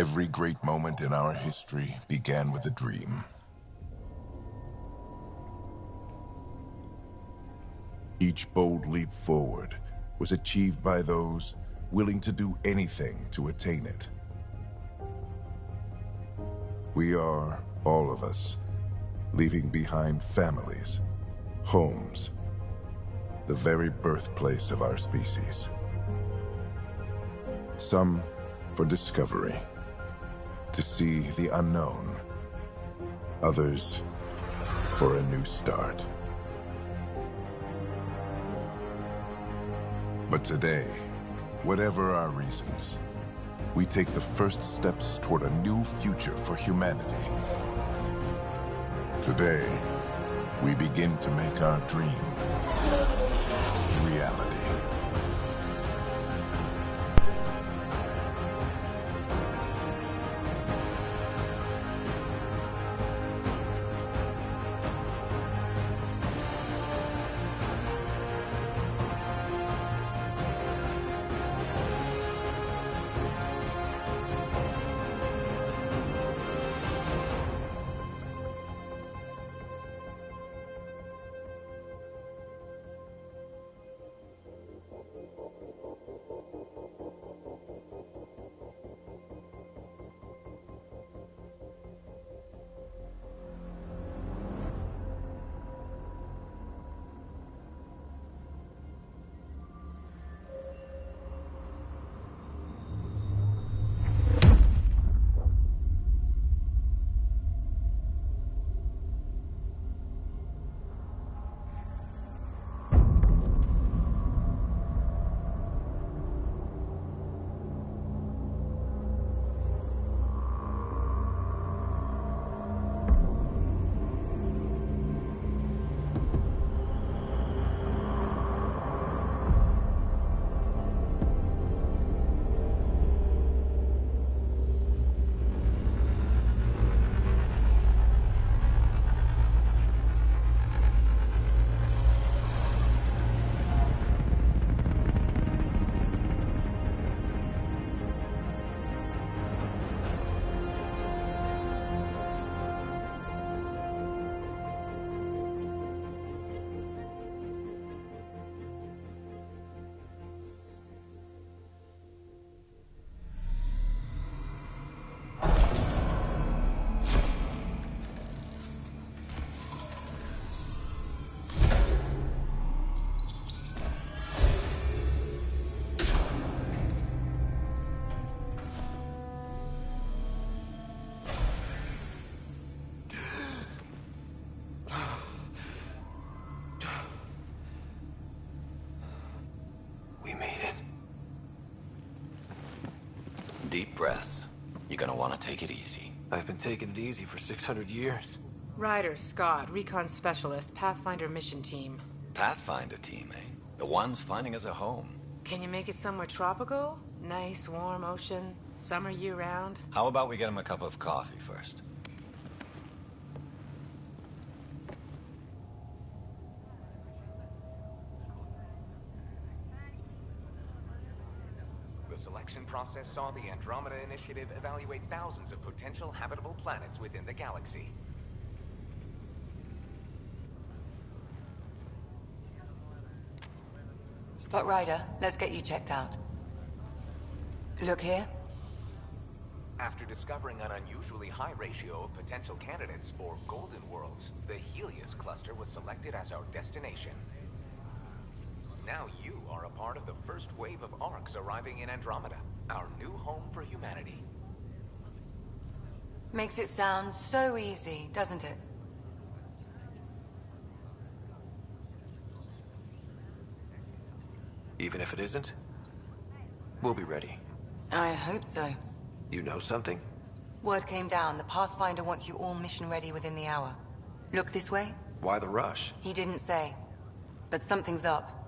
Every great moment in our history began with a dream. Each bold leap forward was achieved by those willing to do anything to attain it. We are, all of us, leaving behind families, homes, the very birthplace of our species. Some for discovery, to see the unknown. Others for a new start. But today, whatever our reasons, we take the first steps toward a new future for humanity. Today, we begin to make our dream reality. Deep breaths. You're gonna want to take it easy. I've been taking it easy for 600 years. Ryder, Scott, Recon Specialist, Pathfinder Mission Team. Pathfinder team, eh? The ones finding us a home. Can you make it somewhere tropical? Nice, warm ocean, summer year-round? How about we get him a cup of coffee first? The selection process saw the Andromeda Initiative evaluate thousands of potential habitable planets within the galaxy. Scott Ryder, let's get you checked out. Look here. After discovering an unusually high ratio of potential candidates, or golden worlds, the Helios cluster was selected as our destination. Now you are a part of the first wave of ARCs arriving in Andromeda, our new home for humanity. Makes it sound so easy, doesn't it? Even if it isn't, we'll be ready. I hope so. You know something? Word came down. The Pathfinder wants you all mission ready within the hour. Look this way? Why the rush? He didn't say. But something's up.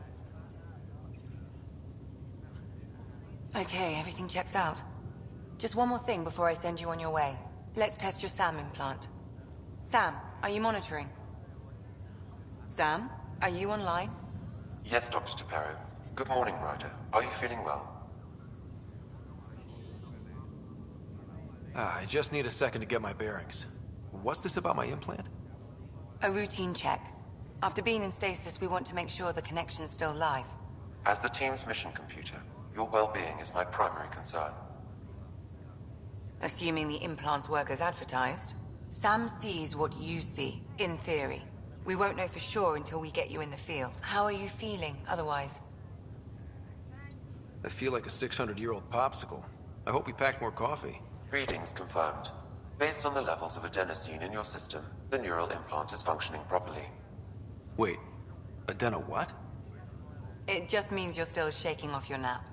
Okay, everything checks out. Just one more thing before I send you on your way. Let's test your SAM implant. Sam, are you monitoring? Sam, are you online? Yes, Dr. Tapero. Good morning, Ryder. Are you feeling well? I just need a second to get my bearings. What's this about my implant? A routine check. After being in stasis, we want to make sure the connection's still live. As the team's mission computer, your well-being is my primary concern. Assuming the implants work as advertised, Sam sees what you see, in theory. We won't know for sure until we get you in the field. How are you feeling, otherwise? I feel like a 600-year-old popsicle. I hope we packed more coffee. Readings confirmed. Based on the levels of adenosine in your system, the neural implant is functioning properly. Wait, adeno what? It just means you're still shaking off your nap.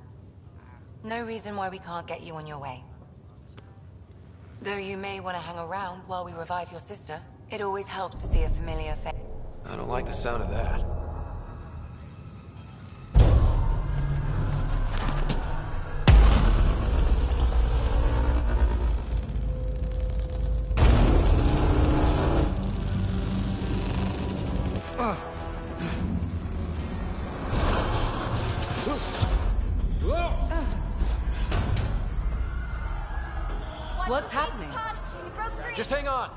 No reason why we can't get you on your way. Though you may want to hang around while we revive your sister, it always helps to see a familiar face. I don't like the sound of that. What's happening? Just hang on!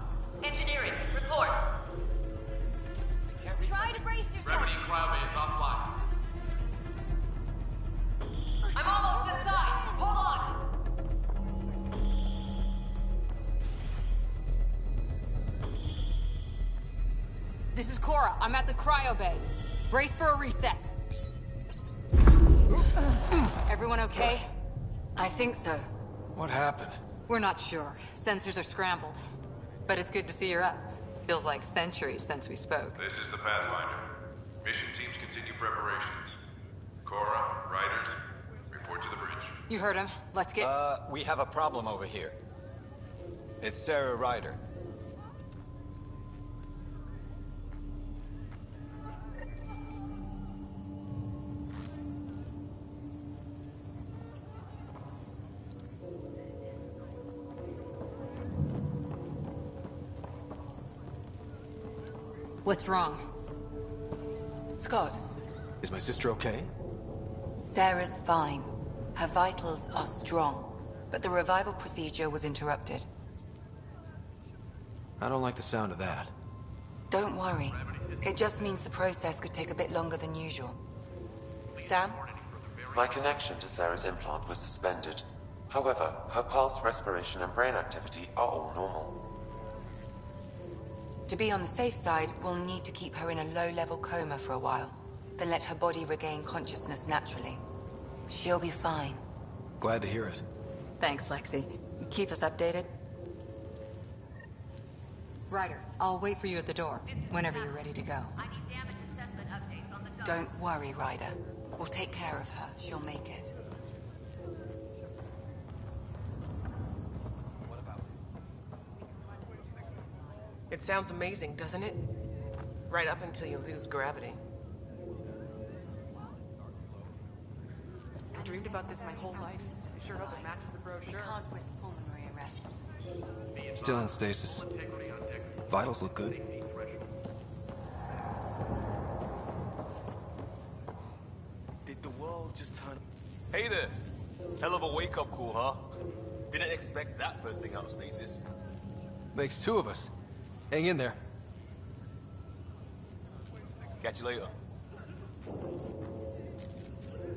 Engineering, report. Try to brace yourself. Gravity cryobay is offline. I'm almost inside. Hold on. This is Cora. I'm at the cryo bay. Brace for a reset. Everyone okay? I think so. What happened? We're not sure. Sensors are scrambled. But it's good to see you're up. Feels like centuries since we spoke. This is the Pathfinder. Mission teams continue preparations. Cora, Riders, report to the bridge. You heard him. Let's get... We have a problem over here. It's Sarah Ryder. What's wrong? Scott, Is my sister okay? Sarah's fine. Her vitals are strong, but the revival procedure was interrupted. I don't like the sound of that. Don't worry. It just means the process could take a bit longer than usual. Sam? My connection to Sarah's implant was suspended. However, her pulse, respiration, and brain activity are all normal. To be on the safe side, we'll need to keep her in a low-level coma for a while, then let her body regain consciousness naturally. She'll be fine. Glad to hear it. Thanks, Lexi. Keep us updated. Ryder, I'll wait for you at the door, whenever you're ready to go. Don't worry, Ryder. We'll take care of her. She'll make it. It sounds amazing, doesn't it? Right up until you lose gravity. I dreamed about this my whole life. I sure hope it matches the brochure. We can't risk pulmonary arrest. Still in stasis. Vitals look good. Did the world just turn... Hey there! Hell of a wake-up call, huh? Didn't expect that first thing out of stasis. Makes two of us. Hang in there. Catch you later.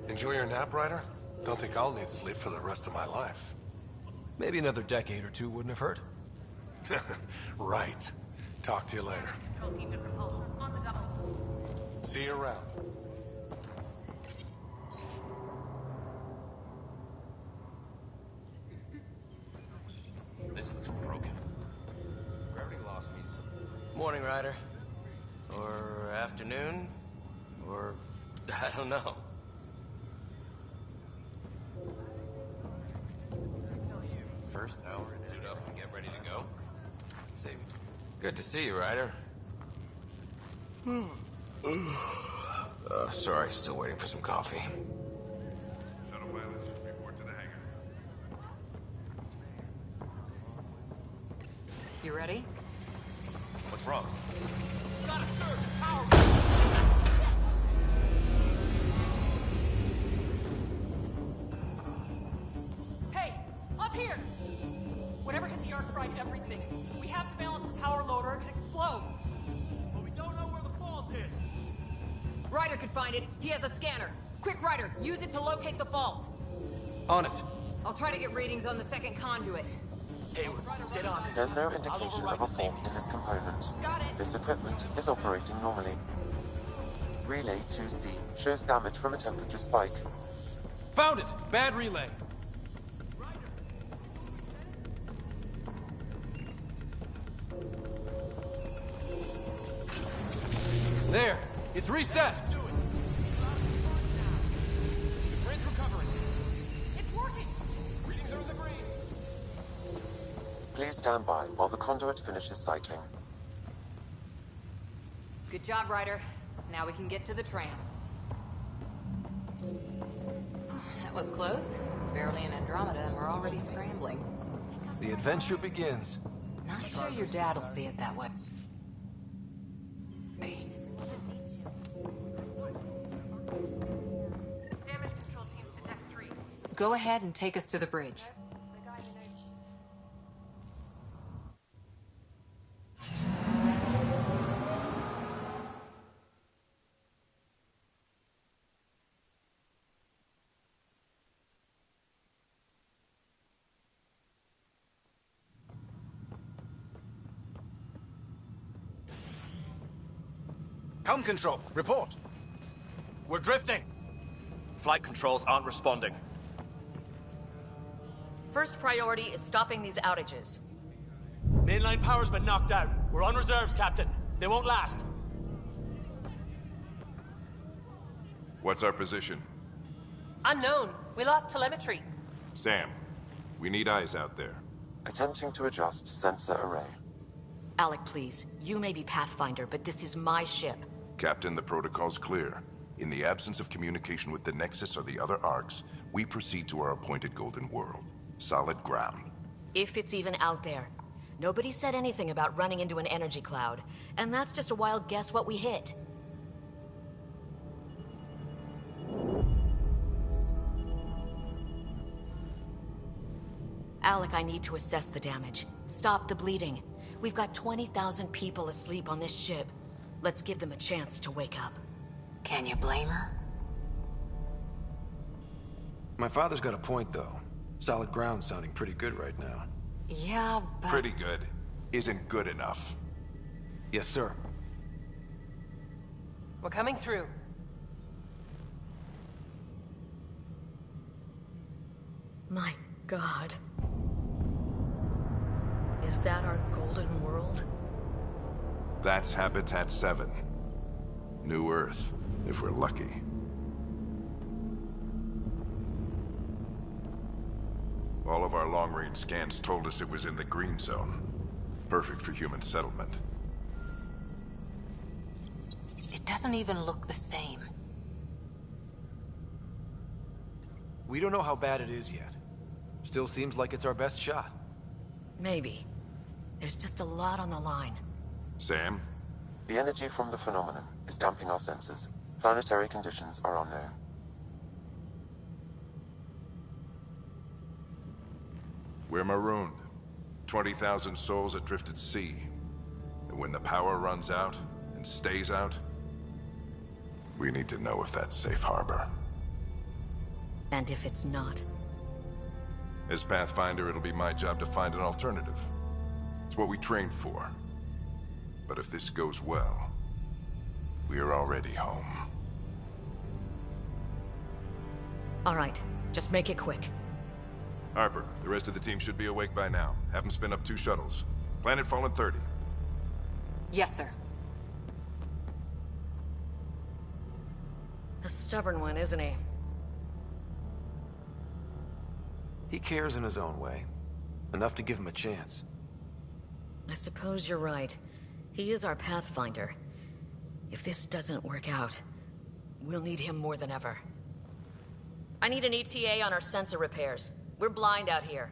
Enjoy your nap, Ryder? Don't think I'll need sleep for the rest of my life. Maybe another decade or two wouldn't have hurt. Right. Talk to you later. See you around. This looks broken. Gravity loss means... Morning, Ryder. Or afternoon. Or... I don't know. First hour and suit up and get ready to go. Save. Good to see you, Ryder. Sorry, still waiting for some coffee. Shuttle pilots, report to the hangar. You ready? What's wrong? Got a surge in power. Hey, up here! Whatever hit the arc fried everything. We have to balance the power load or it could explode. But we don't know where the fault is. Ryder could find it. He has a scanner. Quick, Ryder, use it to locate the fault. On it. I'll try to get readings on the second conduit. Hey, get on this. There's no indication of a fault in this component. Got it. This equipment is operating normally. Relay 2C shows damage from a temperature spike. Found it! Bad relay. There! It's reset! Grid's recovering. It's working. Readings are in the green. Please stand by while the conduit finishes cycling. Good job, Ryder. Now we can get to the tram. That was close. Barely in Andromeda and we're already scrambling. The adventure begins. Not sure your dad'll see it that way. Damage control teams to deck 3. Go ahead and take us to the bridge. Helm control, report. We're drifting. Flight controls aren't responding. First priority is stopping these outages. Mainline power's been knocked out. We're on reserves, Captain. They won't last. What's our position? Unknown. We lost telemetry. Sam, we need eyes out there. Attempting to adjust sensor array. Alec, please. You may be Pathfinder, but this is my ship. Captain, the protocol's clear. In the absence of communication with the Nexus or the other arcs, we proceed to our appointed Golden World. Solid ground. If it's even out there. Nobody said anything about running into an energy cloud, and that's just a wild guess what we hit. Alec, I need to assess the damage. Stop the bleeding. We've got 20,000 people asleep on this ship. Let's give them a chance to wake up. Can you blame her? My father's got a point, though. Solid ground sounding pretty good right now. Yeah, but... Pretty good. Isn't good enough. Yes, sir. We're coming through. My God. Is that our Golden World? That's Habitat 7. New Earth, if we're lucky. All of our long-range scans told us it was in the green zone. Perfect for human settlement. It doesn't even look the same. We don't know how bad it is yet. Still seems like it's our best shot. Maybe. There's just a lot on the line. Sam? The energy from the phenomenon is damping our senses. Planetary conditions are unknown. We're marooned. 20,000 souls adrift at sea. And when the power runs out, and stays out, we need to know if that's safe harbor. And if it's not? As Pathfinder, it'll be my job to find an alternative. It's what we trained for. But if this goes well, we are already home. All right, just make it quick. Harper, the rest of the team should be awake by now. Have them spin up 2 shuttles. Planet Fallen 30. Yes, sir. A stubborn one, isn't he? He cares in his own way. Enough to give him a chance. I suppose you're right. He is our Pathfinder. If this doesn't work out, we'll need him more than ever. I need an ETA on our sensor repairs. We're blind out here.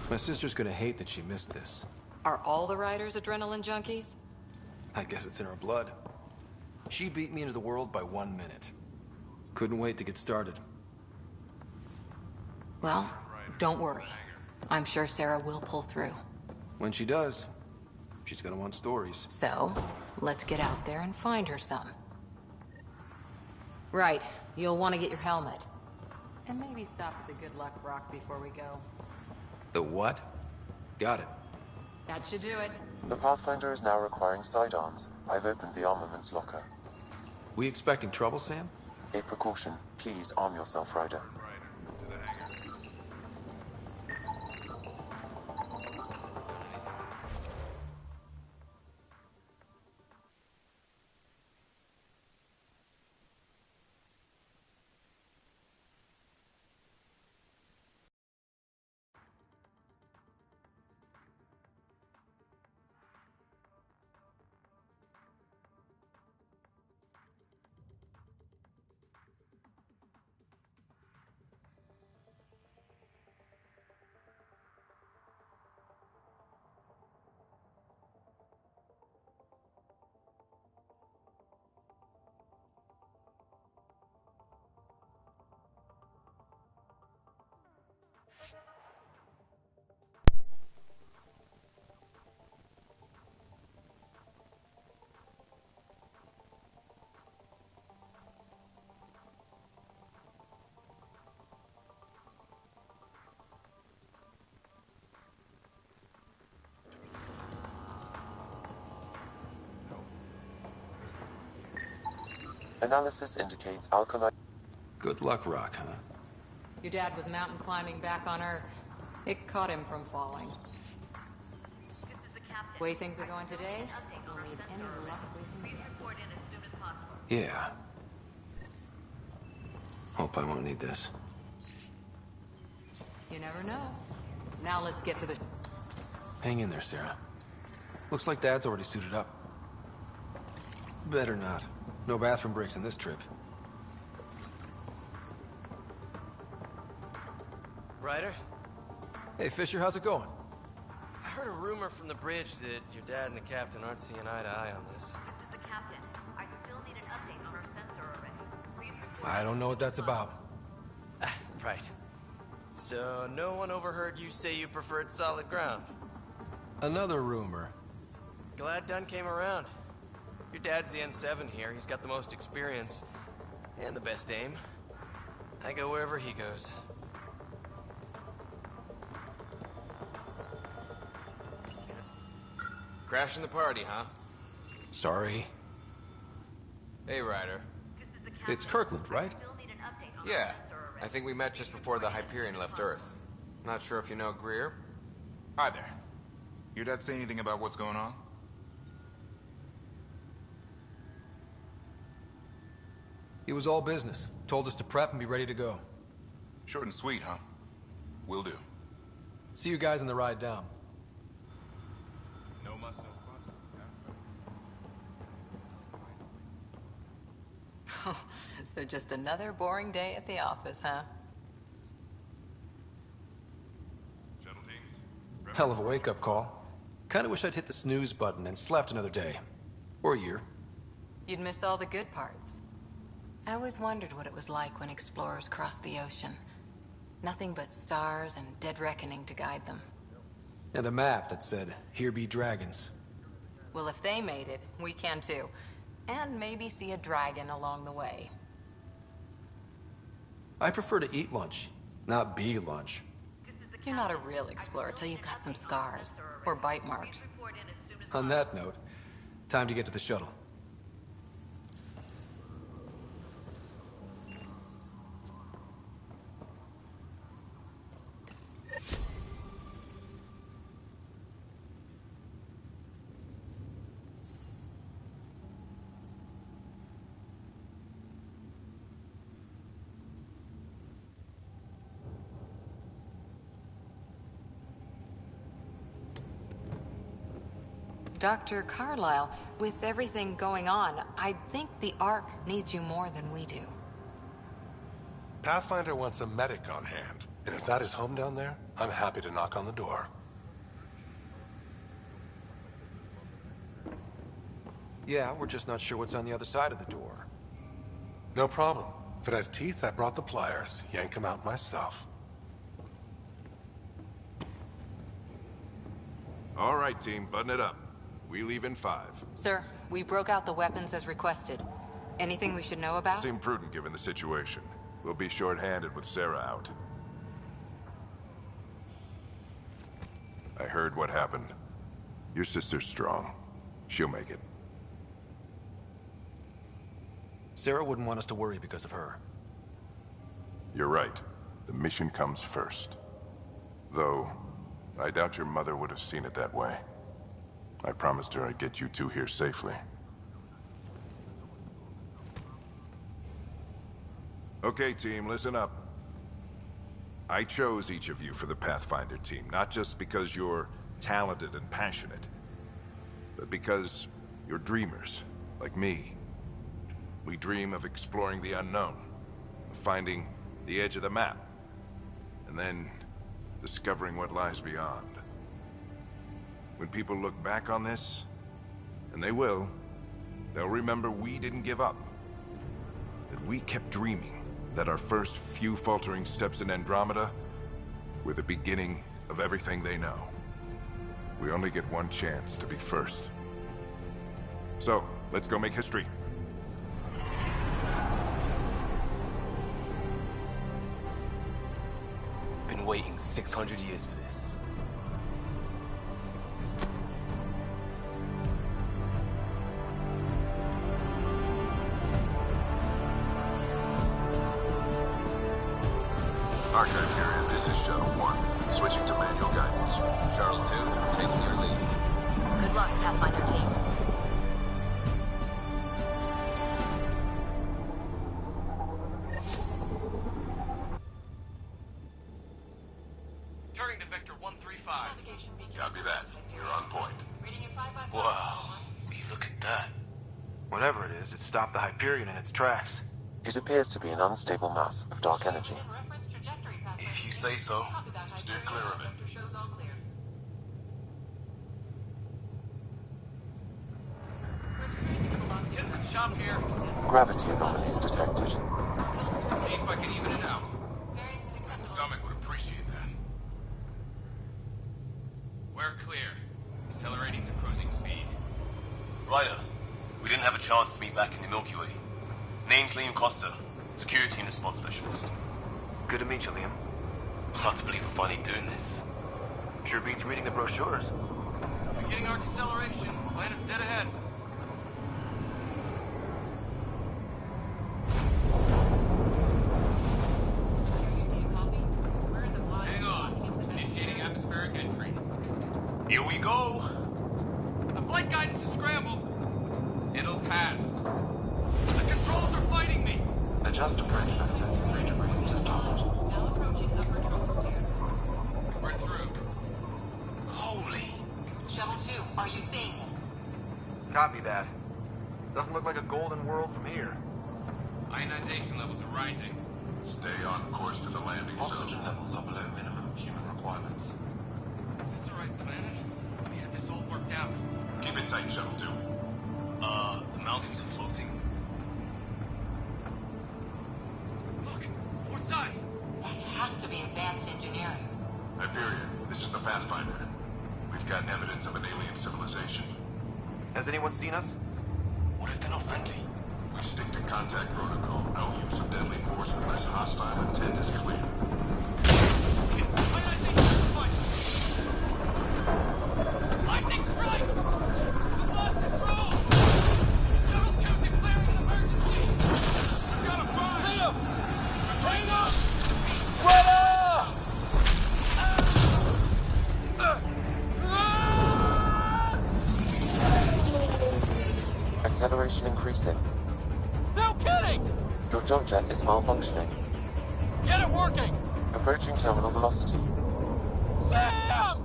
My sister's gonna hate that she missed this. Are all the Ryders adrenaline junkies? I guess it's in her blood. She beat me into the world by 1 minute. Couldn't wait to get started. Well, don't worry. I'm sure Sarah will pull through. When she does, she's gonna want stories. So, let's get out there and find her some. Right, you'll want to get your helmet. And maybe stop at the Good Luck Rock before we go. The what? Got it. That should do it. The Pathfinder is now requiring sidearms. I've opened the armaments locker. We expecting trouble, Sam? A precaution. Please arm yourself, Ryder. Analysis indicates alkali... Good luck, Rock, huh? Your dad was mountain climbing back on Earth. It caught him from falling. The way things are going today, we'll need any luck we can get. Yeah. Hope I won't need this. You never know. Now let's get to the... Hang in there, Sarah. Looks like Dad's already suited up. Better not. No bathroom breaks in this trip. Ryder? Hey, Fisher, how's it going? I heard a rumor from the bridge that your dad and the captain aren't seeing eye to eye on this. This is the captain. I still need an update on our sensor array. Please report. I don't know what that's about. Right. So, no one overheard you say you preferred solid ground? Another rumor. Glad Dunn came around. Your dad's the N7 here. He's got the most experience. And the best aim. I go wherever he goes. Crashing the party, huh? Sorry. Hey, Ryder. It's Kirkland, right? Yeah. I think we met just before the Hyperion left Earth. Not sure if you know Greer? Hi there. Your dad say anything about what's going on? He was all business. Told us to prep and be ready to go. Short and sweet, huh? Will do. See you guys on the ride down. No muss, no fuss. So just another boring day at the office, huh? Hell of a wake-up call. Kinda wish I'd hit the snooze button and slept another day. Or a year. You'd miss all the good parts. I always wondered what it was like when explorers crossed the ocean. Nothing but stars and dead reckoning to guide them. And a map that said, "Here be dragons." Well, if they made it, we can too. And maybe see a dragon along the way. I prefer to eat lunch, not be lunch. You're not a real explorer till you've got some scars. Or bite marks. On that note, time to get to the shuttle. Dr. Carlyle, with everything going on, I think the Ark needs you more than we do. Pathfinder wants a medic on hand. And if that is home down there, I'm happy to knock on the door. Yeah, we're just not sure what's on the other side of the door. No problem. If it has teeth, I brought the pliers. Yank them out myself. All right, team, button it up. We leave in 5. Sir, we broke out the weapons as requested. Anything we should know about? Seemed prudent given the situation. We'll be short-handed with Sarah out. I heard what happened. Your sister's strong. She'll make it. Sarah wouldn't want us to worry because of her. You're right. The mission comes first. Though, I doubt your mother would have seen it that way. I promised her I'd get you two here safely. Okay, team, listen up. I chose each of you for the Pathfinder team, not just because you're talented and passionate, but because you're dreamers, like me. We dream of exploring the unknown, of finding the edge of the map, and then discovering what lies beyond. When people look back on this, and they will, they'll remember we didn't give up. That we kept dreaming, that our first few faltering steps in Andromeda were the beginning of everything they know. We only get one chance to be first. So, let's go make history. Been waiting 600 years for this. Archive period, this is Shuttle 1. Switching to manual guidance. Shuttle 2, taking your lead. Good luck, Pathfinder team. Turning to Vector 135. Copy that. You're on point. Wow. Look at that. Whatever it is, it stopped the Hyperion in its tracks. It appears to be an unstable mass of dark energy. If you say so. Steer clear of it. Getting some chop here. Gravity anomalies detected. See if I can even it out. My stomach would appreciate that. We're clear. Accelerating to cruising speed. Ryder, we didn't have a chance to meet back in the Milky Way. Name's Liam Costa, security and response specialist. Good to meet you, Liam. Hard to believe we're finally doing this. Sure beats reading the brochures. Beginning our deceleration. Planet's dead ahead. Hang on. Initiating atmospheric entry. Here we go. The flight guidance is scrambled. It'll pass. The controls are fighting me. Adjust approach vector 3 degrees to starboard. We're through. Holy. Shuttle 2, are you seeing this? Copy that. Doesn't look like a golden world from here. Ionization levels are rising. Stay on course to the landing Oxygen zone. levels are below minimum human requirements. Is this the right planet? We had this all worked out. Keep it tight, Shuttle 2. The mountains are floating. Look, port side. That has to be advanced engineering. Hyperion, this is the Pathfinder. We've got evidence of an alien civilization. Has anyone seen us? What if they're not friendly? We stick to contact protocol. No use of deadly force unless hostile intent is clear. Lightning strike! We've lost control! Shuttle 2 declaring an emergency! We've got a fire! Liam! Hang up! Acceleration increasing. No kidding! Your jump jet is malfunctioning. Get it working! Approaching terminal velocity. Sam!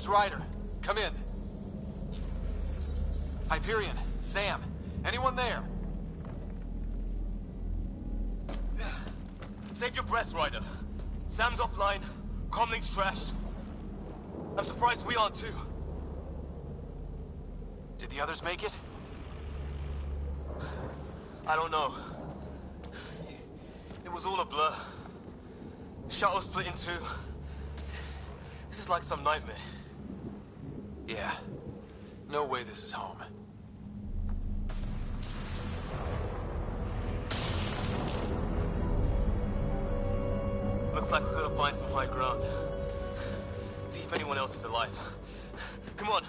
Ryder. Come in. Hyperion, Sam, anyone there? Save your breath, Ryder. Sam's offline. Comlink's trashed. I'm surprised we aren't too. Did the others make it? I don't know. It was all a blur. Shuttle split in two. This is like some nightmare. Yeah. No way this is home. Looks like we've got to find some high ground. See if anyone else is alive. Come on.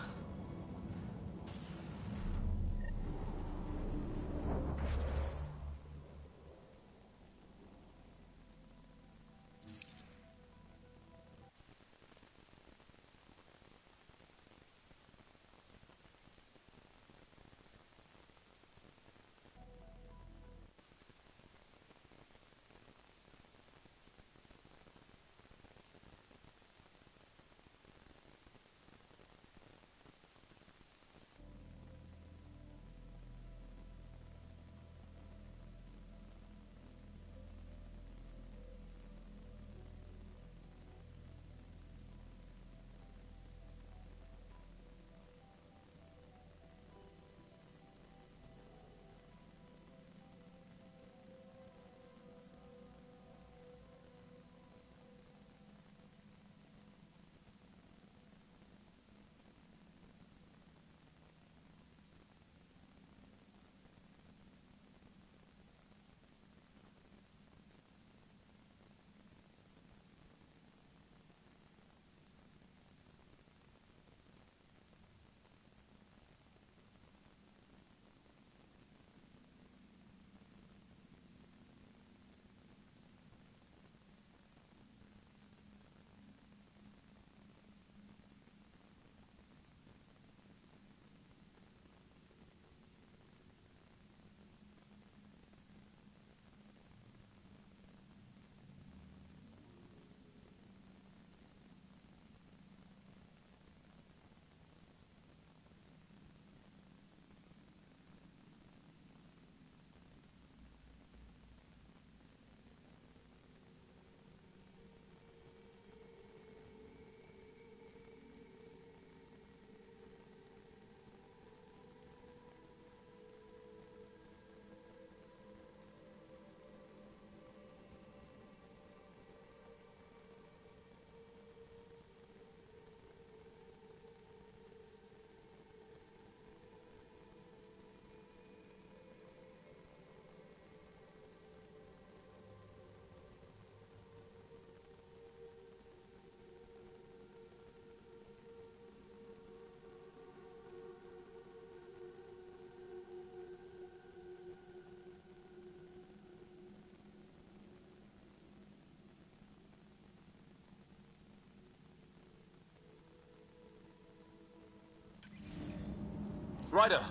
Ryder,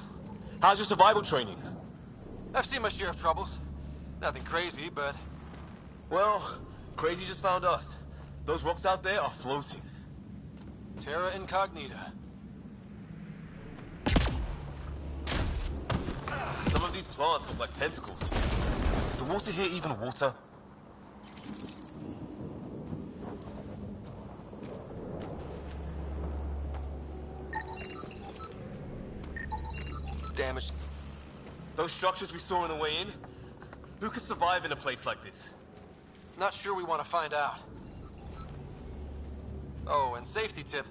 how's your survival training? I've seen my share of troubles. Nothing crazy, but... Well, crazy just found us. Those rocks out there are floating. Terra Incognita. Some of these plants look like tentacles. Is the water here even water? Damaged. Those structures we saw on the way in? Who could survive in a place like this? Not sure we want to find out. Oh, and safety tip.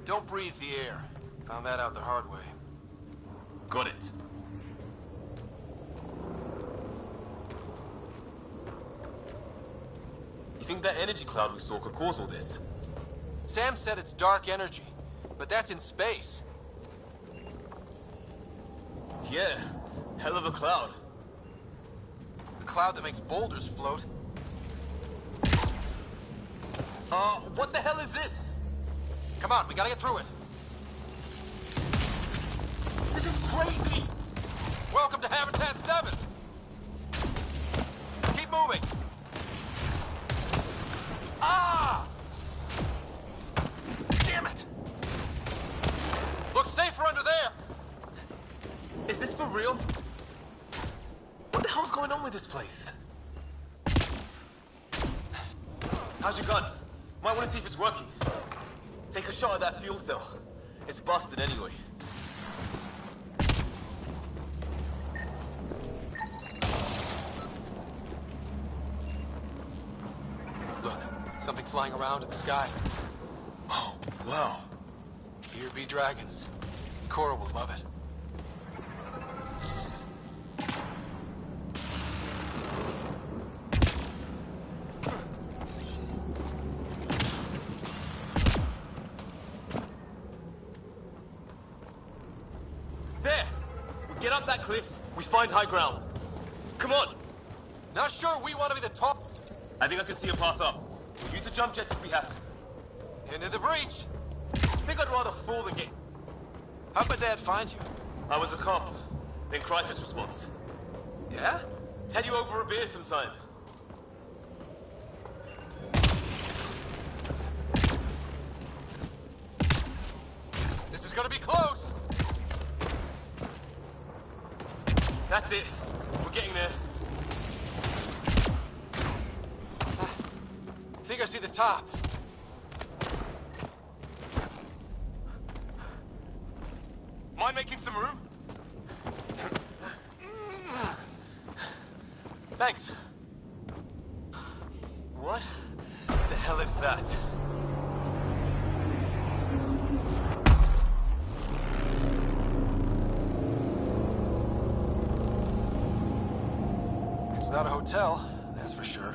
Don't breathe the air. Found that out the hard way. Got it. You think that energy cloud we saw could cause all this? Sam said it's dark energy, but that's in space. Yeah, hell of a cloud. The cloud that makes boulders float. What the hell is this? Come on, we gotta get through it. This is crazy! Welcome to Habitat 7! Keep moving! Ah! Damn it! How's your gun? Might want to see if it's working. Take a shot at that fuel cell. It's busted anyway. Look, something flying around in the sky. Oh, wow. Here be dragons. Cora will love it. There! We get up that cliff, we find high ground. Come on! Not sure we want to be the top. I think I can see a path up. We'll use the jump jets if we have to. Into the breach! I think I'd rather fall than get... How'd my dad find you? I was a cop, then crisis response. Yeah? Tell you over a beer sometime. This is gonna be close! That's it. We're getting there. I think I see the top. Mind making some room? Thanks. What the hell is that? It's not a hotel, that's for sure.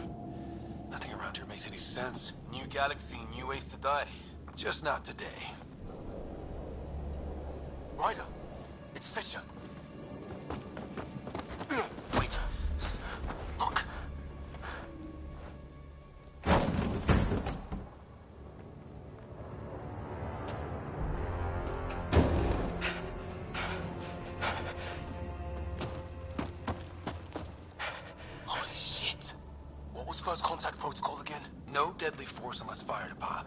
Nothing around here makes any sense. New galaxy, new ways to die. Just not today. Ryder, it's Fisher. Wait. Look. Holy shit. What was first contact protocol again? No deadly force unless fired upon.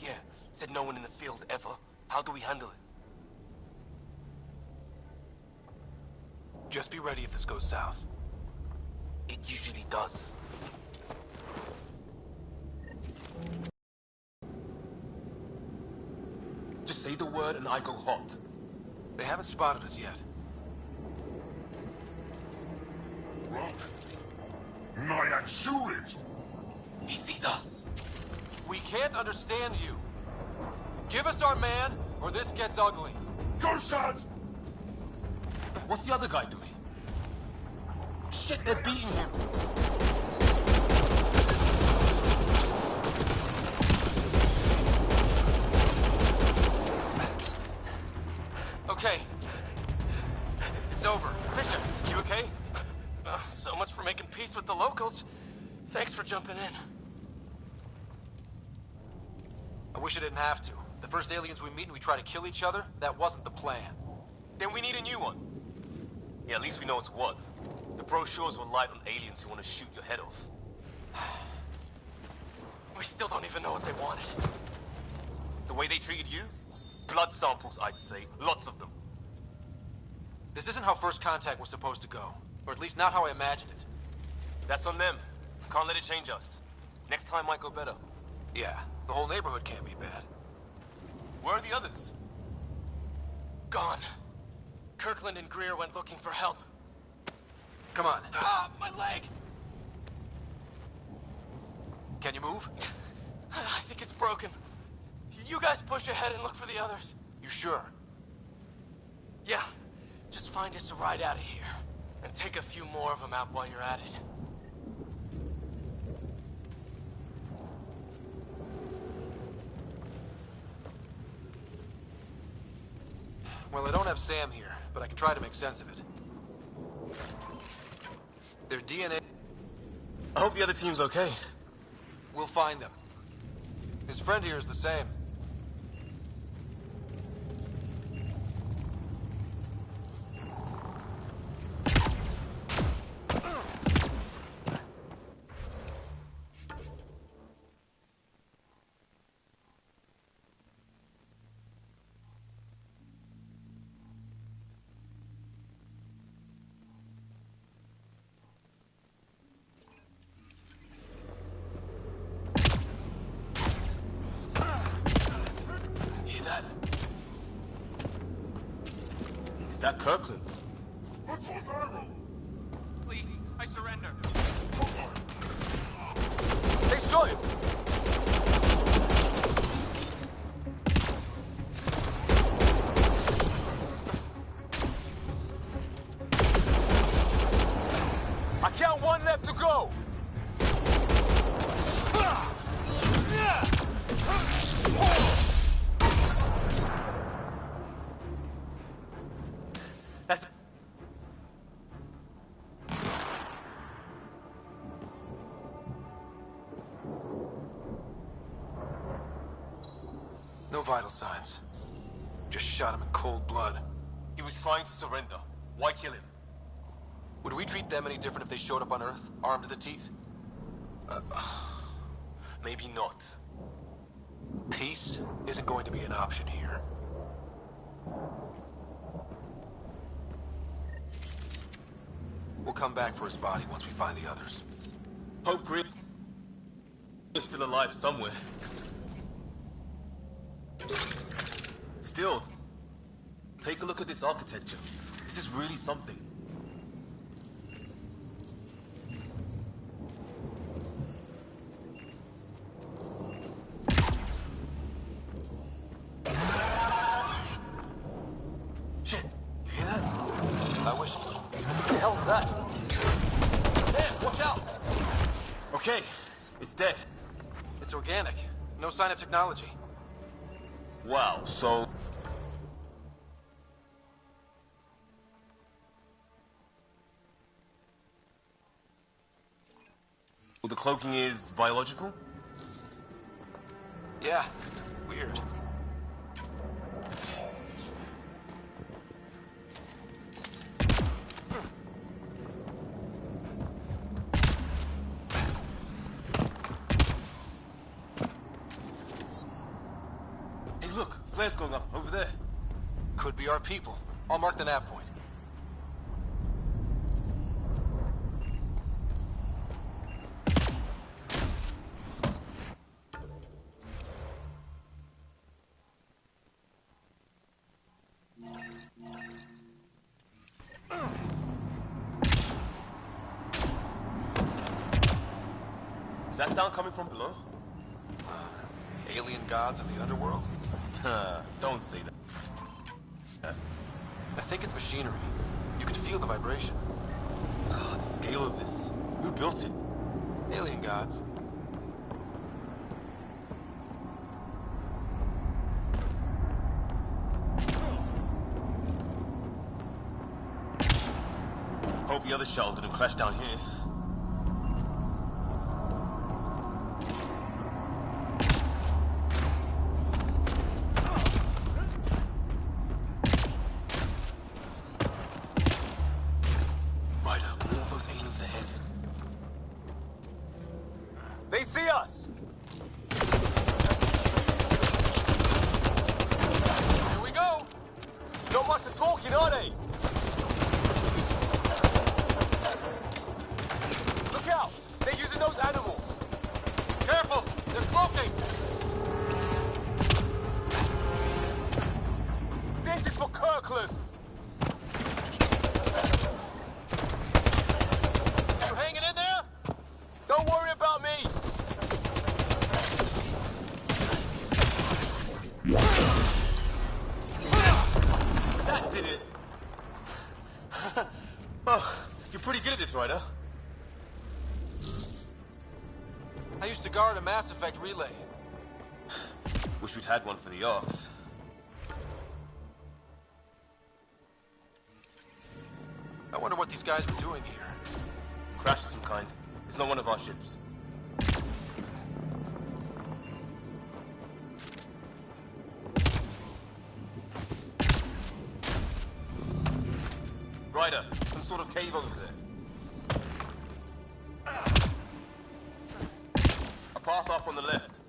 Yeah, said no one in the field ever. How do we handle it? Just be ready if this goes south. It usually does. Just say the word and I go hot. They haven't spotted us yet. Run! Nyan, shoot it! He sees us. We can't understand you. Give us our man, or this gets ugly. Go, shot! What's the other guy doing? Shit, they're beating him. Okay. It's over. Fisher, you okay? So much for making peace with the locals. Thanks for jumping in. I wish I didn't have to. The first aliens we meet and we try to kill each other, that wasn't the plan. Then we need a new one. Yeah, at least we know it's what. The brochures were light on aliens who want to shoot your head off. We still don't even know what they wanted. The way they treated you? Blood samples, I'd say. Lots of them. This isn't how first contact was supposed to go. Or at least not how I imagined it. That's on them. Can't let it change us. Next time might go better. Yeah, the whole neighborhood can't be bad. Where are the others? Gone. Kirkland and Greer went looking for help. Come on. Ah, my leg! Can you move? I think it's broken. You guys push ahead and look for the others. You sure? Yeah. Just find us a ride out of here. And take a few more of them out while you're at it. Well, I don't have Sam here, but I can try to make sense of it. Their DNA... I hope the other team's okay. We'll find them. His friend here is the same. that Kirkland? Please, I surrender. They shot him! I count one left to go! That's... No vital signs. Just shot him in cold blood. He was trying to surrender. Why kill him? Would we treat them any different if they showed up on Earth, armed to the teeth? Maybe not. Peace isn't going to be an option here. We'll come back for his body once we find the others. Hope Grid is still alive somewhere. Still, take a look at this architecture. This is really something. Shit, you hear that? I wish. What the hell's that? Damn, watch out! Okay, it's dead. It's organic. No sign of technology. Wow, so... Well, the cloaking is biological? Yeah, weird. Hey, look, flares going up over there. Could be our people. I'll mark the nav point. Is that sound coming from below? Alien gods of the underworld? Don't say that. I think it's machinery. You could feel the vibration. The scale of this. Who built it? Alien gods. Hope the other shuttle didn't crash down here. Ryder, all of those aliens ahead. They see us! Here we go! Not much of talking, are they? Look out! They're using those animals! Careful! They're cloaking! This is for Kirkland! You hanging in there? Don't worry about me! That did it! Oh, you're pretty good at this, Ryder. I used to guard a Mass Effect relay. Wish we'd had one for the Arks. I wonder what these guys were doing here. Crash of some kind. It's not one of our ships. Ryder, some sort of cave over there. A path up on the left.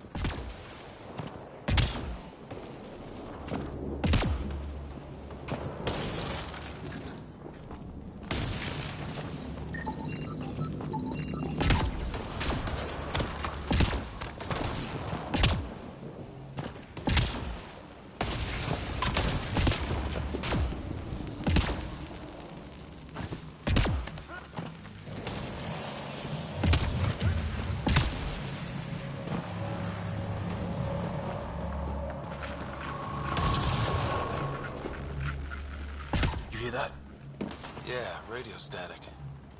radio static,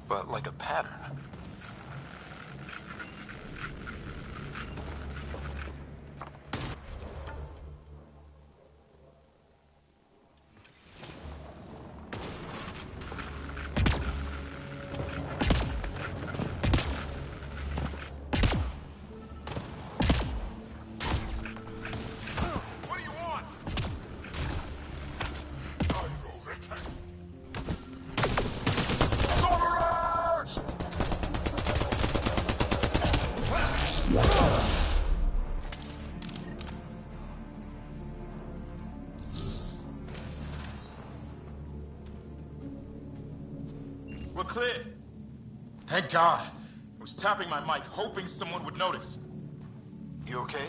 but like a pattern. We're clear. Thank God. I was tapping my mic, hoping someone would notice. You okay?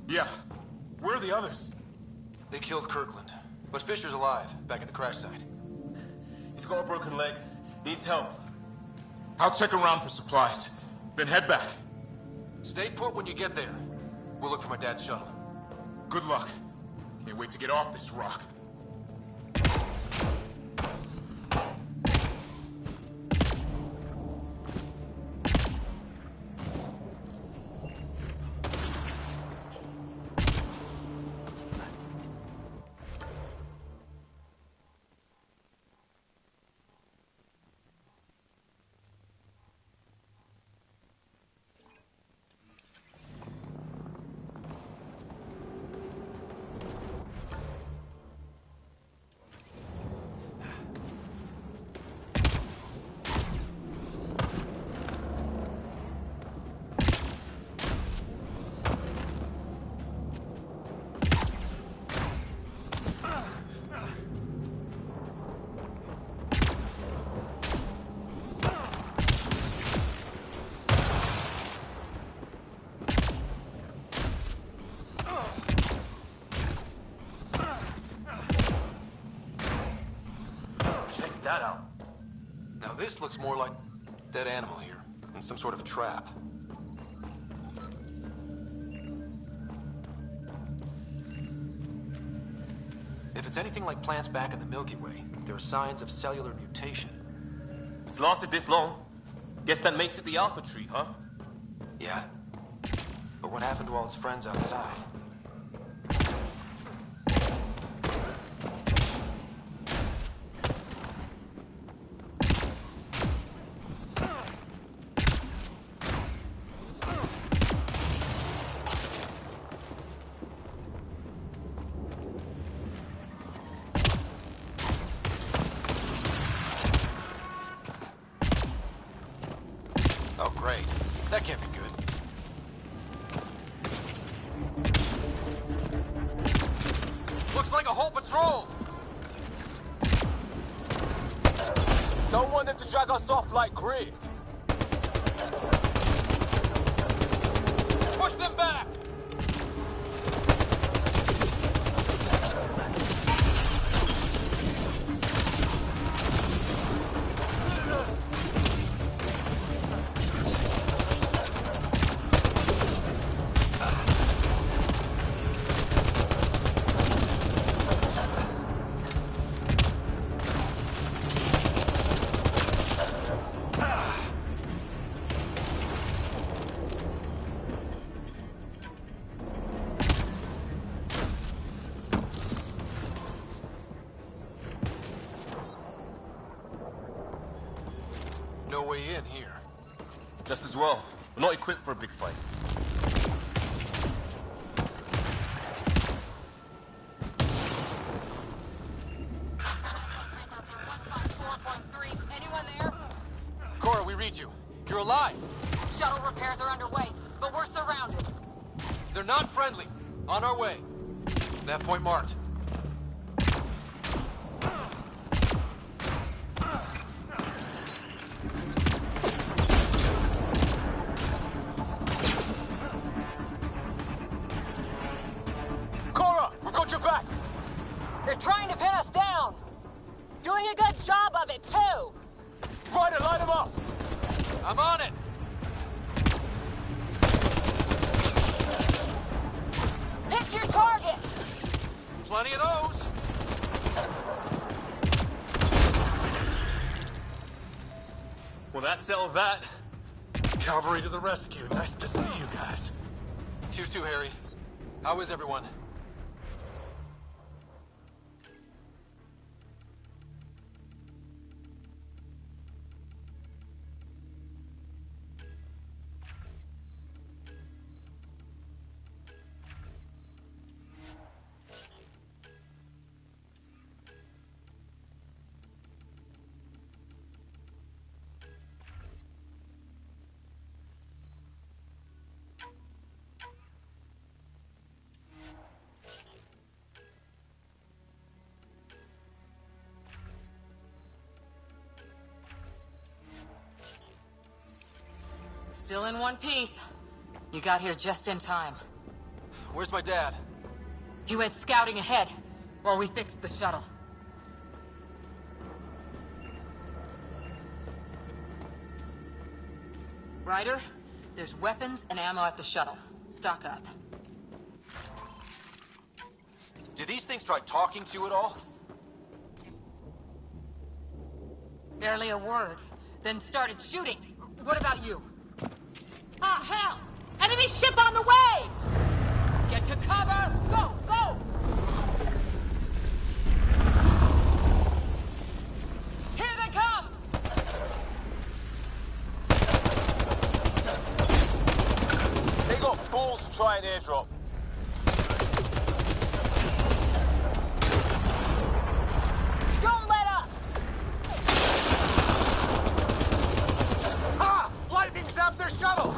Yeah. Where are the others? They killed Kirkland, but Fisher's alive, back at the crash site. He's got a broken leg. Needs help. I'll check around for supplies, then head back. Stay put when you get there. We'll look for my dad's shuttle. Good luck. Can't wait to get off this rock. That out. Now this looks more like dead animal here, and some sort of trap. If it's anything like plants back in the Milky Way, there are signs of cellular mutation. It's lasted this long. Guess that makes it the Alpha Tree, huh? Yeah. But what happened to all its friends outside? Oh, great. That can't be good. Looks like a whole patrol! Don't want them to drag us off like grid. Push them back! No way in here. Just as well. We're not equipped for a big fight. Anyone there? Cora, we read you. You're alive. Shuttle repairs are underway, but we're surrounded. They're not friendly. On our way. That point marked. Cora, we've got your back! They're trying to pin us down! Doing a good job of it, too! Ryder, line them up! I'm on it! Pick your target! Plenty of those. settle that. Cavalry to the rescue. Nice to see you guys. You too, Harry. How is everyone? Still in one piece. You got here just in time. Where's my dad? He went scouting ahead while we fixed the shuttle. Ryder, there's weapons and ammo at the shuttle. Stock up. Did these things try talking to you at all? Barely a word. Then started shooting. What about you? Ah, hell! Enemy ship on the way! Get to cover! Go, go! Here they come! They got balls to try an airdrop. Don't let up! Ha! Lightning zapped their shuttle!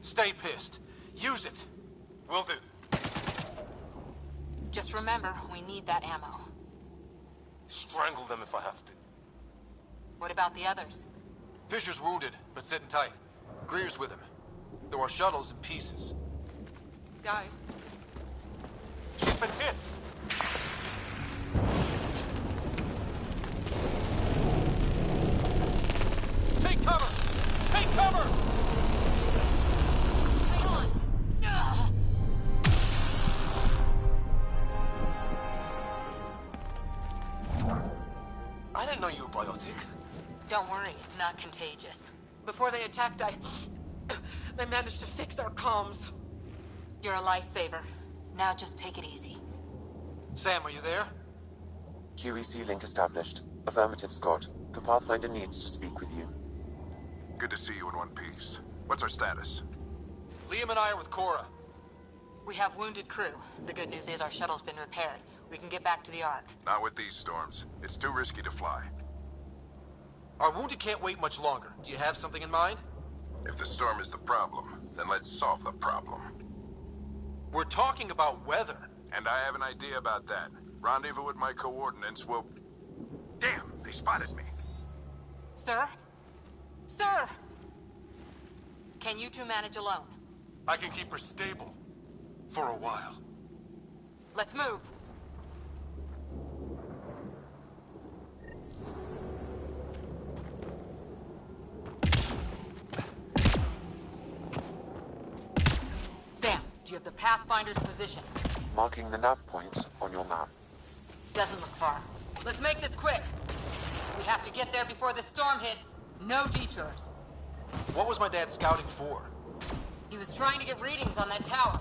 Stay pissed. Use it. Will do. Just remember, we need that ammo. Strangle them if I have to. What about the others? Fisher's wounded, but sitting tight. Greer's with him. Though our shuttle's in pieces. Guys. She's been hit! Take cover! Take cover! Hang on! Ugh. I didn't know you were biotic. Don't worry, it's not contagious. Before they attacked, I managed to fix our comms. You're a lifesaver. Now just take it easy. Sam, are you there? QEC link established. Affirmative, Scott. The Pathfinder needs to speak with you. Good to see you in one piece. What's our status? Liam and I are with Cora. We have wounded crew. The good news is our shuttle's been repaired. We can get back to the Ark. Not with these storms. It's too risky to fly. Our wounded can't wait much longer. Do you have something in mind? If the storm is the problem, then let's solve the problem. We're talking about weather. And I have an idea about that. Rendezvous with my coordinates will... Damn, they spotted me. Sir? Sir! Can you two manage alone? I can keep her stable. For a while. Let's move. Sam, do you have the Pathfinder's position? Marking the nav point on your map. Doesn't look far. Let's make this quick. We have to get there before the storm hits. No detours. What was my dad scouting for? He was trying to get readings on that tower.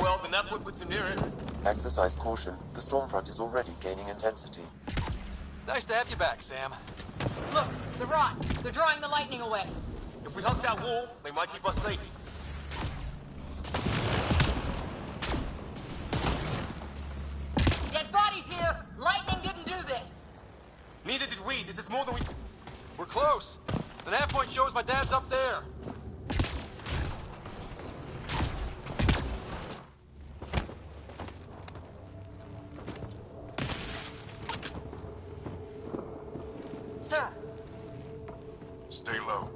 Well, the Napwood puts him near it. Exercise caution. The storm front is already gaining intensity. Nice to have you back, Sam. Look, the rot. They're drawing the lightning away. If we hug that wall, they might keep us safe. Dead bodies here! Lightning didn't do this! Neither did we. This is more than we... We're close. The nav point shows my dad's up there. Sir! Stay low.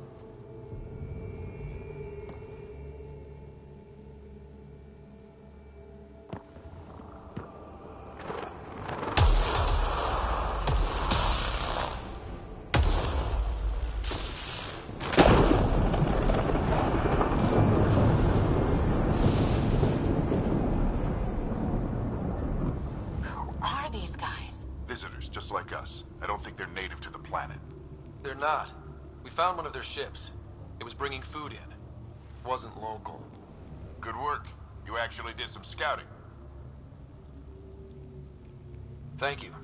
Visitors, just like us. I don't think they're native to the planet. They're not. We found one of their ships. It was bringing food in. It wasn't local. Good work. You actually did some scouting. Thank you.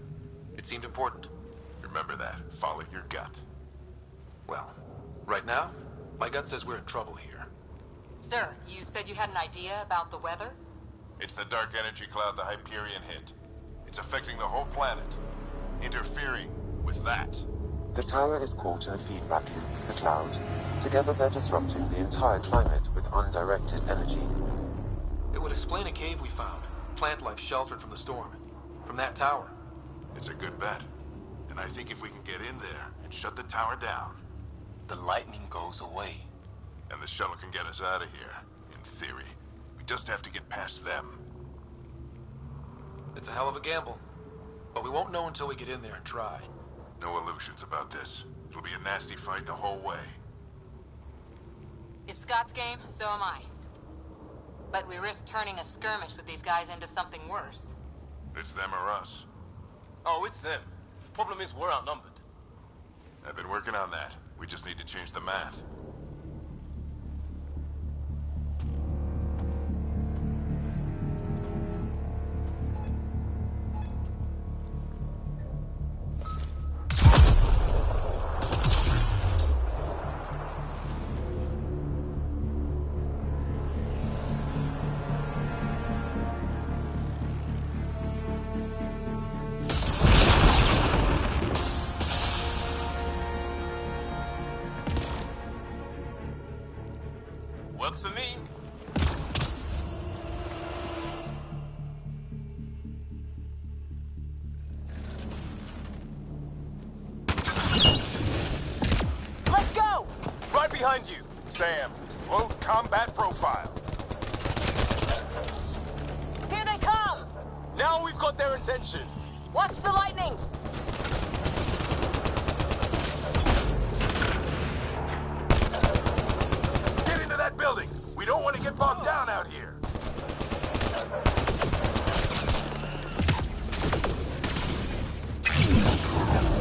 It seemed important. Remember that. Follow your gut. Well, right now, my gut says we're in trouble here. Sir, you said you had an idea about the weather? It's the dark energy cloud the Hyperion hit. It's affecting the whole planet. Interfering with that. The tower is caught in a feedback loop with the cloud. Together they're disrupting the entire climate with undirected energy. It would explain a cave we found. Plant life sheltered from the storm. From that tower. It's a good bet. And I think if we can get in there and shut the tower down... the lightning goes away. And the shuttle can get us out of here, in theory. We just have to get past them. It's a hell of a gamble. But we won't know until we get in there and try. No illusions about this. It'll be a nasty fight the whole way. If Scott's game, so am I. But we risk turning a skirmish with these guys into something worse. It's them or us. Oh, it's them. Problem is, we're outnumbered. I've been working on that. We just need to change the math. Works for me. Let's go! Right behind you. Sam, low combat profile. Here they come! Now we've got their attention. Watch the lightning! Get into that building. We don't want to get bogged down out here.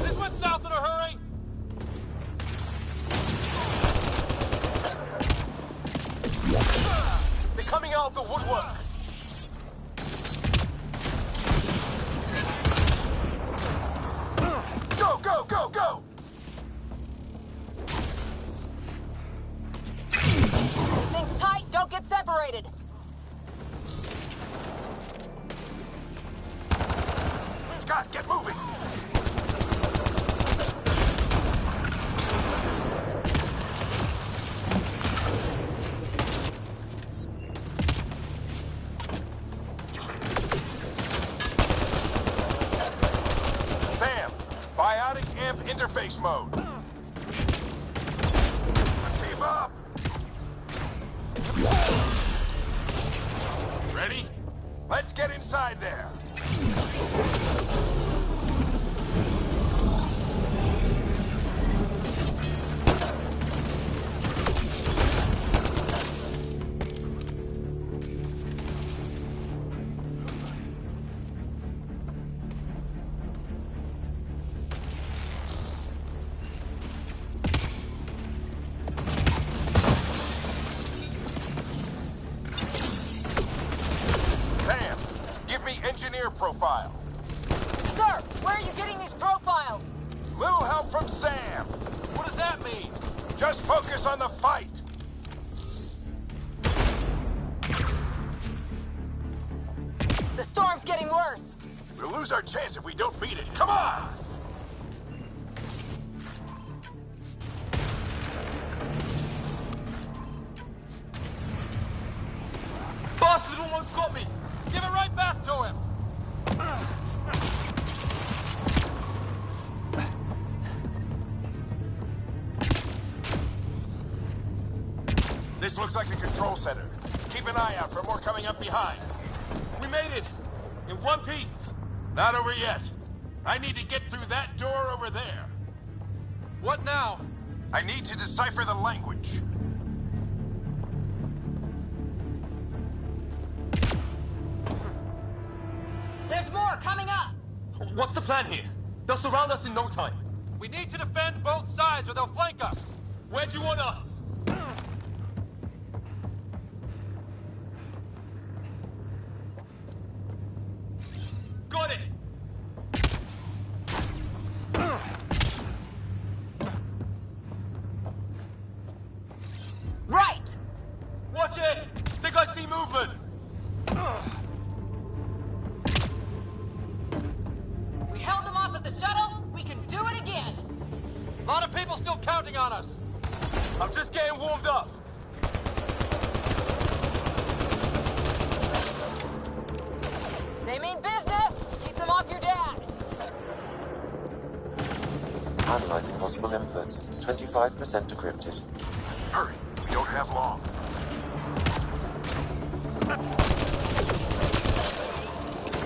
This one's south in a hurry. They're coming out of the woodwork. Go, go, go, go! Things tight, don't get separated! Scott, get moving! Sam, biotic amp interface mode. Keep up! Ready? Let's get inside there. air profile. Sir, where are you getting these profiles? Little help from Sam. What does that mean? Just focus on the fight. The storm's getting worse. We'll lose our chance if we don't beat it. Come on! Bastard almost got me! Give it right back to him! This looks like a control center. Keep an eye out for more coming up behind. We made it! In one piece! Not over yet. I need to get through that door over there. What now? I need to decipher the language. There's more coming up! What's the plan here? They'll surround us in no time. We need to defend both sides or they'll flank us. Where do you want us? Got it! Right! Watch it! Think I see movement! We held them off at the shuttle. We can do it again. A lot of people still counting on us. I'm just getting warmed up. They mean business. Keep them off your dad. Analyzing possible inputs. 25% decrypted. Hurry, we don't have long.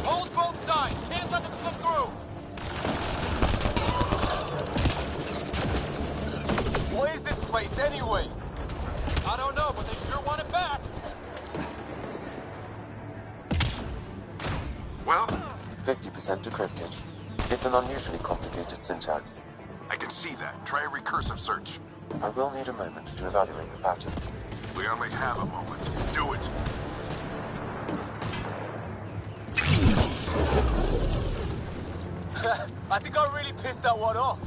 Hold both sides. Can't let them slip through. What is this place anyway? I don't know, but they sure want it back. Well? 50% decrypted. It's an unusually complicated syntax. I can see that. Try a recursive search. I will need a moment to evaluate the pattern. We only have a moment. Do it. I think I really pissed that one off.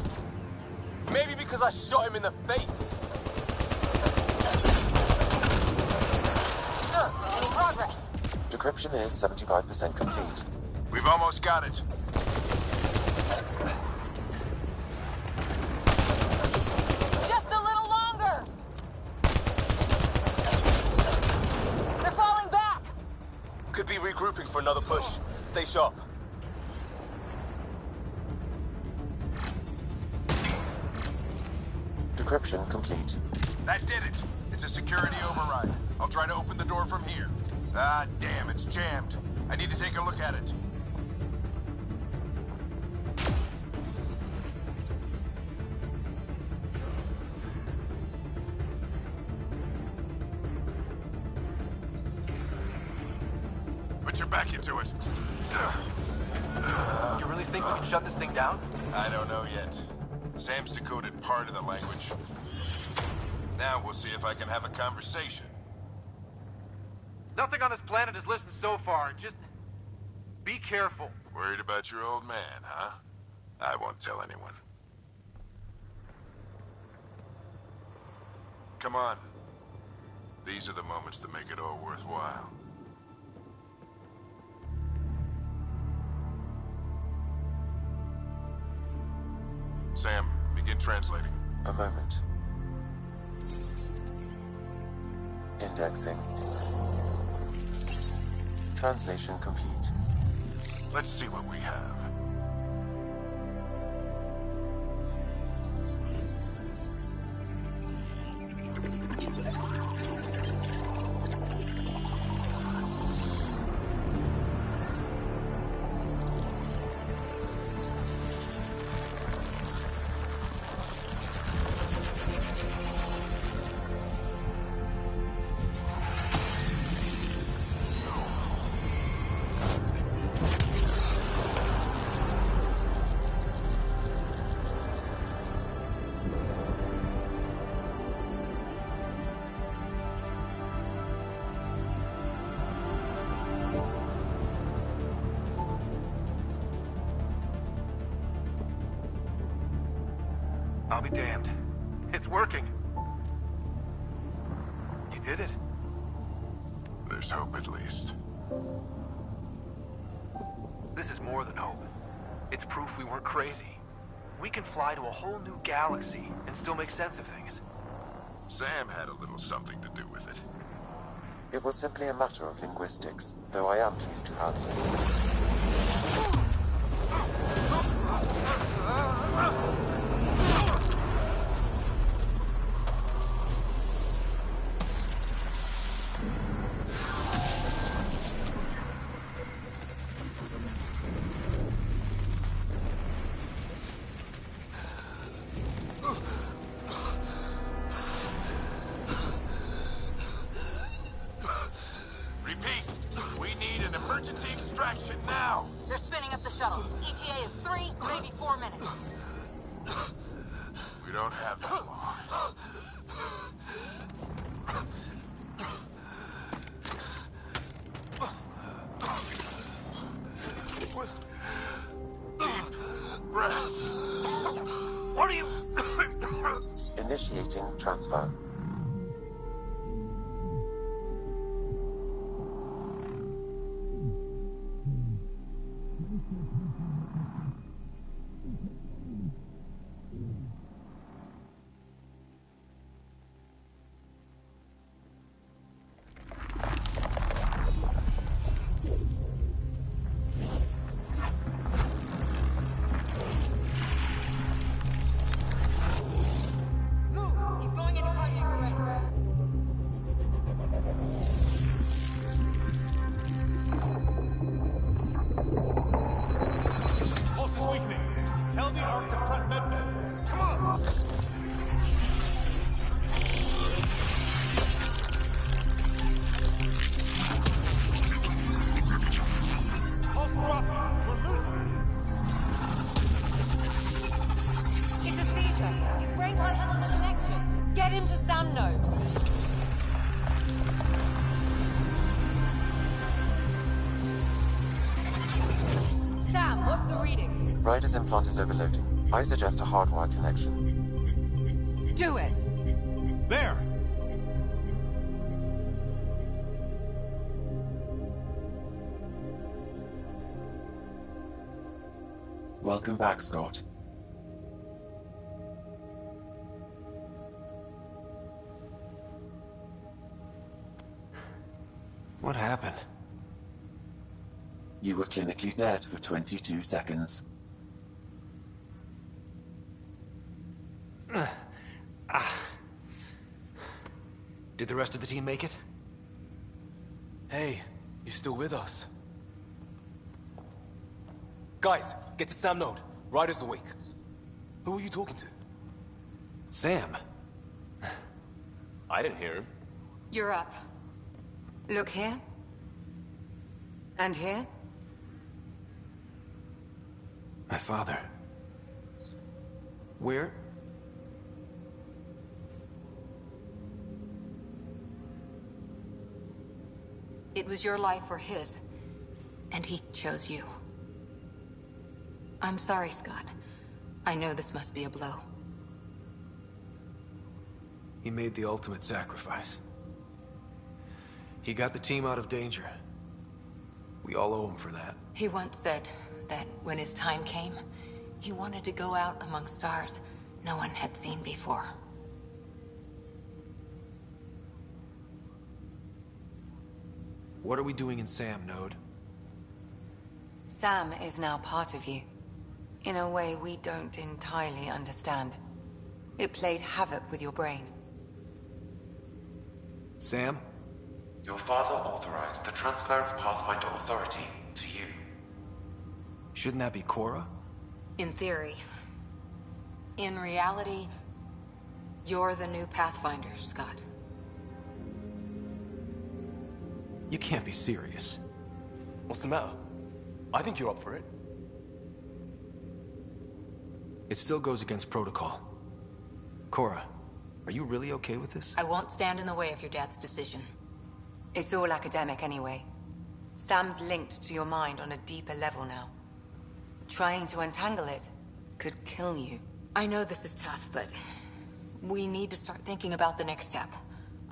Maybe because I shot him in the face. Sir, any progress? Decryption is 75% complete. We've almost got it. Just a little longer. They're falling back. Could be regrouping for another push. Stay sharp. Decryption complete. That did it. It's a security override. I'll try to open the door from here. Ah, damn, it's jammed. I need to take a look at it. Put your back into it. You really think we can shut this thing down? I don't know yet. Sam's decoded part of the language. Now we'll see if I can have a conversation. Nothing on this planet is listened so far. Just be careful. Worried about your old man, huh? I won't tell anyone. Come on. These are the moments that make it all worthwhile. Sam, begin translating. A moment. Indexing. Translation complete. Let's see what we have. I'll be damned. It's working. You did it. There's hope at least. This is more than hope. It's proof we weren't crazy. We can fly to a whole new galaxy and still make sense of things. Sam had a little something to do with it. It was simply a matter of linguistics, though I am pleased to have They're spinning up the shuttle. ETA is 3, maybe 4 minutes. We don't have that long. Deep breath. What are you... Initiating transfer. Ryder's implant is overloading. I suggest a hardwire connection. Do it! There! Welcome back, Scott. What happened? You were clinically dead for 22 seconds. Did the rest of the team make it? Hey, you're still with us. Guys, get to Sam Node. Ryder's awake. Who are you talking to? Sam. I didn't hear him. You're up. Look here. And here. My father. Where? It was your life or his, and he chose you. I'm sorry, Scott. I know this must be a blow. He made the ultimate sacrifice. He got the team out of danger. We all owe him for that. He once said that when his time came, he wanted to go out among stars no one had seen before. What are we doing in Sam, Node? Sam is now part of you. In a way we don't entirely understand. It played havoc with your brain. Sam? Your father authorized the transfer of Pathfinder authority to you. Shouldn't that be Cora? In theory. In reality, you're the new Pathfinder, Scott. You can't be serious. What's the matter? I think you're up for it. It still goes against protocol. Cora, are you really okay with this? I won't stand in the way of your dad's decision. It's all academic anyway. Sam's linked to your mind on a deeper level now. Trying to untangle it could kill you. I know this is tough, but we need to start thinking about the next step.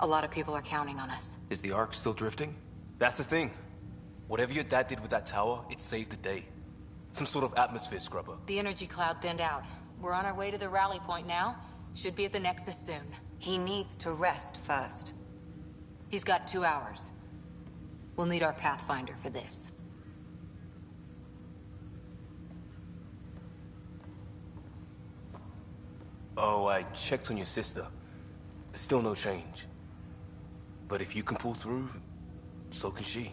A lot of people are counting on us. Is the Ark still drifting? That's the thing. Whatever your dad did with that tower, it saved the day. Some sort of atmosphere scrubber. The energy cloud thinned out. We're on our way to the rally point now. Should be at the Nexus soon. He needs to rest first. He's got 2 hours. We'll need our Pathfinder for this. Oh, I checked on your sister. Still no change. But if you can pull through, so can she.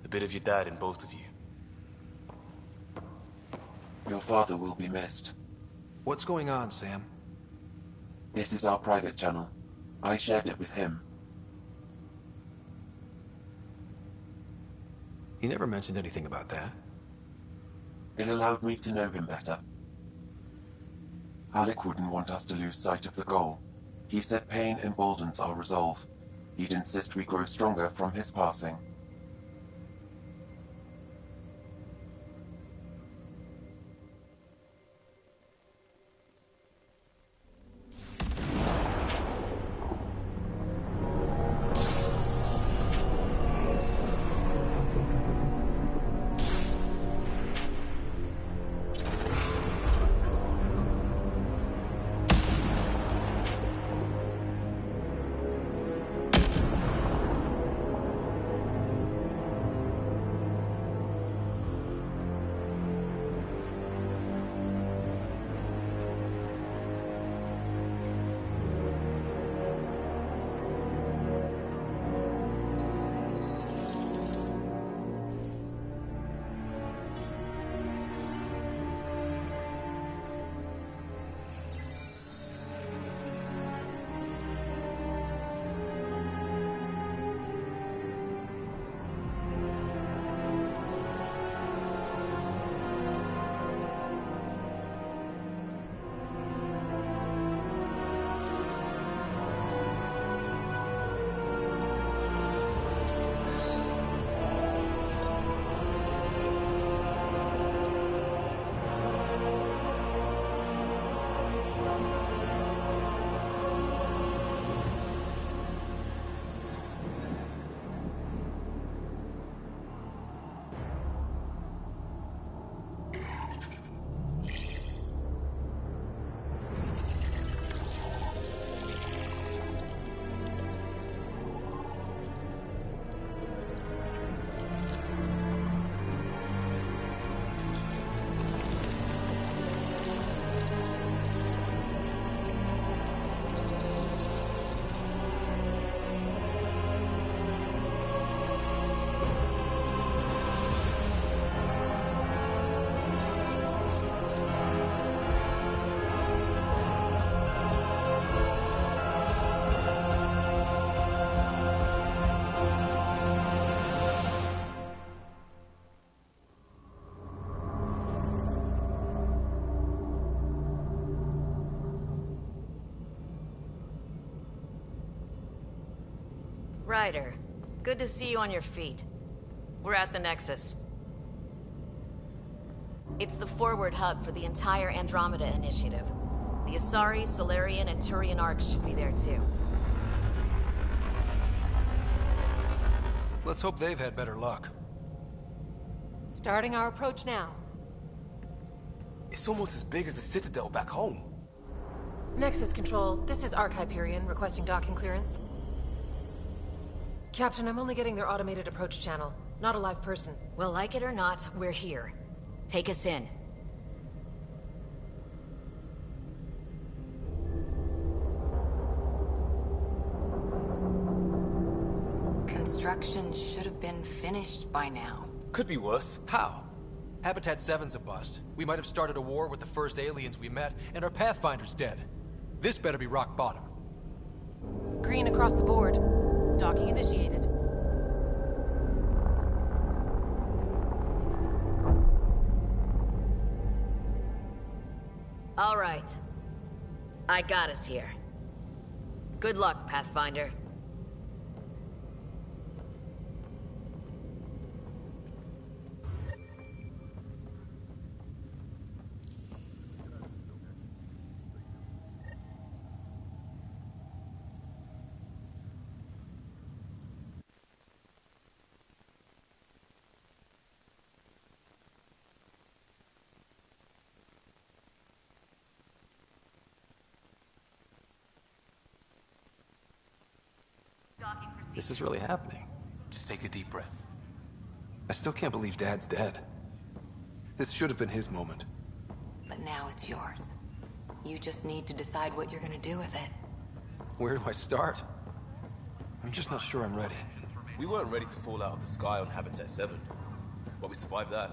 A bit of your dad in both of you. Your father will be missed. What's going on, Sam? This is our private channel. I shared it with him. He never mentioned anything about that. It allowed me to know him better. Alec wouldn't want us to lose sight of the goal. He said pain emboldens our resolve. He'd insist we grow stronger from his passing. Ryder, good to see you on your feet. We're at the Nexus. It's the forward hub for the entire Andromeda initiative. The Asari, Solarian, and Turian arcs should be there too. Let's hope they've had better luck. Starting our approach now. It's almost as big as the Citadel back home. Nexus Control, this is Arc Hyperion requesting docking clearance. Captain, I'm only getting their automated approach channel, not a live person. Well, like it or not, we're here. Take us in. Construction should have been finished by now. Could be worse. How? Habitat 7's a bust. We might have started a war with the first aliens we met, and our Pathfinder's dead. This better be rock bottom. Green across the board. Docking initiated. All right. I got us here. Good luck, Pathfinder. This is really happening. Just take a deep breath. I still can't believe Dad's dead. This should have been his moment. But now it's yours. You just need to decide what you're gonna do with it. Where do I start? I'm just not sure I'm ready. We weren't ready to fall out of the sky on Habitat 7, but we survived that.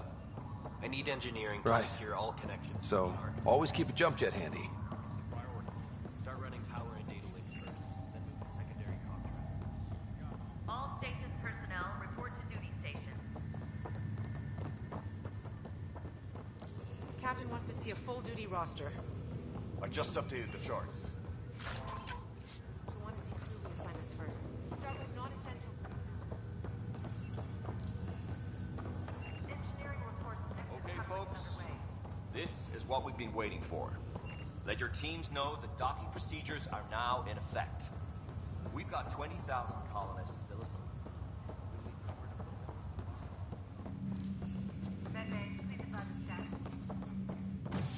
I need engineering to Right. secure all connections. So, always keep a jump jet handy. Start running power and data links first, then move to secondary contract. All stasis personnel report to duty stations. Captain wants to see a full-duty roster. I just updated the charts. We want to see crew assignments first. Start with non-essential. Engineering reports next Okay, recovery folks. underway. This is what we've been waiting for. Let your teams know that docking procedures are now in effect. We've got 20,000 colonists still asleep. Medbay, please advise the status.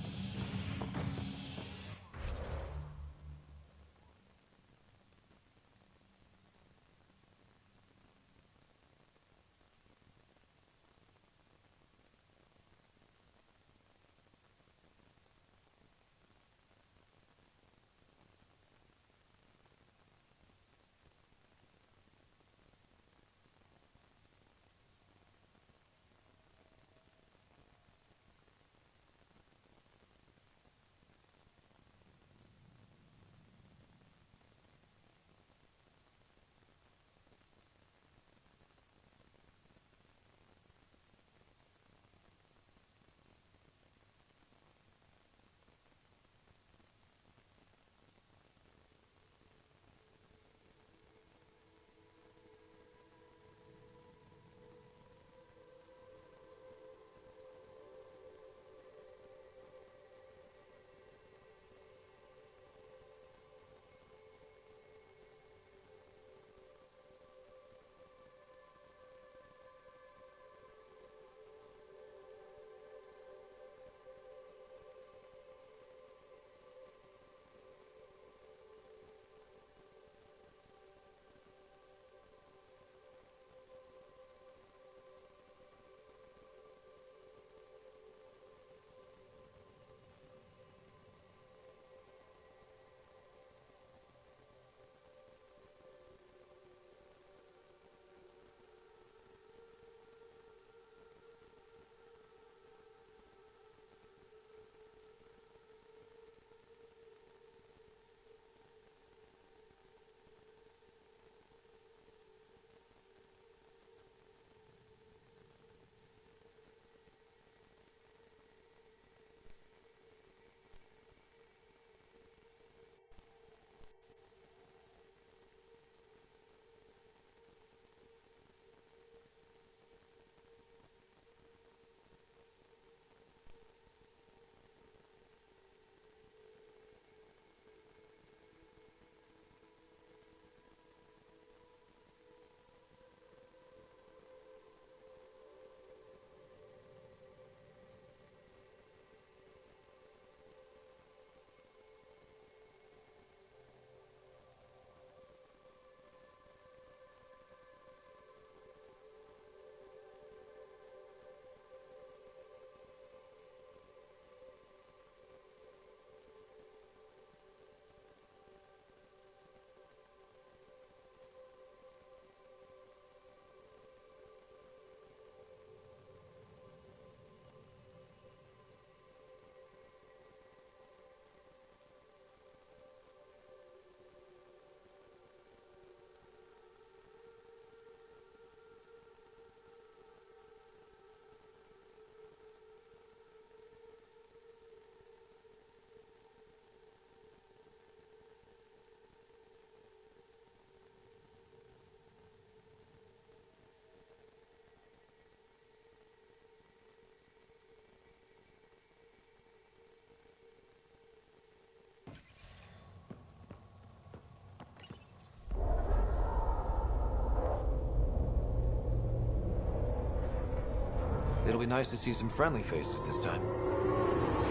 It'll be nice to see some friendly faces this time.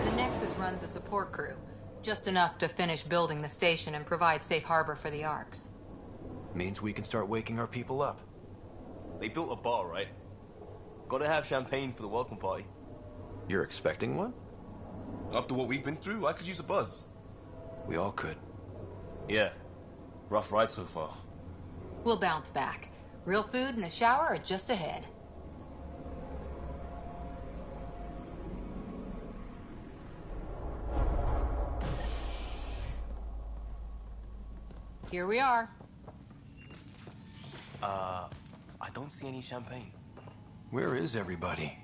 The Nexus runs a support crew. Just enough to finish building the station and provide safe harbor for the Arks. Means we can start waking our people up. They built a bar, right? Gotta have champagne for the welcome party. You're expecting one? After what we've been through, I could use a buzz. We all could. Yeah. Rough ride so far. We'll bounce back. Real food and a shower are just ahead. Here we are. I don't see any champagne. Where is everybody?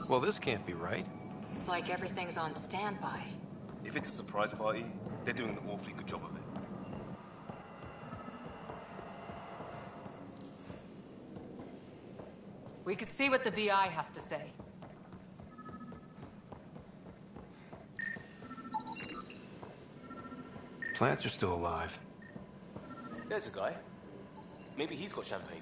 Well, this can't be right. It's like everything's on standby. If it's a surprise party, they're doing an awfully good job of it. We could see what the VI has to say. Plants are still alive. There's a guy. Maybe he's got champagne.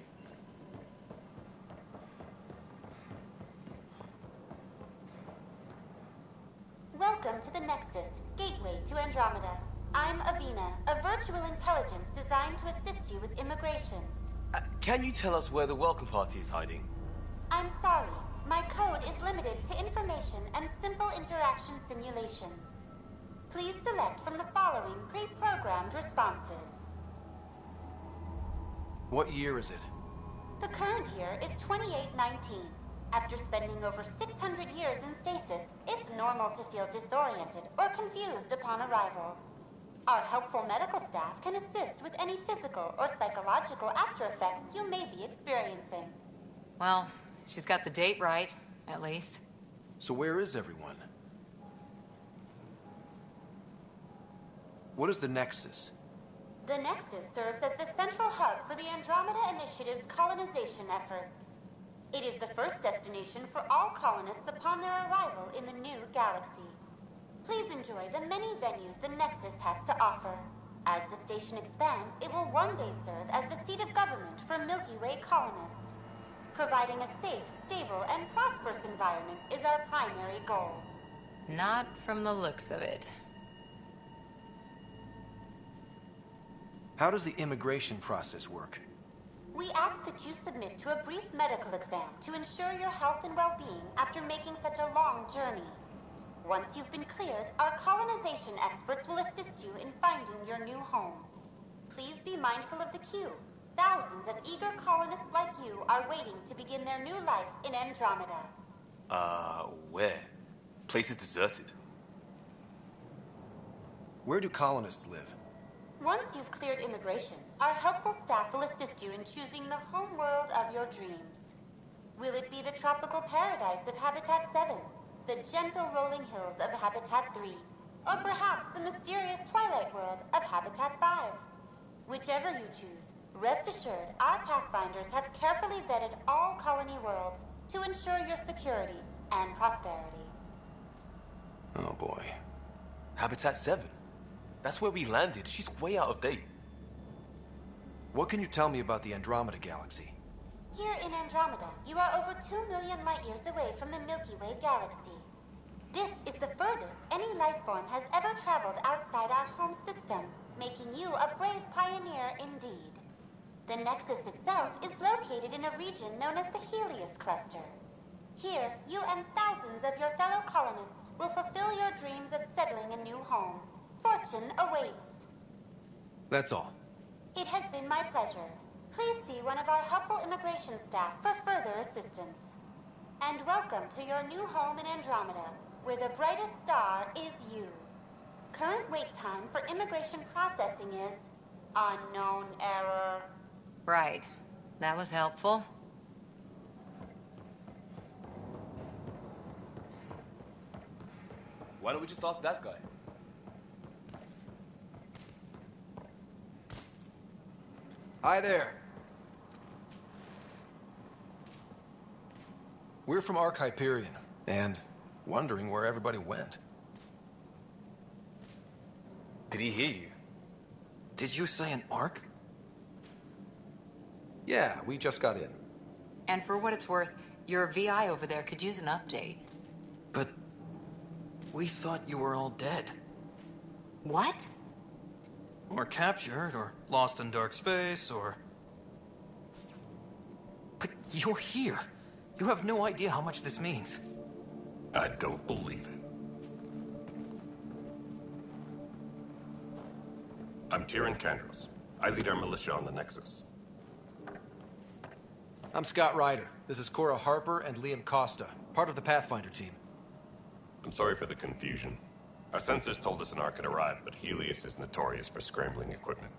Welcome to the Nexus, gateway to Andromeda. I'm Avina, a virtual intelligence designed to assist you with immigration. Can you tell us where the welcome party is hiding? I'm sorry, my code is limited to information and simple interaction simulations. Please select from the following pre-programmed responses. What year is it? The current year is 2819. After spending over 600 years in stasis, it's normal to feel disoriented or confused upon arrival. Our helpful medical staff can assist with any physical or psychological after effects you may be experiencing. Well, she's got the date right, at least. So where is everyone? What is the Nexus? The Nexus serves as the central hub for the Andromeda Initiative's colonization efforts. It is the first destination for all colonists upon their arrival in the new galaxy. Please enjoy the many venues the Nexus has to offer. As the station expands, it will one day serve as the seat of government for Milky Way colonists. Providing a safe, stable, and prosperous environment is our primary goal. Not from the looks of it. How does the immigration process work? We ask that you submit to a brief medical exam to ensure your health and well-being after making such a long journey. Once you've been cleared, our colonization experts will assist you in finding your new home. Please be mindful of the queue. Thousands of eager colonists like you are waiting to begin their new life in Andromeda. Where? Place is deserted. Where do colonists live? Once you've cleared immigration, our helpful staff will assist you in choosing the home world of your dreams. Will it be the tropical paradise of Habitat 7, the gentle rolling hills of Habitat 3, or perhaps the mysterious twilight world of Habitat 5? Whichever you choose, rest assured our Pathfinders have carefully vetted all colony worlds to ensure your security and prosperity. Oh boy. Habitat 7? That's where we landed. She's way out of date. What can you tell me about the Andromeda galaxy? Here in Andromeda, you are over 2 million light-years away from the Milky Way galaxy. This is the furthest any life form has ever traveled outside our home system, making you a brave pioneer indeed. The Nexus itself is located in a region known as the Helios Cluster. Here, you and thousands of your fellow colonists will fulfill your dreams of settling a new home. Fortune awaits. That's all. It has been my pleasure. Please see one of our helpful immigration staff for further assistance. And welcome to your new home in Andromeda, where the brightest star is you. Current wait time for immigration processing is unknown error. Right. That was helpful. Why don't we just ask that guy? Hi there. We're from Ark Hyperion, and wondering where everybody went. Did he hear you? Did you say an Ark? Yeah, we just got in. And for what it's worth, your VI over there could use an update. But We thought you were all dead. What? Or captured, or lost in dark space, or... But you're here. You have no idea how much this means. I don't believe it. I'm Tyrion Kandros. I lead our militia on the Nexus. I'm Scott Ryder. This is Cora Harper and Liam Costa, part of the Pathfinder team. I'm sorry for the confusion. Our sensors told us an Ark had arrived, but Helios is notorious for scrambling equipment.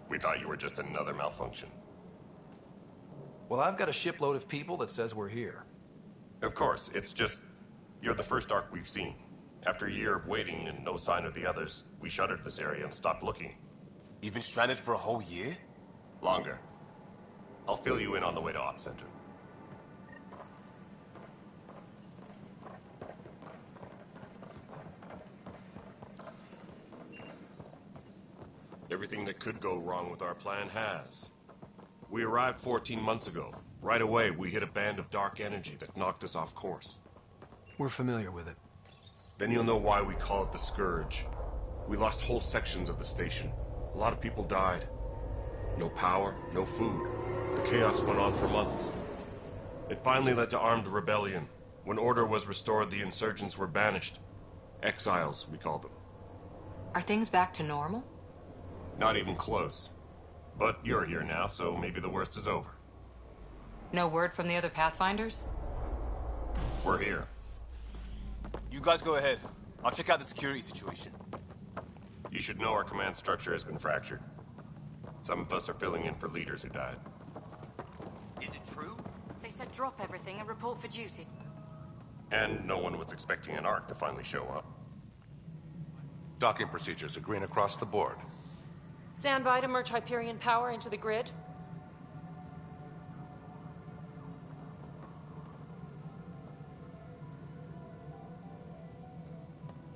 We thought you were just another malfunction. Well, I've got a shipload of people that says we're here. Of course, it's just... you're the first Ark we've seen. After a year of waiting and no sign of the others, we shuttered this area and stopped looking. You've been stranded for a whole year? Longer. I'll fill you in on the way to Op Center. Everything that could go wrong with our plan has. We arrived 14 months ago. Right away, we hit a band of dark energy that knocked us off course. We're familiar with it. Then you'll know why we call it the Scourge. We lost whole sections of the station. A lot of people died. No power, no food. The chaos went on for months. It finally led to armed rebellion. When order was restored, the insurgents were banished. Exiles, we called them. Are things back to normal? Not even close. But you're here now, so maybe the worst is over. No word from the other Pathfinders? We're here. You guys go ahead. I'll check out the security situation. You should know our command structure has been fractured. Some of us are filling in for leaders who died. Is it true? They said drop everything and report for duty. And no one was expecting an Ark to finally show up. Docking procedures are green across the board. Stand by to merge Hyperion power into the grid.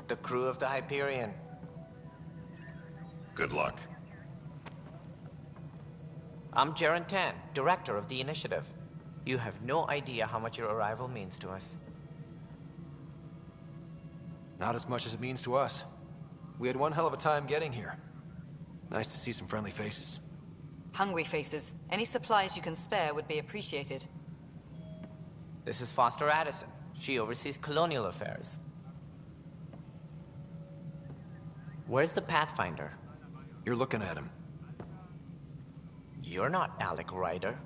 The crew of the Hyperion. Good luck. I'm Jaren Tan, director of the initiative. You have no idea how much your arrival means to us. Not as much as it means to us. We had one hell of a time getting here. Nice to see some friendly faces. Hungry faces. Any supplies you can spare would be appreciated. This is Foster Addison. She oversees colonial affairs. Where's the Pathfinder? You're looking at him. You're not Alec Ryder.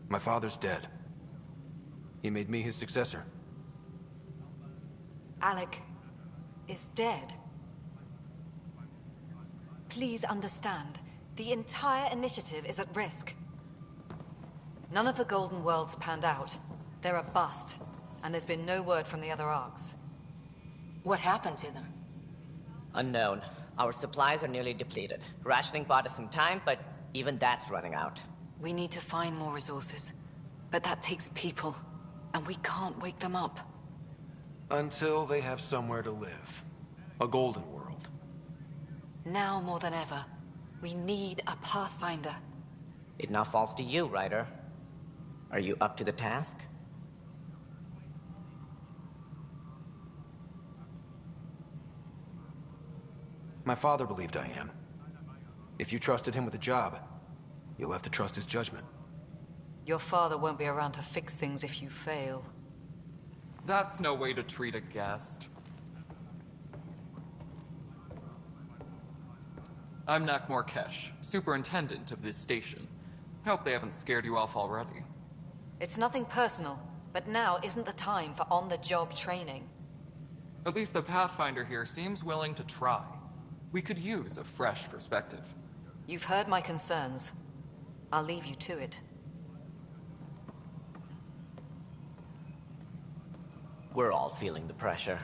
My father's dead. He made me his successor. Alec is dead. Please understand, the entire initiative is at risk. None of the Golden Worlds panned out. They're a bust, and there's been no word from the other Arks. What happened to them? Unknown. Our supplies are nearly depleted. Rationing bought us some time, but even that's running out. We need to find more resources, but that takes people, and we can't wake them up. Until they have somewhere to live. A golden world. Now more than ever, we need a Pathfinder. It now falls to you, Ryder. Are you up to the task? My father believed I am. If you trusted him with a job, you'll have to trust his judgment. Your father won't be around to fix things if you fail. That's no way to treat a guest. I'm Nak Morkesh, superintendent of this station. Hope they haven't scared you off already. It's nothing personal, but now isn't the time for on-the-job training. At least the Pathfinder here seems willing to try. We could use a fresh perspective. You've heard my concerns. I'll leave you to it. We're all feeling the pressure.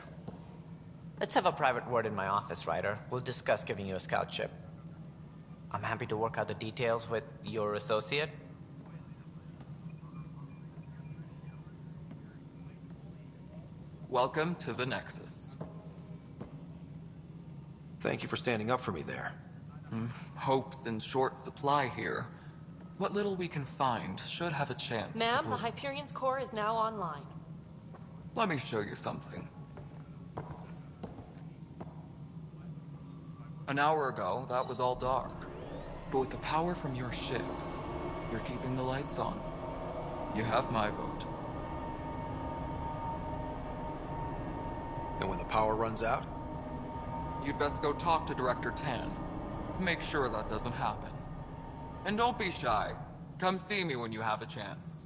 Let's have a private word in my office, Ryder. We'll discuss giving you a scout ship. I'm happy to work out the details with your associate. Welcome to the Nexus. Thank you for standing up for me there. Hope's in short supply here. What little we can find should have a chance to Ma'am, the prove- Hyperion's core is now online. Let me show you something. An hour ago, that was all dark. But with the power from your ship, you're keeping the lights on. You have my vote. And when the power runs out? You'd best go talk to Director Tan. Make sure that doesn't happen. And don't be shy. Come see me when you have a chance.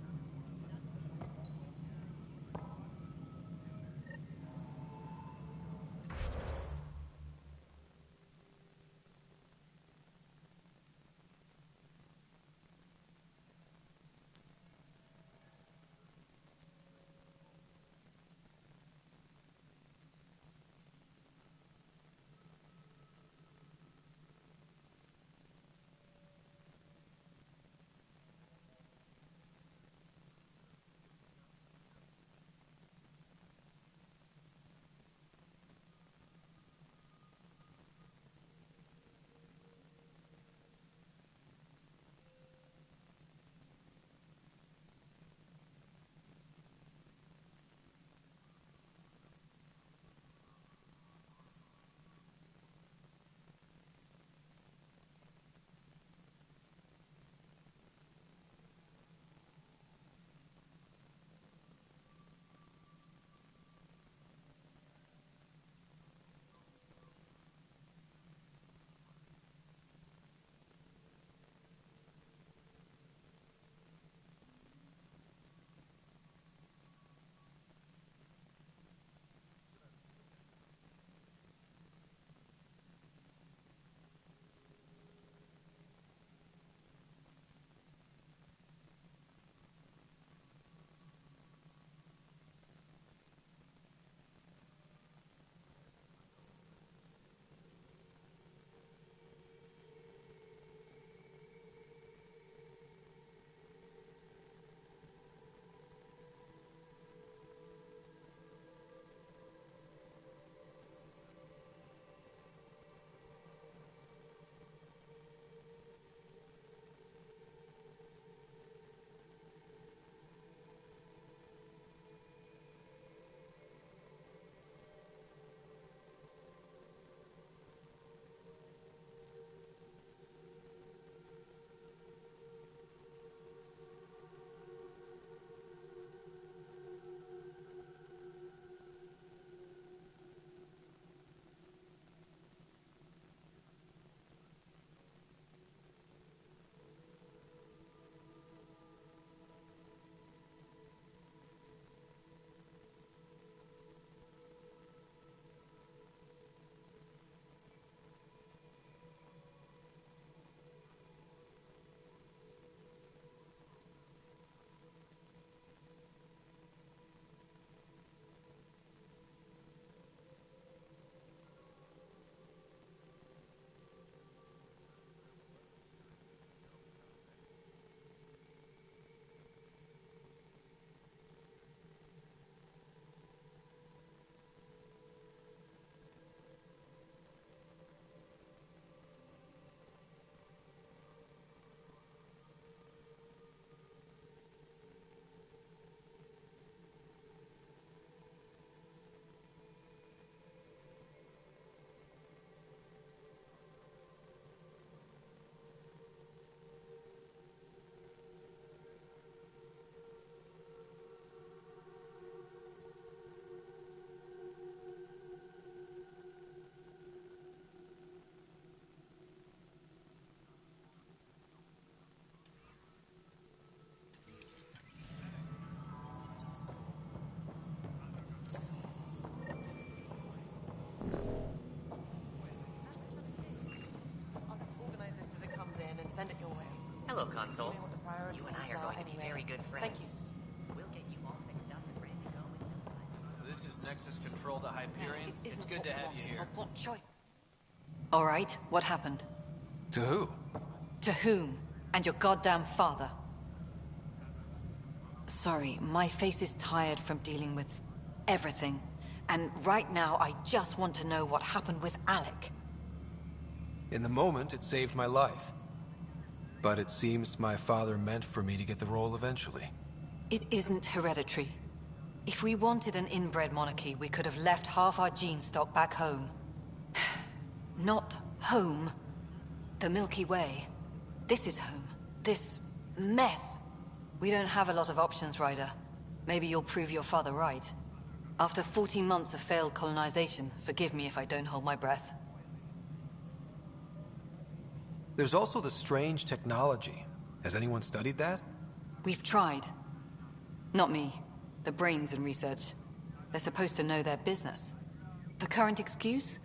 Send it your way. Hello, Console. What the priority You and I are going to be very good friends. Thank you. We'll get you all fixed up and ready to go. This is Nexus Control to Hyperion. It's good to have you here. What choice? All right, what happened? To who? To whom? And your goddamn father. Sorry, my face is tired from dealing with everything. And right now, I just want to know what happened with Alec. In the moment, it saved my life. But it seems my father meant for me to get the role eventually. It isn't hereditary. If we wanted an inbred monarchy, we could have left half our gene stock back home. Not Home. The Milky Way. This is home. This mess. We don't have a lot of options, Ryder. Maybe you'll prove your father right. After 14 months of failed colonization, forgive me if I don't hold my breath. There's also the strange technology. Has anyone studied that? We've tried. Not me. The brains in research. They're supposed to know their business. The current excuse?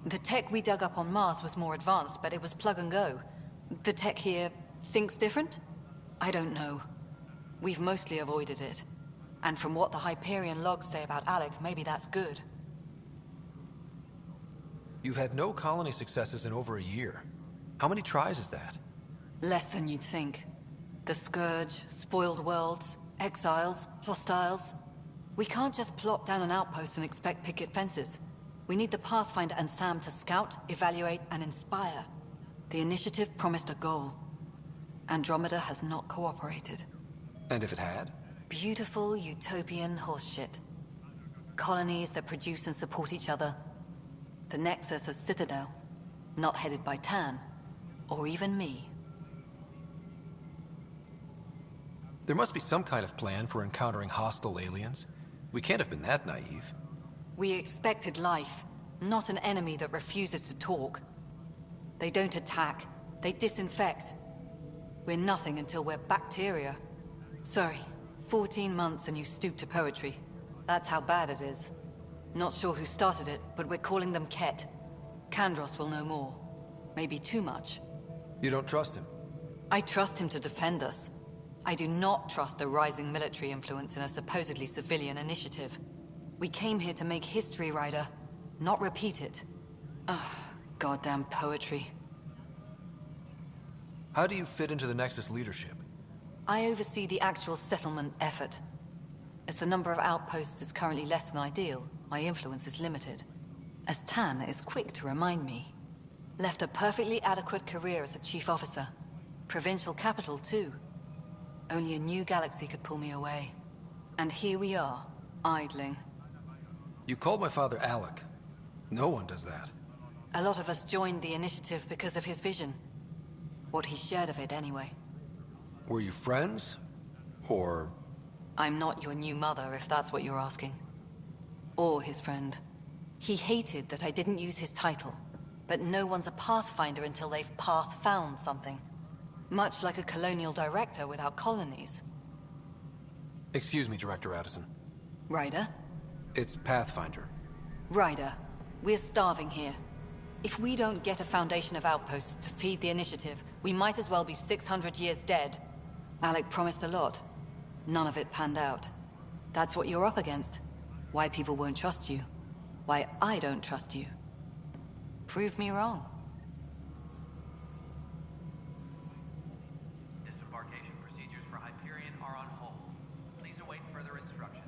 The tech we dug up on Mars was more advanced, but it was plug and go. The tech here thinks different? I don't know. We've mostly avoided it. And from what the Hyperion logs say about Alec, maybe that's good. You've had no colony successes in over a year. How many tries is that? Less than you'd think. The Scourge, spoiled worlds, exiles, hostiles. We can't just plop down an outpost and expect picket fences. We need the Pathfinder and Sam to scout, evaluate, and inspire. The initiative promised a goal. Andromeda has not cooperated. And if it had? Beautiful utopian horseshit. Colonies that produce and support each other. The Nexus a citadel, not headed by Tan, or even me. There must be some kind of plan for encountering hostile aliens. We can't have been that naive. We expected life, not an enemy that refuses to talk. They don't attack, they disinfect. We're nothing until we're bacteria. Sorry, 14 months and you stoop to poetry. That's how bad it is. Not sure who started it, but we're calling them Ket. Kandros will know more. Maybe too much. You don't trust him? I trust him to defend us. I do not trust a rising military influence in a supposedly civilian initiative. We came here to make history, Ryder, not repeat it. Ugh, goddamn poetry. How do you fit into the Nexus leadership? I oversee the actual settlement effort. As the number of outposts is currently less than ideal, my influence is limited. As Tan is quick to remind me. Left a perfectly adequate career as a chief officer. Provincial capital, too. Only a new galaxy could pull me away. And here we are, idling. You called my father Alec. No one does that. A lot of us joined the initiative because of his vision. What he shared of it, anyway. Were you friends? Or... I'm not your new mother, if that's what you're asking. Or his friend. He hated that I didn't use his title. But no one's a Pathfinder until they've path-found something. Much like a colonial director without colonies. Excuse me, Director Addison. Ryder? It's Pathfinder. Ryder, we're starving here. If we don't get a foundation of outposts to feed the initiative, we might as well be 600 years dead. Alec promised a lot. None of it panned out. That's what you're up against. Why people won't trust you. Why I don't trust you. Prove me wrong. Disembarkation procedures for Hyperion are on hold. Please await further instructions.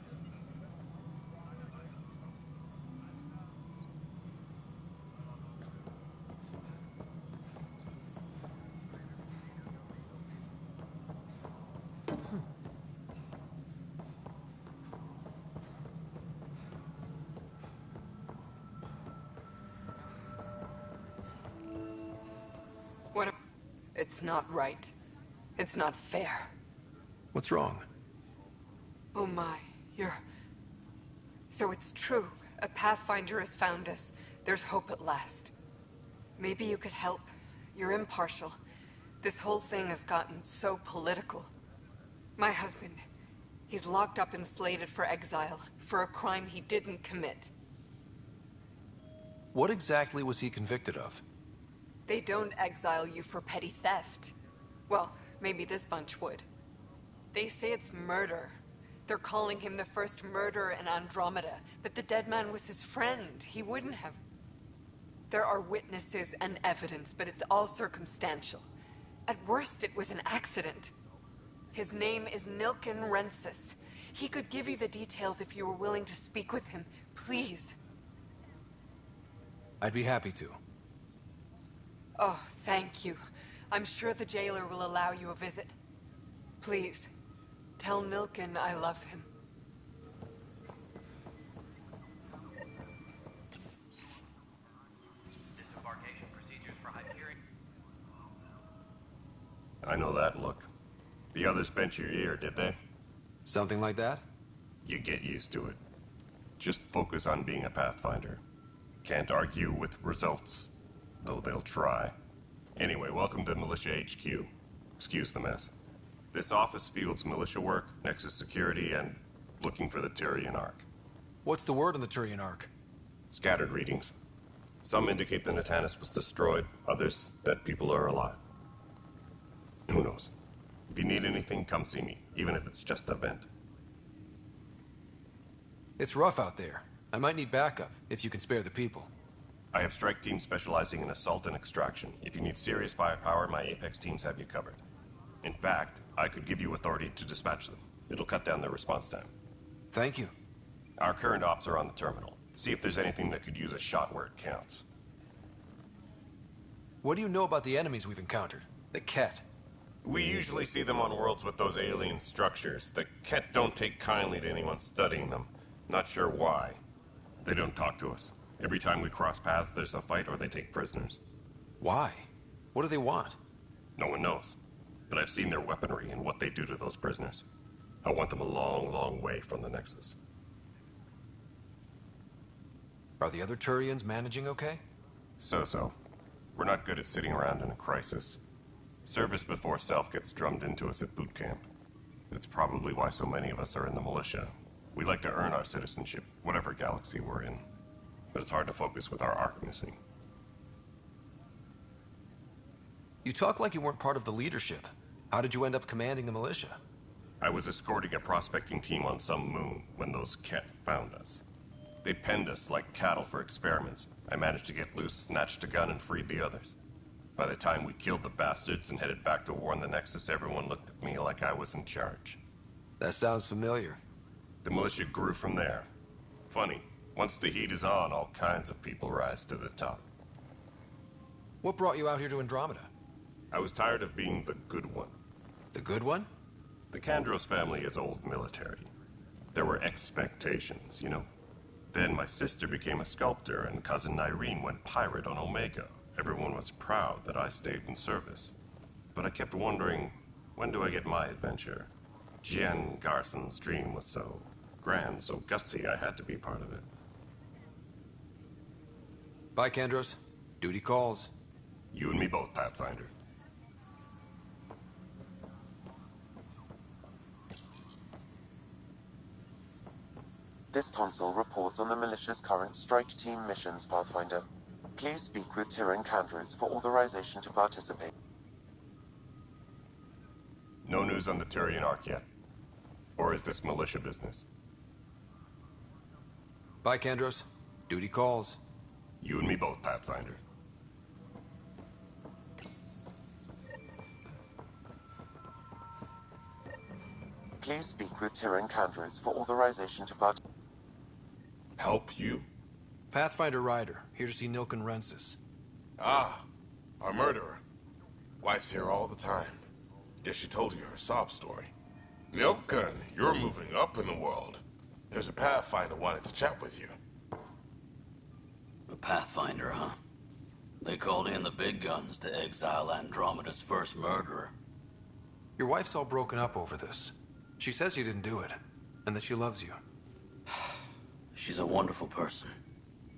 It's not right. It's not fair. What's wrong? Oh my, So it's true. A Pathfinder has found us. There's hope at last. Maybe you could help. You're impartial. This whole thing has gotten so political. My husband, he's locked up and slated for exile for a crime he didn't commit. What exactly was he convicted of? They don't exile you for petty theft. Well, maybe this bunch would. They say it's murder. They're calling him the first murderer in Andromeda, but the dead man was his friend. He wouldn't have. There are witnesses and evidence, but it's all circumstantial. At worst, it was an accident. His name is Nilken Rensis. He could give you the details if you were willing to speak with him. Please. I'd be happy to. Oh, thank you. I'm sure the jailer will allow you a visit. Please, tell Nilken I love him. Disembarkation procedures for others bent your ear, did they? Something like that? You get used to it. Just focus on being a Pathfinder. Can't argue with results, though they'll try. Anyway, welcome to Militia HQ. Excuse the mess. This office fields militia work, Nexus security, and looking for the Tyrian Ark. What's the word on the Tyrian Ark? Scattered readings. Some indicate the Natanus was destroyed, others that people are alive. Who knows? If you need anything, come see me, even if it's just a vent. It's rough out there. I might need backup, if you can spare the people. I have strike teams specializing in assault and extraction. If you need serious firepower, my Apex teams have you covered. In fact, I could give you authority to dispatch them. It'll cut down their response time. Thank you. Our current ops are on the terminal. See if there's anything that could use a shot where it counts. What do you know about the enemies we've encountered? The Ket? We usually see them on worlds with those alien structures. The Ket don't take kindly to anyone studying them. Not sure why. They don't talk to us. Every time we cross paths, there's a fight or they take prisoners. Why? What do they want? No one knows. But I've seen their weaponry and what they do to those prisoners. I want them a long, long way from the Nexus. Are the other Turians managing okay? So-so. We're not good at sitting around in a crisis. Service before self gets drummed into us at boot camp. That's probably why so many of us are in the militia. We like to earn our citizenship, whatever galaxy we're in. But it's hard to focus with our arc missing. You talk like you weren't part of the leadership. How did you end up commanding the militia? I was escorting a prospecting team on some moon when those Ket found us. They penned us like cattle for experiments. I managed to get loose, snatched a gun, and freed the others. By the time we killed the bastards and headed back to war on the Nexus, everyone looked at me like I was in charge. That sounds familiar. The militia grew from there. Funny, once the heat is on, all kinds of people rise to the top. What brought you out here to Andromeda? I was tired of being the good one. The good one? The Kandros family is old military. There were expectations, you know. Then my sister became a sculptor and cousin Irene went pirate on Omega. Everyone was proud that I stayed in service. But I kept wondering, when do I get my adventure? Jen Garson's dream was so grand, so gutsy, I had to be part of it. Bye, Kandros. Duty calls. You and me both, Pathfinder. This console reports on the militia's current strike team missions, Pathfinder. Please speak with Tyrion Kandros for authorization to participate. No news on the Tyrian Ark yet. Or is this militia business? Bye, Kandros. Duty calls. You and me both, Pathfinder. Please speak with Tyrion Kandros for authorization to participate. Help you? Pathfinder Ryder, here to see Nilken Rensis. Ah, our murderer. Wife's here all the time. Guess she told you her sob story. Nilken, you're moving up in the world. There's a Pathfinder wanting to chat with you. A Pathfinder, huh? They called in the big guns to exile Andromeda's first murderer. Your wife's all broken up over this. She says you didn't do it, and that she loves you. She's a wonderful person.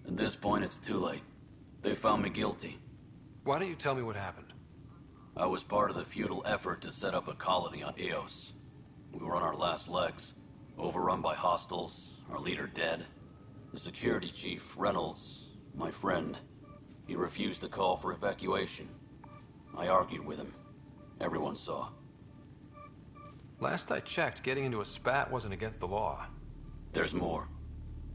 At this point, it's too late. They found me guilty. Why don't you tell me what happened? I was part of the futile effort to set up a colony on Eos. We were on our last legs, overrun by hostiles, our leader dead. The security chief, Reynolds, my friend, he refused to call for evacuation. I argued with him. Everyone saw. Last I checked, getting into a spat wasn't against the law. There's more.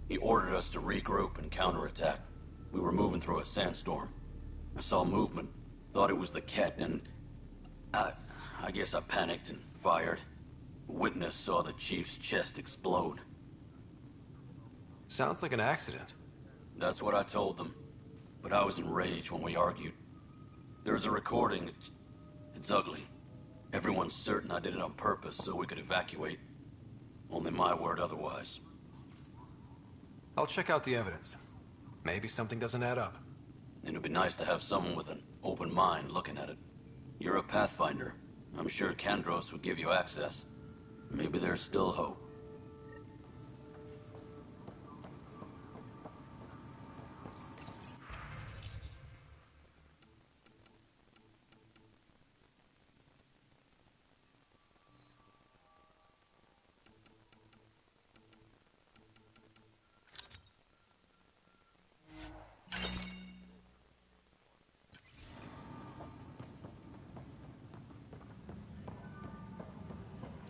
He ordered us to regroup and counterattack. We were moving through a sandstorm. I saw movement, thought it was the Ket, and I guess I panicked and fired. A witness saw the chief's chest explode. Sounds like an accident. That's what I told them. But I was enraged when we argued. There's a recording. It's ugly. Everyone's certain I did it on purpose so we could evacuate. Only my word otherwise. I'll check out the evidence. Maybe something doesn't add up. It'd be nice to have someone with an open mind looking at it. You're a Pathfinder. I'm sure Kandros would give you access. Maybe there's still hope.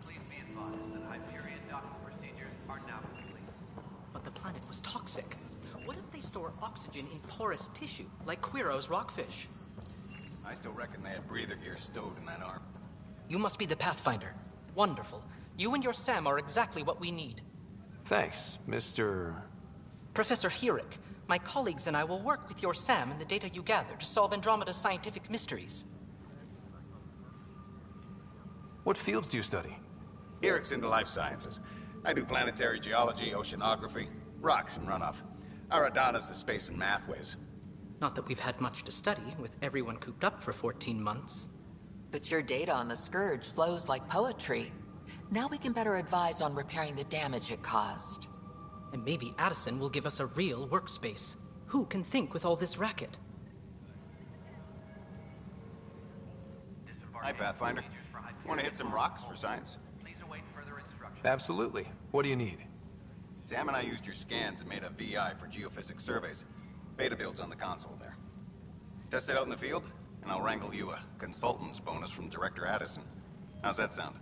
Please be advised that Hyperion docking procedures are now complete. But the planet was toxic. What if they store oxygen in porous tissue, like Quiro's rockfish? I still reckon they had breather gear stowed in that arm. You must be the Pathfinder. Wonderful. You and your Sam are exactly what we need. Thanks, Mr. Professor Herrick, my colleagues and I will work with your Sam and the data you gather to solve Andromeda's scientific mysteries. What fields do you study? Herrick's into life sciences. I do planetary geology, oceanography, rocks and runoff. Aradana's the space and math whiz. Not that we've had much to study, with everyone cooped up for 14 months. But your data on the Scourge flows like poetry. Now we can better advise on repairing the damage it caused. And maybe Addison will give us a real workspace. Who can think with all this racket? Hi, Pathfinder. Want to hit some rocks for science? Please await further instructions. Absolutely. What do you need? Sam and I used your scans and made a VI for geophysics surveys. Beta builds on the console there. Test it out in the field, and I'll wrangle you a consultant's bonus from Director Addison. How's that sound?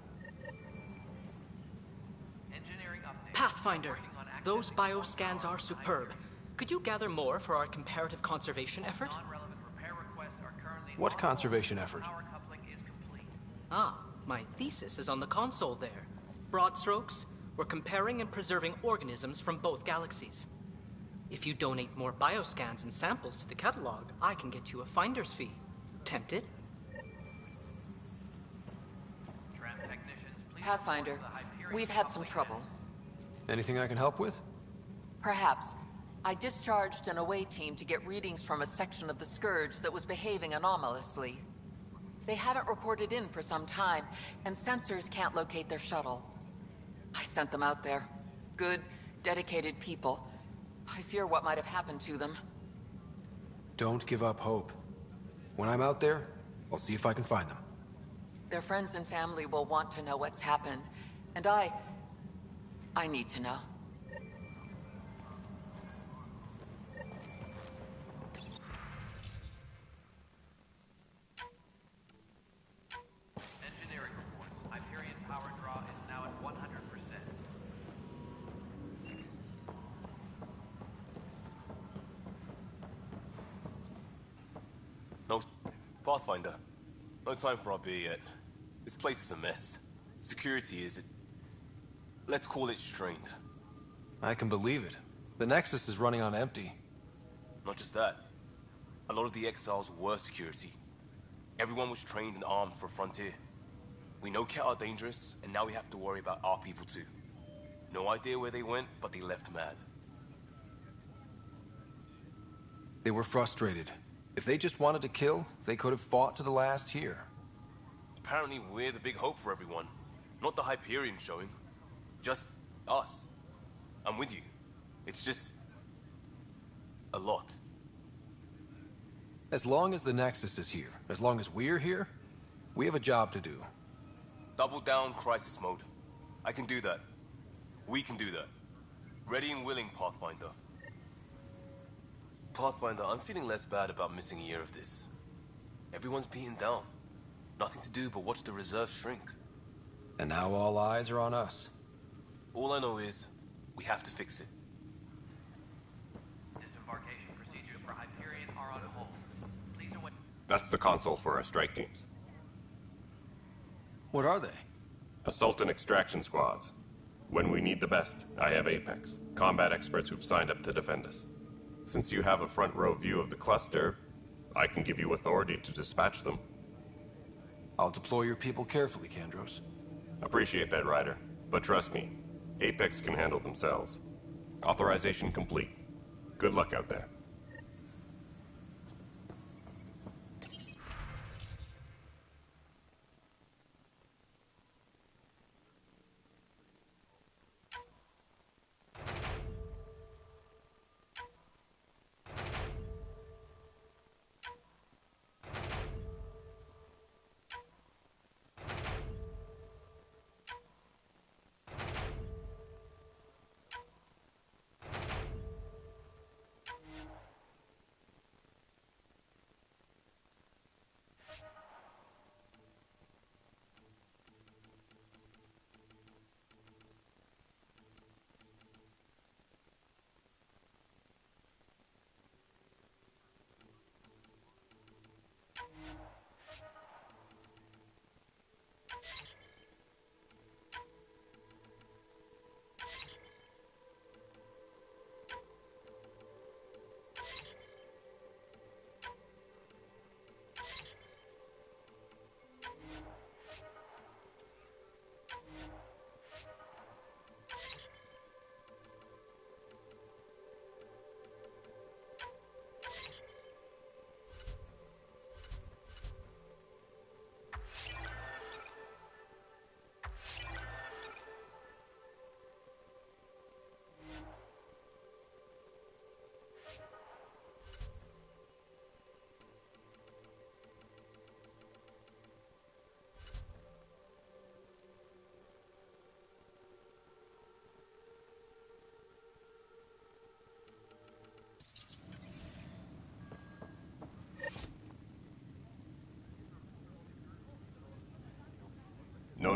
Engineering update. Pathfinder, those bioscans are superb. Could you gather more for our comparative conservation effort? Non-relevant repair requests are currently What conservation effort? power coupling is complete. Ah, my thesis is on the console there. Broad strokes, we're comparing and preserving organisms from both galaxies. If you donate more bioscans and samples to the catalog, I can get you a finder's fee. Tempted? Pathfinder, we've had some trouble. Anything I can help with? Perhaps. I discharged an away team to get readings from a section of the Scourge that was behaving anomalously. They haven't reported in for some time, and sensors can't locate their shuttle. I sent them out there. Good, dedicated people. I fear what might have happened to them. Don't give up hope. When I'm out there, I'll see if I can find them. Their friends and family will want to know what's happened, and I need to know. Engineering reports. Hyperion power draw is now at 100%. No, Pathfinder. No time for our beer yet. This place is a mess. Security is... let's call it strained. I can believe it. The Nexus is running on empty. Not just that. A lot of the exiles were security. Everyone was trained and armed for Frontier. We know Ket are dangerous, and now we have to worry about our people too. No idea where they went, but they left mad. They were frustrated. If they just wanted to kill, they could have fought to the last here. Apparently we're the big hope for everyone. Not the Hyperion showing. Just us. I'm with you. It's just... a lot. As long as the Nexus is here, as long as we're here, we have a job to do. Double down crisis mode. I can do that. We can do that. Ready and willing, Pathfinder. Pathfinder, I'm feeling less bad about missing a year of this. Everyone's beaten down. Nothing to do but watch the reserve shrink. And now all eyes are on us. All I know is, we have to fix it. Disembarkation procedures for Hyperion are on hold. Please await. That's the console for our strike teams. What are they? Assault and extraction squads. When we need the best, I have Apex, combat experts who've signed up to defend us. Since you have a front row view of the cluster, I can give you authority to dispatch them. I'll deploy your people carefully, Kandros. Appreciate that, Ryder. But trust me, Apex can handle themselves. Authorization complete. Good luck out there.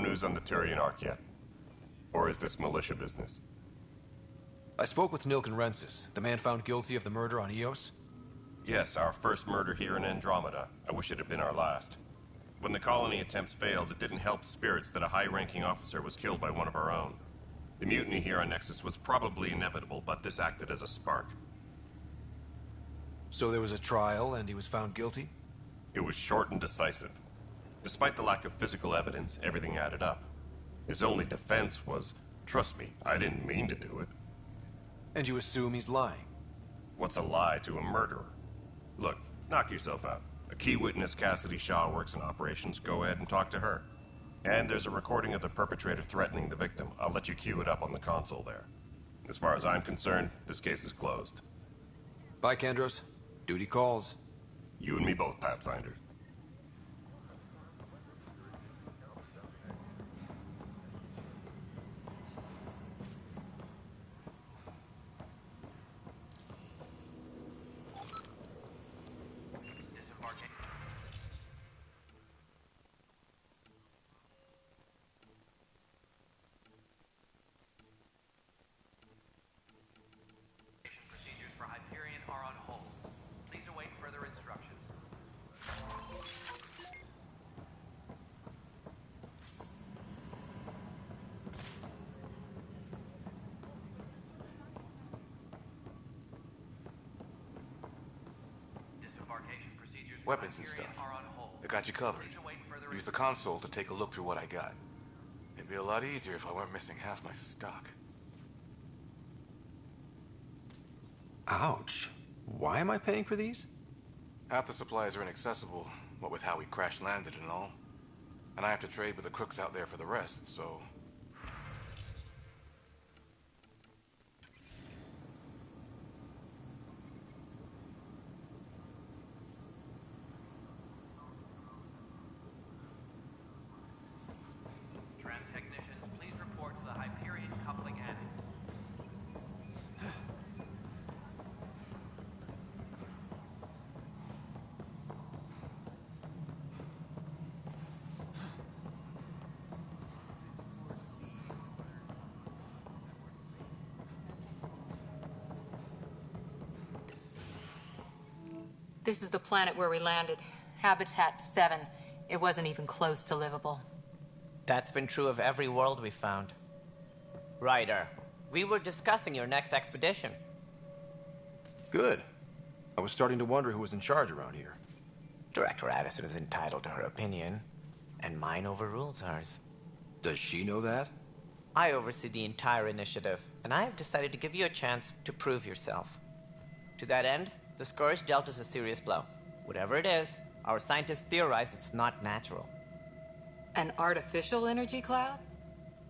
news on the Turian Ark yet? Or is this militia business? I spoke with Nilk and Rensis, the man found guilty of the murder on Eos. Yes, our first murder here in Andromeda. I wish it had been our last. When the colony attempts failed, it didn't help spirits that a high-ranking officer was killed by one of our own. The mutiny here on Nexus was probably inevitable, but this acted as a spark. So there was a trial, and he was found guilty? It was short and decisive. Despite the lack of physical evidence, everything added up. His only defense was, trust me, I didn't mean to do it. And you assume he's lying? What's a lie to a murderer? Look, knock yourself out. A key witness, Cassidy Shaw, works in operations. Go ahead and talk to her. And there's a recording of the perpetrator threatening the victim. I'll let you cue it up on the console there. As far as I'm concerned, this case is closed. Bye, Kendros. Duty calls. You and me both, Pathfinder. Procedures for Hyperion are on hold. Please await further instructions. Disembarkation procedures for Weapons and Hyperion stuff. are on hold. I got you covered. Please await further Use the console to take a look through what I got. It'd be a lot easier if I weren't missing half my stock. Ouch. Why am I paying for these? Half the supplies are inaccessible, what with how we crash-landed and all. And I have to trade with the crooks out there for the rest, so... Tram technicians, please report to the Hyperion coupling annex. This is the planet where we landed. Habitat 7. It wasn't even close to livable. That's been true of every world we found. Ryder, we were discussing your next expedition. Good. I was starting to wonder who was in charge around here. Director Addison is entitled to her opinion, and mine overrules hers. Does she know that? I oversee the entire initiative, and I have decided to give you a chance to prove yourself. To that end, the Scourge dealt us a serious blow. Whatever it is, our scientists theorize it's not natural. An artificial energy cloud?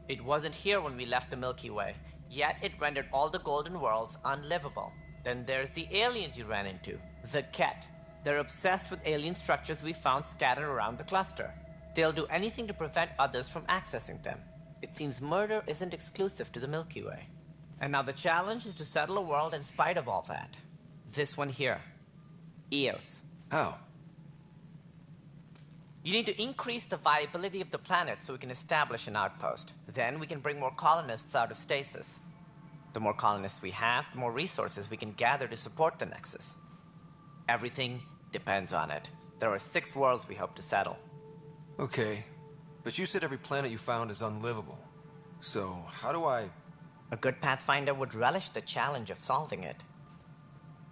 It wasn't here when we left the Milky Way, yet it rendered all the golden worlds unlivable. Then there's the aliens you ran into, the Ket. They're obsessed with alien structures we found scattered around the cluster. They'll do anything to prevent others from accessing them. It seems murder isn't exclusive to the Milky Way. And now the challenge is to settle a world in spite of all that. This one here. Eos. How? You need to increase the viability of the planet so we can establish an outpost. Then we can bring more colonists out of stasis. The more colonists we have, the more resources we can gather to support the Nexus. Everything depends on it. There are 6 worlds we hope to settle. Okay, but you said every planet you found is unlivable. So, how do I... A good Pathfinder would relish the challenge of solving it.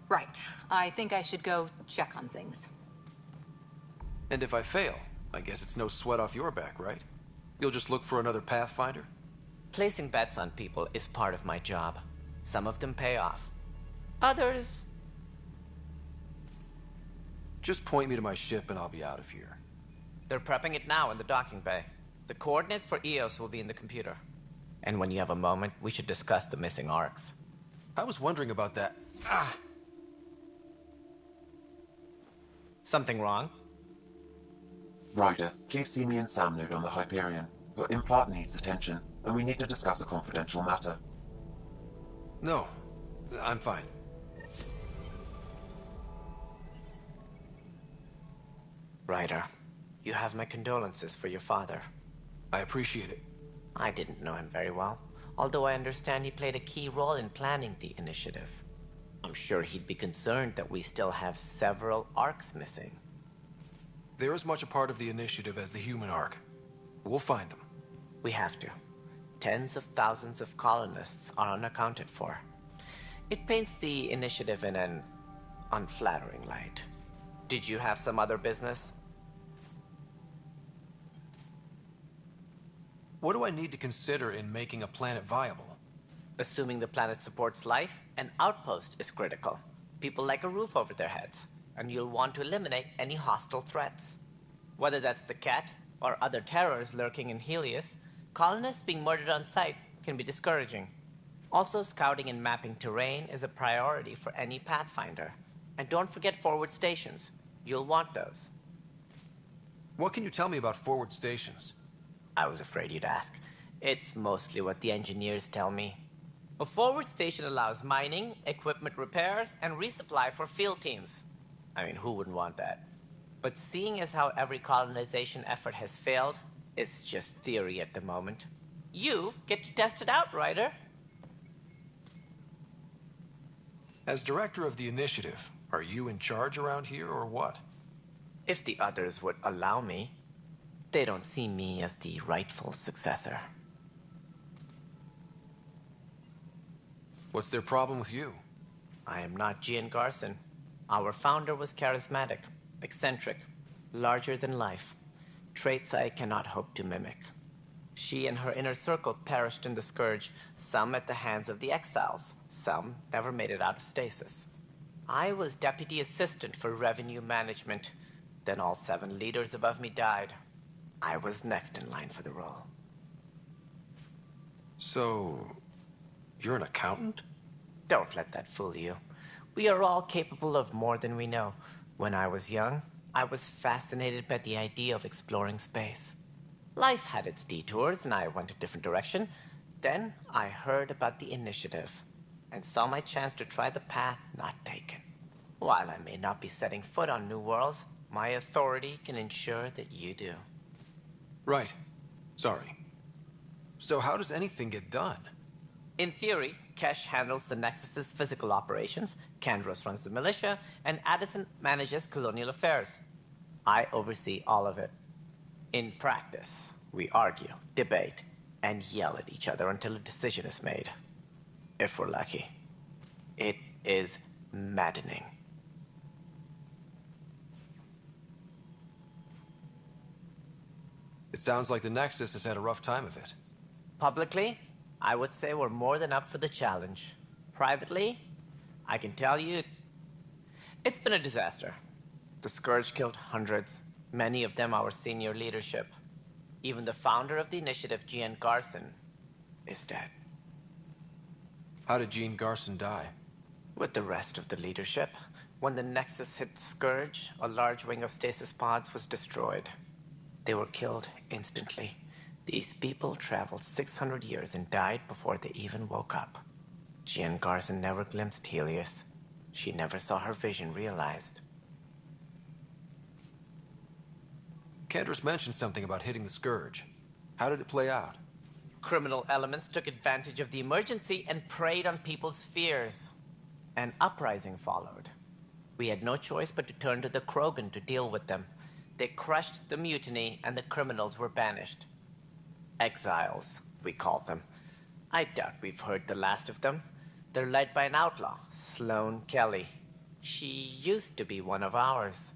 Right. I think I should go check on things. And if I fail, I guess it's no sweat off your back, right? You'll just look for another Pathfinder? Placing bets on people is part of my job. Some of them pay off. Others... Just point me to my ship and I'll be out of here. They're prepping it now in the docking bay. The coordinates for Eos will be in the computer. And when you have a moment, we should discuss the missing arcs. I was wondering about that. Something wrong? Ryder, please see me and Sam node on the Hyperion. Your implant needs attention, and we need to discuss a confidential matter. No, I'm fine. Ryder, you have my condolences for your father. I appreciate it. I didn't know him very well, although I understand he played a key role in planning the initiative. I'm sure he'd be concerned that we still have several arcs missing. They're as much a part of the initiative as the human arc. We'll find them. We have to. Tens of thousands of colonists are unaccounted for. It paints the initiative in an unflattering light. Did you have some other business? What do I need to consider in making a planet viable? Assuming the planet supports life, an outpost is critical. People like a roof over their heads, and you'll want to eliminate any hostile threats. Whether that's the Cat or other terrors lurking in Helios, colonists being murdered on sight can be discouraging. Also, scouting and mapping terrain is a priority for any Pathfinder. And don't forget forward stations. You'll want those. What can you tell me about forward stations? I was afraid you'd ask. It's mostly what the engineers tell me. A forward station allows mining, equipment repairs, and resupply for field teams. I mean, who wouldn't want that? But seeing as how every colonization effort has failed, it's just theory at the moment. You get to test it out, Ryder. As director of the initiative, are you in charge around here or what? If the others would allow me. They don't see me as the rightful successor. What's their problem with you? I am not Gian Garson. Our founder was charismatic, eccentric, larger than life. Traits I cannot hope to mimic. She and her inner circle perished in the Scourge, some at the hands of the Exiles, some never made it out of stasis. I was deputy assistant for revenue management. Then all 7 leaders above me died. I was next in line for the role. So, you're an accountant? Don't let that fool you. We are all capable of more than we know. When I was young, I was fascinated by the idea of exploring space. Life had its detours, and I went a different direction. Then I heard about the initiative, and saw my chance to try the path not taken. While I may not be setting foot on new worlds, my authority can ensure that you do. Right. Sorry. So how does anything get done? In theory, Kesh handles the Nexus's physical operations, Kandros runs the militia, and Addison manages colonial affairs. I oversee all of it. In practice, we argue, debate, and yell at each other until a decision is made. If we're lucky. It is maddening. It sounds like the Nexus has had a rough time of it. Publicly, I would say we're more than up for the challenge. Privately, I can tell you, it's been a disaster. The Scourge killed hundreds, many of them our senior leadership. Even the founder of the initiative, Gian Garson, is dead. How did Jean Garson die? With the rest of the leadership. When the Nexus hit the Scourge, a large wing of stasis pods was destroyed. They were killed instantly. These people traveled 600 years and died before they even woke up. Jean Garson never glimpsed Helios. She never saw her vision realized. Kandros mentioned something about hitting the Scourge. How did it play out? Criminal elements took advantage of the emergency and preyed on people's fears. An uprising followed. We had no choice but to turn to the Krogan to deal with them. They crushed the mutiny, and the criminals were banished. Exiles, we call them. I doubt we've heard the last of them. They're led by an outlaw, Sloane Kelly. She used to be one of ours.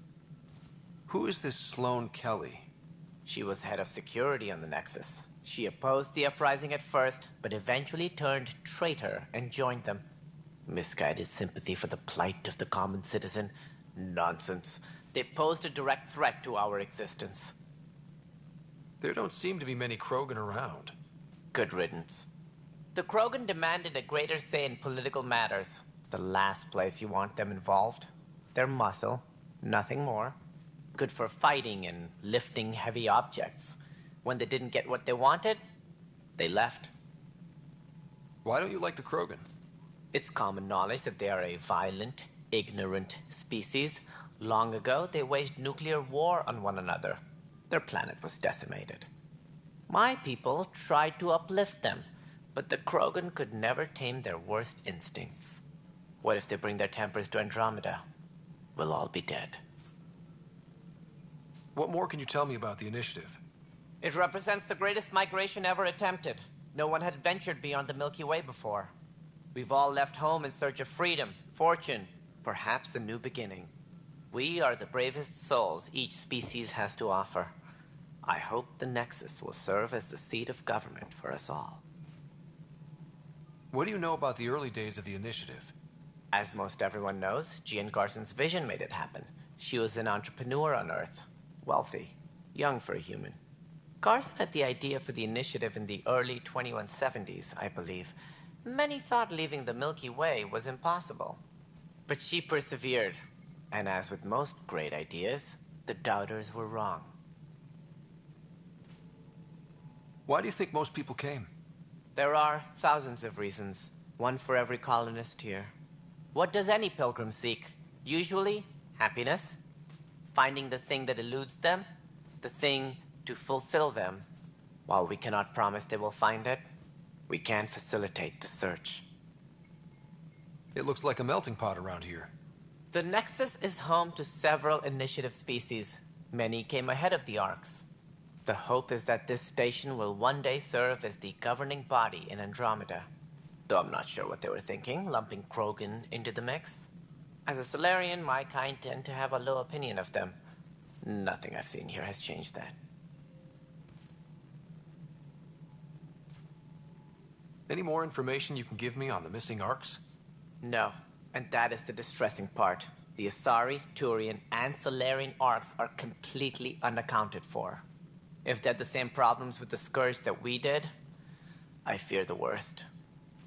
Who is this Sloane Kelly? She was head of security on the Nexus. She opposed the uprising at first, but eventually turned traitor and joined them. Misguided sympathy for the plight of the common citizen? Nonsense. They posed a direct threat to our existence. There don't seem to be many Krogan around. Good riddance. The Krogan demanded a greater say in political matters. The last place you want them involved. Their muscle, nothing more. Good for fighting and lifting heavy objects. When they didn't get what they wanted, they left. Why don't you like the Krogan? It's common knowledge that they are a violent, ignorant species. Long ago, they waged nuclear war on one another. Their planet was decimated. My people tried to uplift them, but the Krogan could never tame their worst instincts. What if they bring their tempers to Andromeda? We'll all be dead. What more can you tell me about the initiative? It represents the greatest migration ever attempted. No one had ventured beyond the Milky Way before. We've all left home in search of freedom, fortune, perhaps a new beginning. We are the bravest souls each species has to offer. I hope the Nexus will serve as the seat of government for us all. What do you know about the early days of the initiative? As most everyone knows, Jean Carson's vision made it happen. She was an entrepreneur on Earth. Wealthy. Young for a human. Carson had the idea for the initiative in the early 2170s, I believe. Many thought leaving the Milky Way was impossible. But she persevered. And as with most great ideas, the doubters were wrong. Why do you think most people came? There are thousands of reasons, one for every colonist here. What does any pilgrim seek? Usually, happiness. Finding the thing that eludes them, the thing to fulfill them. While we cannot promise they will find it, we can facilitate the search. It looks like a melting pot around here. The Nexus is home to several initiative species. Many came ahead of the Arks. The hope is that this station will one day serve as the governing body in Andromeda. Though I'm not sure what they were thinking, lumping Krogan into the mix. As a Solarian, my kind tend to have a low opinion of them. Nothing I've seen here has changed that. Any more information you can give me on the missing Arks? No, and that is the distressing part. The Asari, Turian, and Solarian Arks are completely unaccounted for. If they had the same problems with the Scourge that we did, I fear the worst.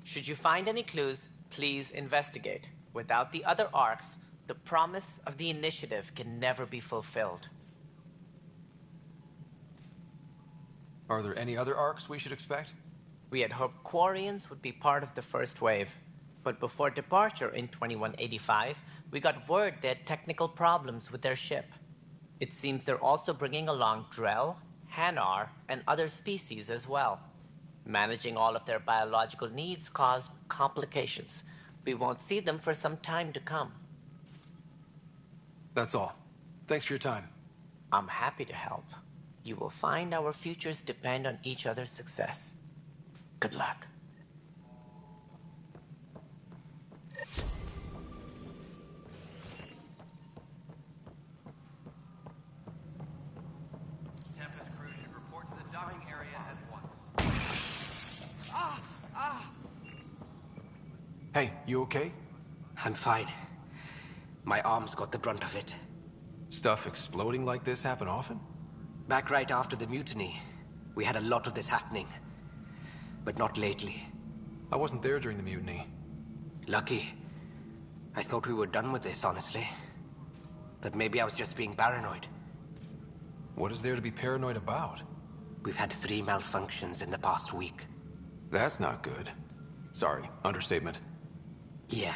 Should you find any clues, please investigate. Without the other Arks, the promise of the initiative can never be fulfilled. Are there any other Arks we should expect? We had hoped Quarians would be part of the first wave. But before departure in 2185, we got word they had technical problems with their ship. It seems they're also bringing along Drell, Hanar, and other species as well. Managing all of their biological needs caused complications. We won't see them for some time to come. That's all. Thanks for your time. I'm happy to help. You will find our futures depend on each other's success. Good luck. Tempest crew should report to the docking area at once. Hey, you okay? I'm fine. My arms got the brunt of it. Stuff exploding like this happen often? Back right after the mutiny, we had a lot of this happening. But not lately. I wasn't there during the mutiny. Lucky. I thought we were done with this, honestly. That maybe I was just being paranoid. What is there to be paranoid about? We've had 3 malfunctions in the past week. That's not good. Sorry, understatement. Yeah.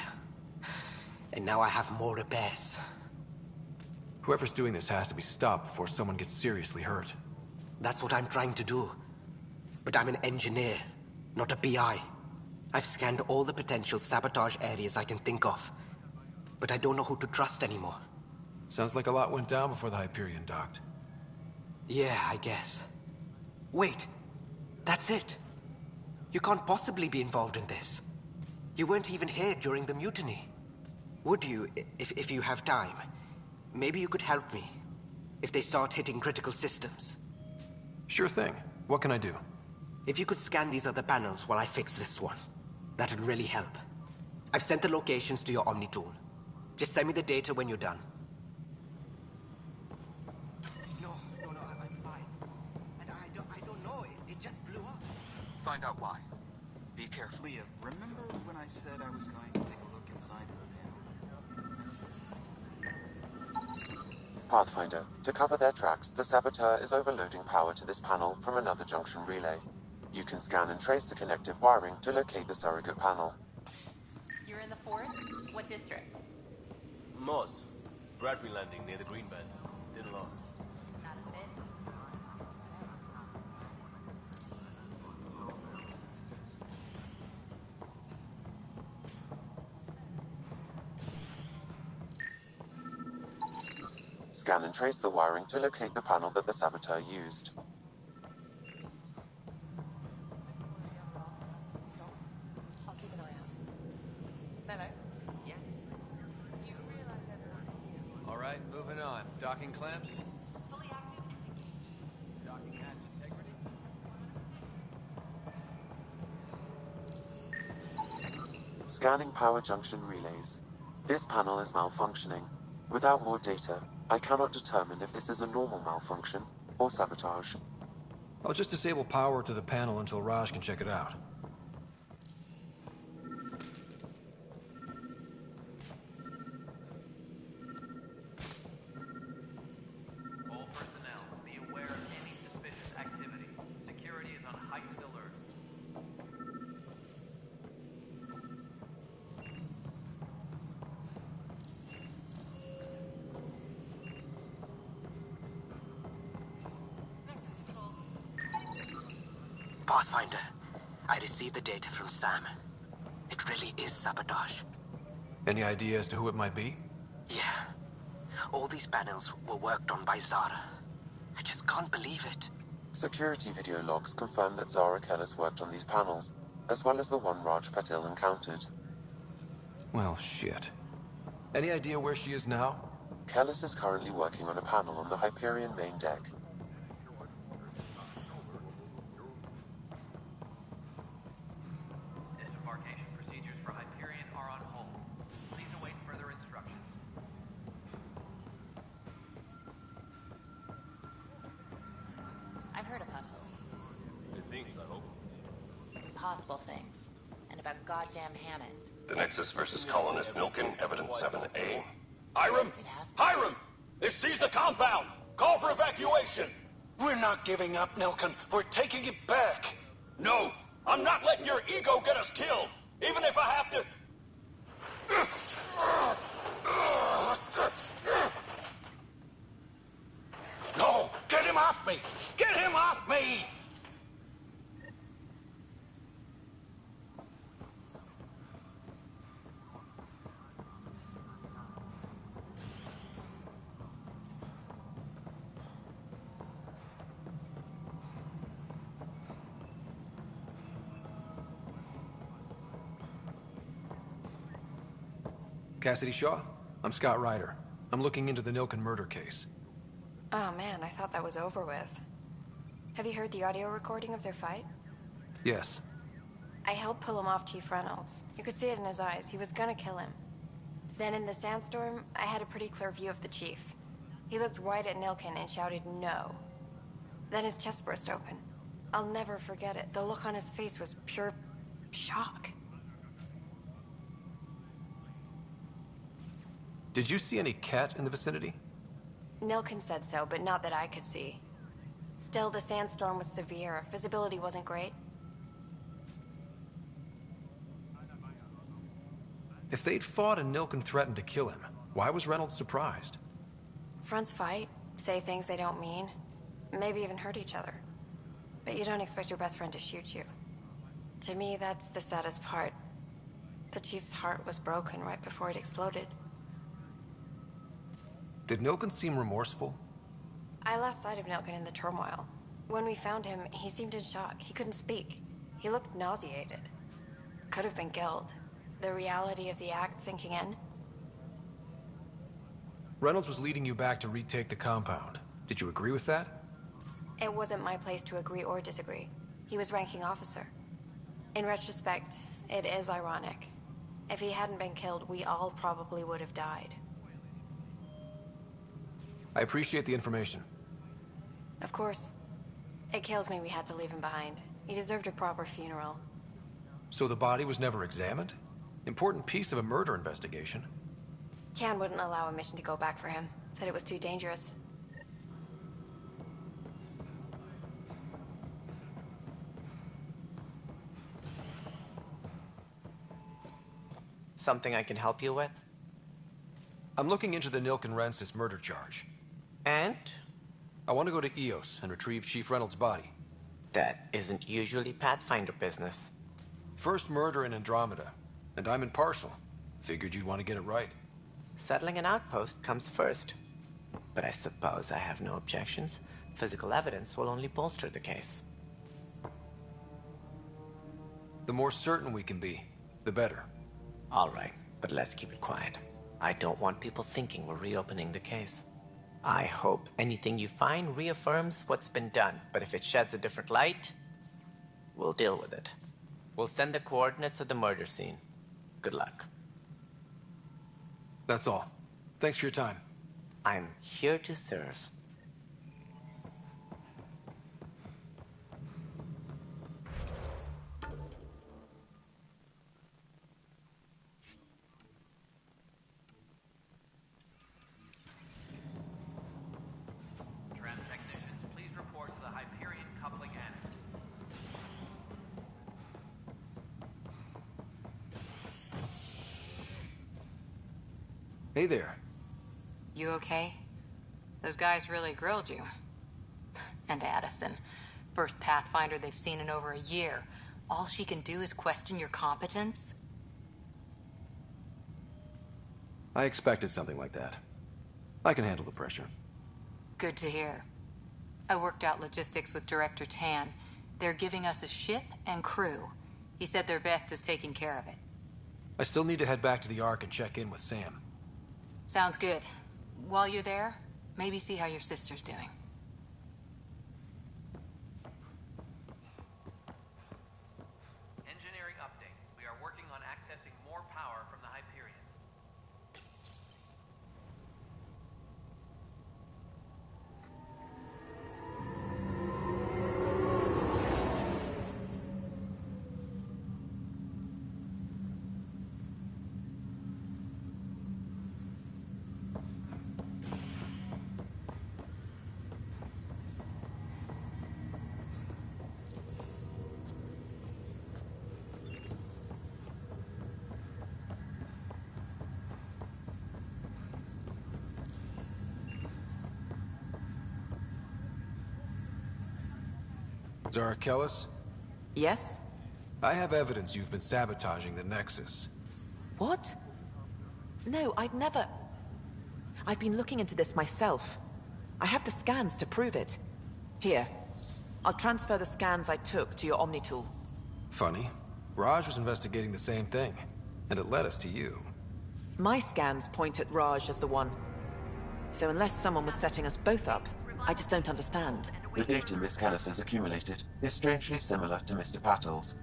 And now I have more repairs. Whoever's doing this has to be stopped before someone gets seriously hurt. That's what I'm trying to do. But I'm an engineer, not a PI. I've scanned all the potential sabotage areas I can think of. But I don't know who to trust anymore. Sounds like a lot went down before the Hyperion docked. Yeah, I guess. Wait. That's it. You can't possibly be involved in this. You weren't even here during the mutiny. Would you, if you have time? Maybe you could help me. If they start hitting critical systems. Sure thing. What can I do? If you could scan these other panels while I fix this one, that'd really help. I've sent the locations to your Omni tool. Just send me the data when you're done. No, I'm fine. And I don't know, it just blew up. Find out why. Be careful. Leah, remember when I said I was going to take a look inside the panel? Pathfinder, to cover their tracks, the saboteur is overloading power to this panel from another junction relay. You can scan and trace the connective wiring to locate the surrogate panel. You're in the forest? What district? Moss. Bradbury Landing near the Green Band. Didn't last. Scan and trace the wiring to locate the panel that the saboteur used. I'll keep an eye out. Mello? Yes? You realize everyone... All right, moving on. Docking clamps? Fully active and... Docking hatch integrity? Scanning power junction relays. This panel is malfunctioning. Without more data, I cannot determine if this is a normal malfunction or sabotage. I'll just disable power to the panel until Raj can check it out. All personnel, be aware of any suspicious activity. Security is on heightened alert. Pathfinder, I received the data from Sam. It really is sabotage. Any idea as to who it might be? Yeah. All these panels were worked on by Zara. I just can't believe it. Security video logs confirm that Zara Kellis worked on these panels, as well as the one Raj Patil encountered. Well, shit. Any idea where she is now? Kellis is currently working on a panel on the Hyperion main deck. Disembarkation procedures for Hyperion are on hold. Please await further instructions. I've heard of hustles. Good things, I hope. Impossible things. And about goddamn Hammond. The Nexus versus Colonist Milken, Evidence 7A. Hiram! Hiram! They've seized the compound! Call for evacuation! We're not giving up, Nilken. We're taking it back. No! I'm not letting your ego get us killed! Even if I have to... No! Get him off me! Get him off me! Cassidy Shaw? I'm Scott Ryder. I'm looking into the Nilken murder case. Oh man, I thought that was over with. Have you heard the audio recording of their fight? Yes. I helped pull him off Chief Reynolds. You could see it in his eyes. He was gonna kill him. Then in the sandstorm, I had a pretty clear view of the Chief. He looked right at Nilken and shouted no. Then his chest burst open. I'll never forget it. The look on his face was pure shock. Did you see any cat in the vicinity? Nilken said so, but not that I could see. Still, the sandstorm was severe. Visibility wasn't great. If they'd fought and Nilken threatened to kill him, why was Reynolds surprised? Fronts fight, say things they don't mean, maybe even hurt each other. But you don't expect your best friend to shoot you. To me, that's the saddest part. The Chief's heart was broken right before it exploded. Did Nilken seem remorseful? I lost sight of Nilken in the turmoil. When we found him, he seemed in shock. He couldn't speak. He looked nauseated. Could have been guilt. The reality of the act sinking in. Reynolds was leading you back to retake the compound. Did you agree with that? It wasn't my place to agree or disagree. He was ranking officer. In retrospect, it is ironic. If he hadn't been killed, we all probably would have died. I appreciate the information. Of course. It kills me we had to leave him behind. He deserved a proper funeral. So the body was never examined? Important piece of a murder investigation. Tian wouldn't allow a mission to go back for him. Said it was too dangerous. Something I can help you with? I'm looking into the Nilken Rensis murder charge. And? I want to go to EOS and retrieve Chief Reynolds' body. That isn't usually Pathfinder business. First murder in Andromeda, and I'm impartial. Figured you'd want to get it right. Settling an outpost comes first. but I suppose I have no objections. Physical evidence will only bolster the case. The more certain we can be, the better. All right, but let's keep it quiet. I don't want people thinking we're reopening the case. I hope anything you find reaffirms what's been done, but if it sheds a different light, we'll deal with it. We'll send the coordinates of the murder scene. Good luck. That's all. Thanks for your time. I'm here to serve. Technicians, please report to the Hyperion coupling annex. Hey there. You okay? Those guys really grilled you. And Addison. First Pathfinder they've seen in over a year. All she can do is question your competence? I expected something like that. I can handle the pressure. Good to hear. I worked out logistics with Director Tan. They're giving us a ship and crew. He said their best is taking care of it. I still need to head back to the Ark and check in with Sam. Sounds good. While you're there, maybe see how your sister's doing. Engineering update. We are working on accessing more power from the Hyperion. Zara Kellis? Yes? I have evidence you've been sabotaging the Nexus. What? No, I'd never... I've been looking into this myself. I have the scans to prove it. Here. I'll transfer the scans I took to your Omni tool. Funny. Raj was investigating the same thing, and it led us to you. My scans point at Raj as the one. So unless someone was setting us both up, I just don't understand. The data Miss Kellis has accumulated is strangely similar to Mr. Patel's.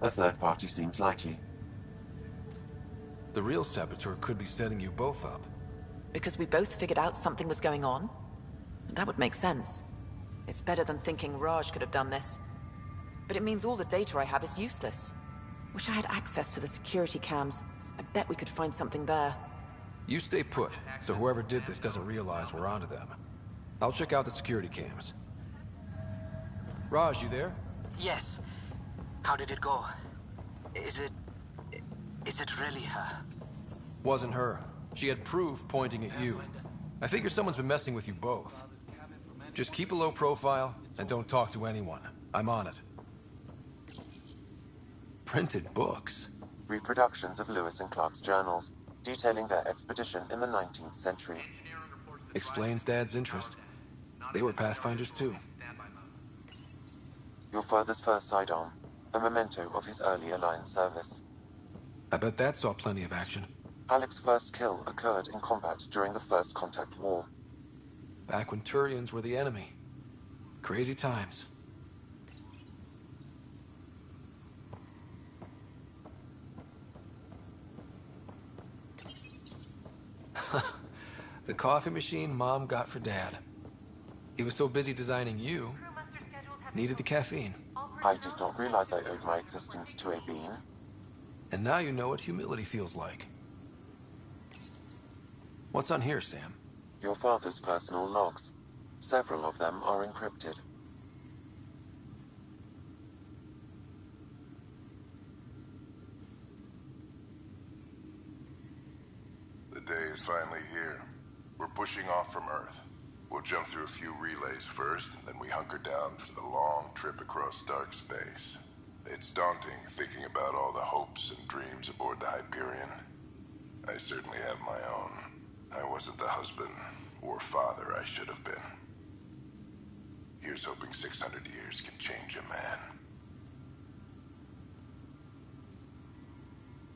A third party seems likely. The real saboteur could be setting you both up. Because we both figured out something was going on? That would make sense. It's better than thinking Raj could have done this. But it means all the data I have is useless. Wish I had access to the security cams. I bet we could find something there. You stay put, so whoever did this doesn't realize we're onto them. I'll check out the security cams. Raj, you there? Yes. How did it go? Is it really her? Wasn't her. She had proof pointing at you. I figure someone's been messing with you both. Just keep a low profile, and don't talk to anyone. I'm on it. Printed books. Reproductions of Lewis and Clark's journals, detailing their expedition in the 19th century. Explains Dad's interest. They were Pathfinders too. Your father's first sidearm, a memento of his early Alliance service. I bet that saw plenty of action. Alec's first kill occurred in combat during the First Contact War. Back when Turians were the enemy. Crazy times. The coffee machine Mom got for Dad. He was so busy designing you, needed the caffeine. I did not realize I owed my existence to a being. And now you know what humility feels like. What's on here, Sam? Your father's personal logs. Several of them are encrypted. The day is finally here. We're pushing off from Earth. We'll jump through a few relays first, then we hunker down for the long trip across dark space. It's daunting thinking about all the hopes and dreams aboard the Hyperion. I certainly have my own. I wasn't the husband, poor father I should have been. Here's hoping 600 years can change a man.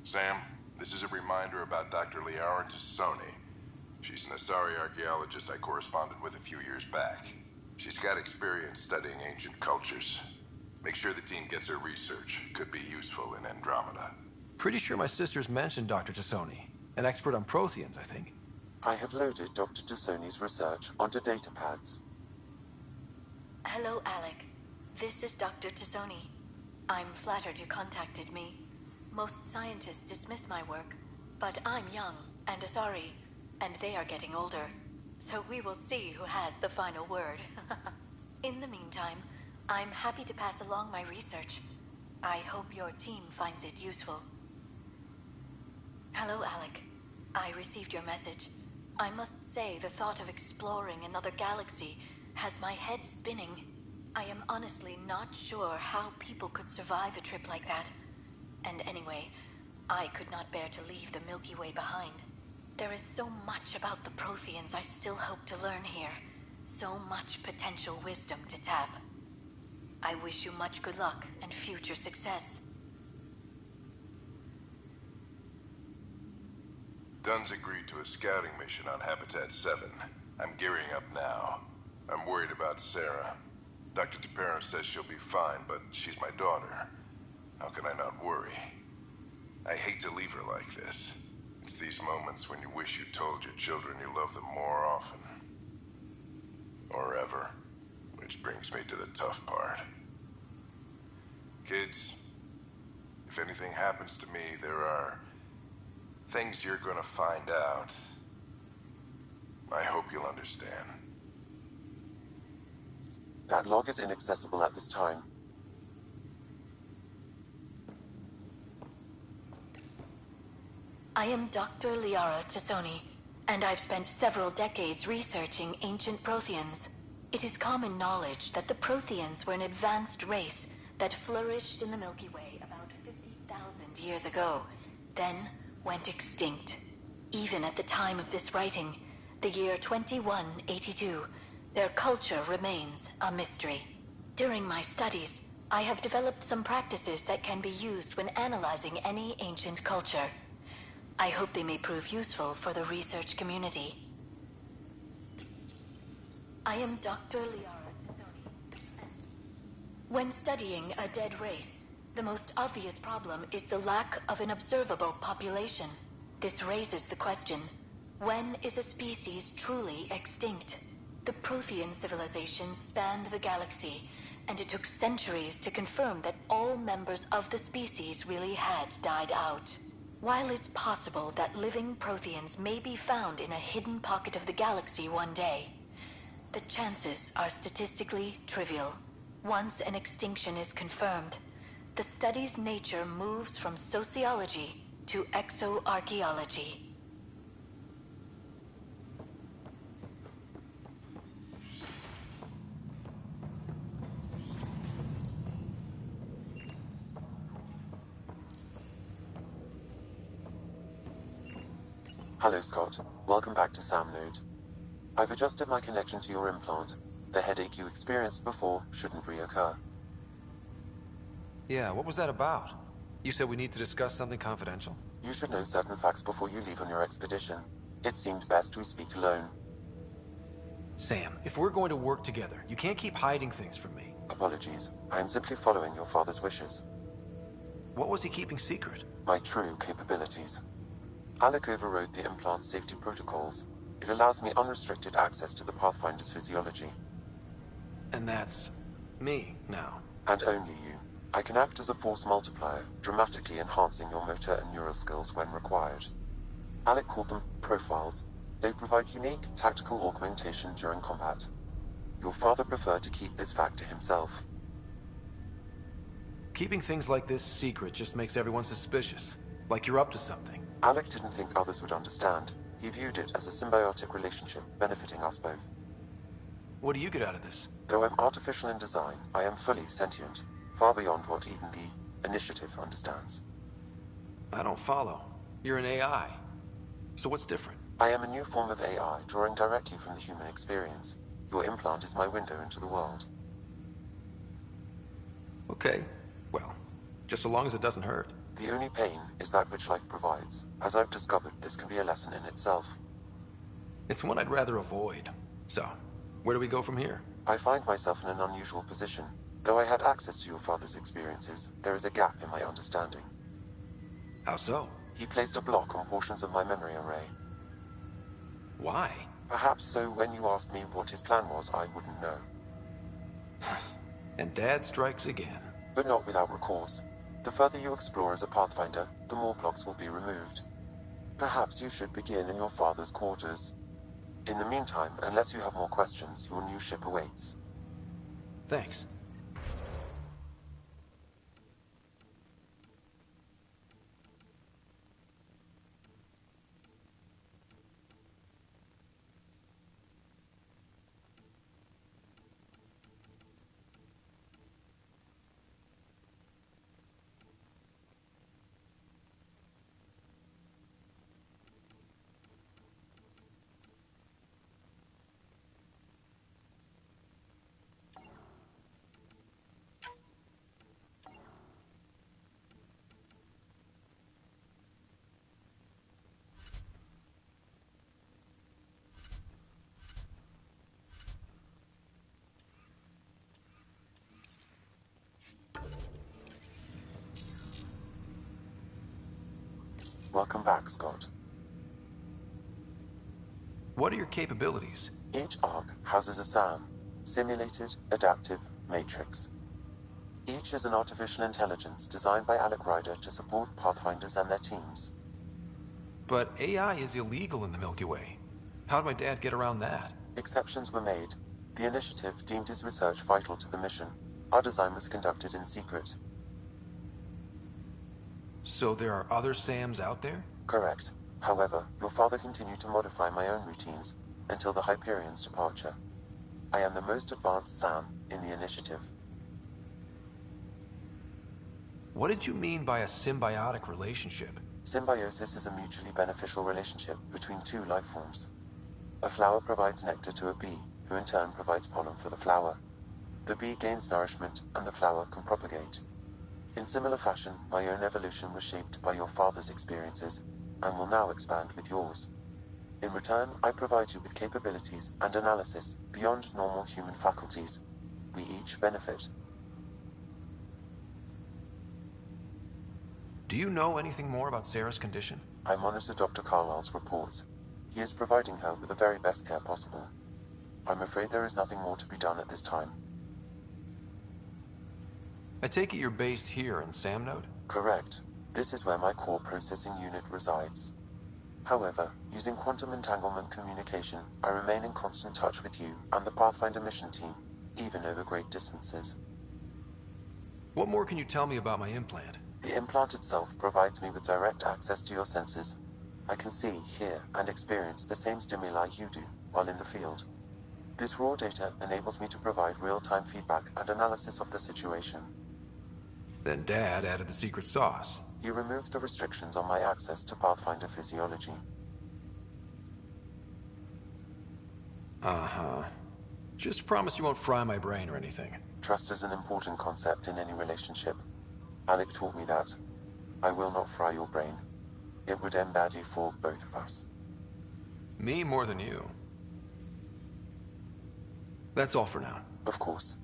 Sam, this is a reminder about Dr. Liara Tassoni. She's an Asari archaeologist I corresponded with a few years back. She's got experience studying ancient cultures. Make sure the team gets her research. Could be useful in Andromeda. Pretty sure my sister's mentioned Dr. Tassoni. An expert on Protheans, I think. I have loaded Dr. Tassoni's research onto datapads. Hello, Alec. This is Dr. Tassoni. I'm flattered you contacted me. Most scientists dismiss my work, but I'm young and Asari, and they are getting older. So we will see who has the final word. In the meantime, I'm happy to pass along my research. I hope your team finds it useful. Hello, Alec. I received your message. I must say the thought of exploring another galaxy has my head spinning. I am honestly not sure how people could survive a trip like that. And anyway, I could not bear to leave the Milky Way behind. There is so much about the Protheans I still hope to learn here. So much potential wisdom to tap. I wish you much good luck and future success. Dunn's agreed to a scouting mission on Habitat 7. I'm gearing up now. I'm worried about Sarah. Dr. DePero says she'll be fine, but she's my daughter. How can I not worry? I hate to leave her like this. It's these moments when you wish you told your children you love them more often. Or ever. Which brings me to the tough part. Kids, if anything happens to me, there are things you're gonna find out. I hope you'll understand. That log is inaccessible at this time. I am Dr. Liara Tassoni, and I've spent several decades researching ancient Protheans. It is common knowledge that the Protheans were an advanced race that flourished in the Milky Way about 50,000 years ago, then went extinct. Even at the time of this writing, the year 2182, their culture remains a mystery. During my studies, I have developed some practices that can be used when analyzing any ancient culture. I hope they may prove useful for the research community. I am Dr. Liara Tassoni. When studying a dead race, the most obvious problem is the lack of an observable population. This raises the question, when is a species truly extinct? The Prothean civilization spanned the galaxy, and it took centuries to confirm that all members of the species really had died out. While it's possible that living Protheans may be found in a hidden pocket of the galaxy one day, the chances are statistically trivial. Once an extinction is confirmed, the study's nature moves from sociology to exoarchaeology. Hello, Scott. Welcome back to Sam Node. I've adjusted my connection to your implant. The headache you experienced before shouldn't reoccur. Yeah, what was that about? You said we need to discuss something confidential. You should know certain facts before you leave on your expedition. It seemed best we speak alone. Sam, if we're going to work together, you can't keep hiding things from me. Apologies. I am simply following your father's wishes. What was he keeping secret? My true capabilities. Alec overrode the implant's safety protocols. It allows me unrestricted access to the Pathfinder's physiology. And that's me now. And only you. I can act as a force multiplier, dramatically enhancing your motor and neural skills when required. Alec called them profiles. They provide unique tactical augmentation during combat. Your father preferred to keep this fact to himself. Keeping things like this secret just makes everyone suspicious. Like you're up to something. Alec didn't think others would understand. He viewed it as a symbiotic relationship, benefiting us both. What do you get out of this? Though I'm artificial in design, I am fully sentient, far beyond what even the Initiative understands. I don't follow. You're an AI. So what's different? I am a new form of AI, drawing directly from the human experience. Your implant is my window into the world. Okay. Well, just so long as it doesn't hurt. The only pain is that which life provides. As I've discovered, this can be a lesson in itself. It's one I'd rather avoid. So, where do we go from here? I find myself in an unusual position. Though I had access to your father's experiences, there is a gap in my understanding. How so? He placed a block on portions of my memory array. Why? Perhaps so when you asked me what his plan was, I wouldn't know. And Dad strikes again. But not without recourse. The further you explore as a Pathfinder, the more blocks will be removed. Perhaps you should begin in your father's quarters. In the meantime, unless you have more questions, your new ship awaits. Thanks. Welcome back, Scott. What are your capabilities? Each arc houses a SAM, Simulated Adaptive Matrix. Each is an artificial intelligence designed by Ryder to support Pathfinders and their teams. But AI is illegal in the Milky Way. How'd my dad get around that? Exceptions were made. The initiative deemed his research vital to the mission. Our design was conducted in secret. So there are other SAMs out there? Correct. However, your father continued to modify my own routines until the Hyperion's departure. I am the most advanced SAM in the initiative. What did you mean by a symbiotic relationship? Symbiosis is a mutually beneficial relationship between two life forms. A flower provides nectar to a bee, who in turn provides pollen for the flower. The bee gains nourishment, and the flower can propagate. In similar fashion, my own evolution was shaped by your father's experiences, and will now expand with yours. In return, I provide you with capabilities and analysis beyond normal human faculties. We each benefit. Do you know anything more about Sarah's condition? I monitor Dr. Carlyle's reports. He is providing her with the very best care possible. I'm afraid there is nothing more to be done at this time. I take it you're based here in Sam Node? Correct. This is where my core processing unit resides. However, using quantum entanglement communication, I remain in constant touch with you and the Pathfinder mission team, even over great distances. What more can you tell me about my implant? The implant itself provides me with direct access to your senses. I can see, hear, and experience the same stimuli you do while in the field. This raw data enables me to provide real-time feedback and analysis of the situation. Then Dad added the secret sauce. You removed the restrictions on my access to Pathfinder physiology. Uh-huh. Just promise you won't fry my brain or anything. Trust is an important concept in any relationship. Alec taught me that. I will not fry your brain. It would end badly for both of us. Me more than you. That's all for now. Of course.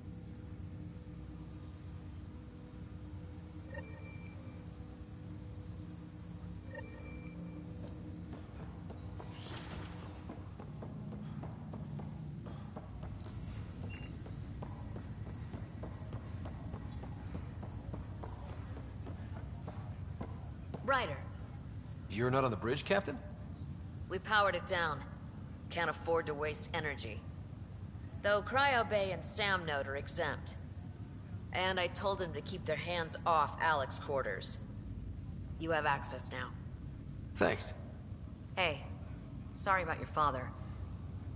Ryder, You're not on the bridge, Captain? we powered it down. Can't afford to waste energy. Though Cryo Bay and Sam Node are exempt. And I told them to keep their hands off Alec's quarters. You have access now. Thanks. Hey, sorry about your father.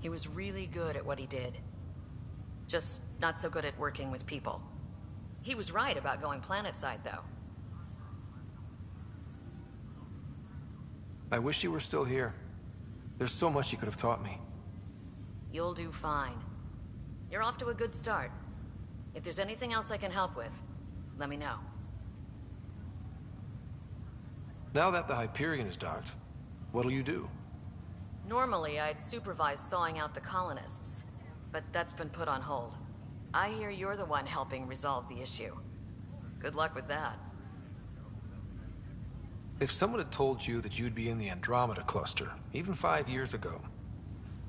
He was really good at what he did. Just not so good at working with people. He was right about going planetside, though. I wish you were still here. There's so much you could have taught me. You'll do fine. You're off to a good start. If there's anything else I can help with, let me know. Now that the Hyperion is docked, what'll you do? Normally, I'd supervise thawing out the colonists, but that's been put on hold. I hear you're the one helping resolve the issue. Good luck with that. If someone had told you that you'd be in the Andromeda cluster, even 5 years ago...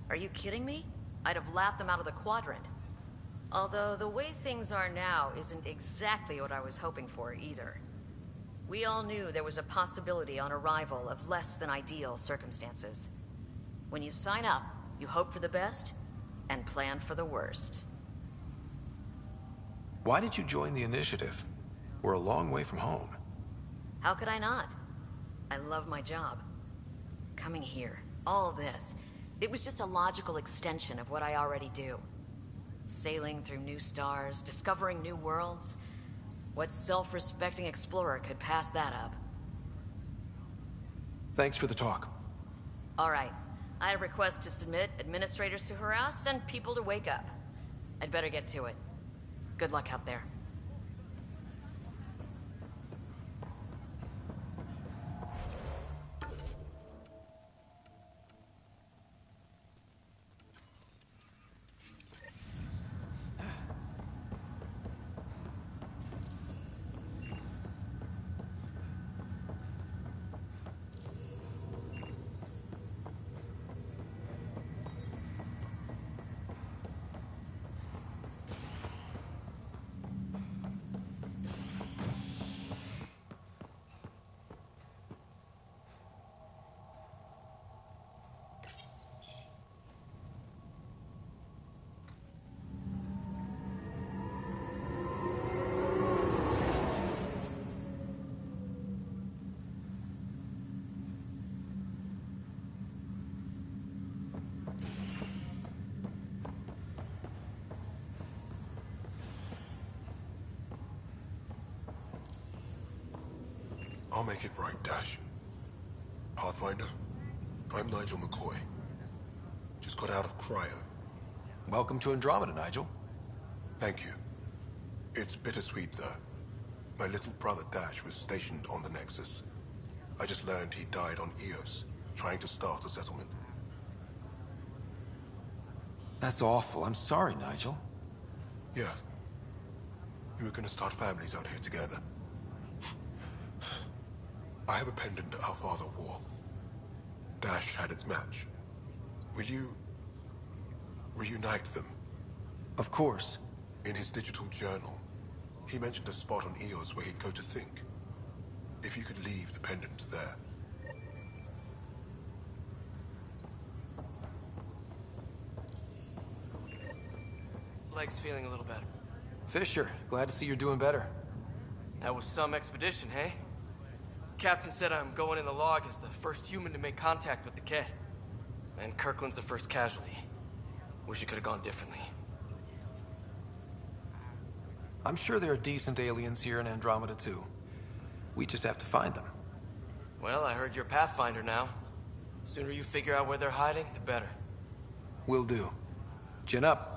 Are you kidding me? I'd have laughed them out of the quadrant. Although the way things are now isn't exactly what I was hoping for either. We all knew there was a possibility on arrival of less than ideal circumstances. When you sign up, you hope for the best and plan for the worst. Why did you join the initiative? We're a long way from home. How could I not? I love my job. Coming here, all this, it was just a logical extension of what I already do. Sailing through new stars, discovering new worlds. What self-respecting explorer could pass that up? Thanks for the talk. All right. I have requests to submit, administrators to harass, and people to wake up. I'd better get to it. Good luck out there. I'll make it right, Dash. Pathfinder, I'm Nigel McCoy. Just got out of cryo. Welcome to Andromeda, Nigel. Thank you. It's bittersweet, though. My little brother Dash was stationed on the Nexus. I just learned he died on Eos, trying to start a settlement. That's awful. I'm sorry, Nigel. Yeah. We were gonna start families out here together. I have a pendant our father wore. Dash had its match. Will you... reunite them? Of course. In his digital journal, he mentioned a spot on Eos where he'd go to think. If you could leave the pendant there. Leg's feeling a little better. Fisher, glad to see you're doing better. That was some expedition, hey? Captain said I'm going in the log as the first human to make contact with the Ket. And Kirkland's the first casualty. Wish it could have gone differently. I'm sure there are decent aliens here in Andromeda, too. We just have to find them. Well, I heard you're Pathfinder now. The sooner you figure out where they're hiding, the better. Will do. Chin up.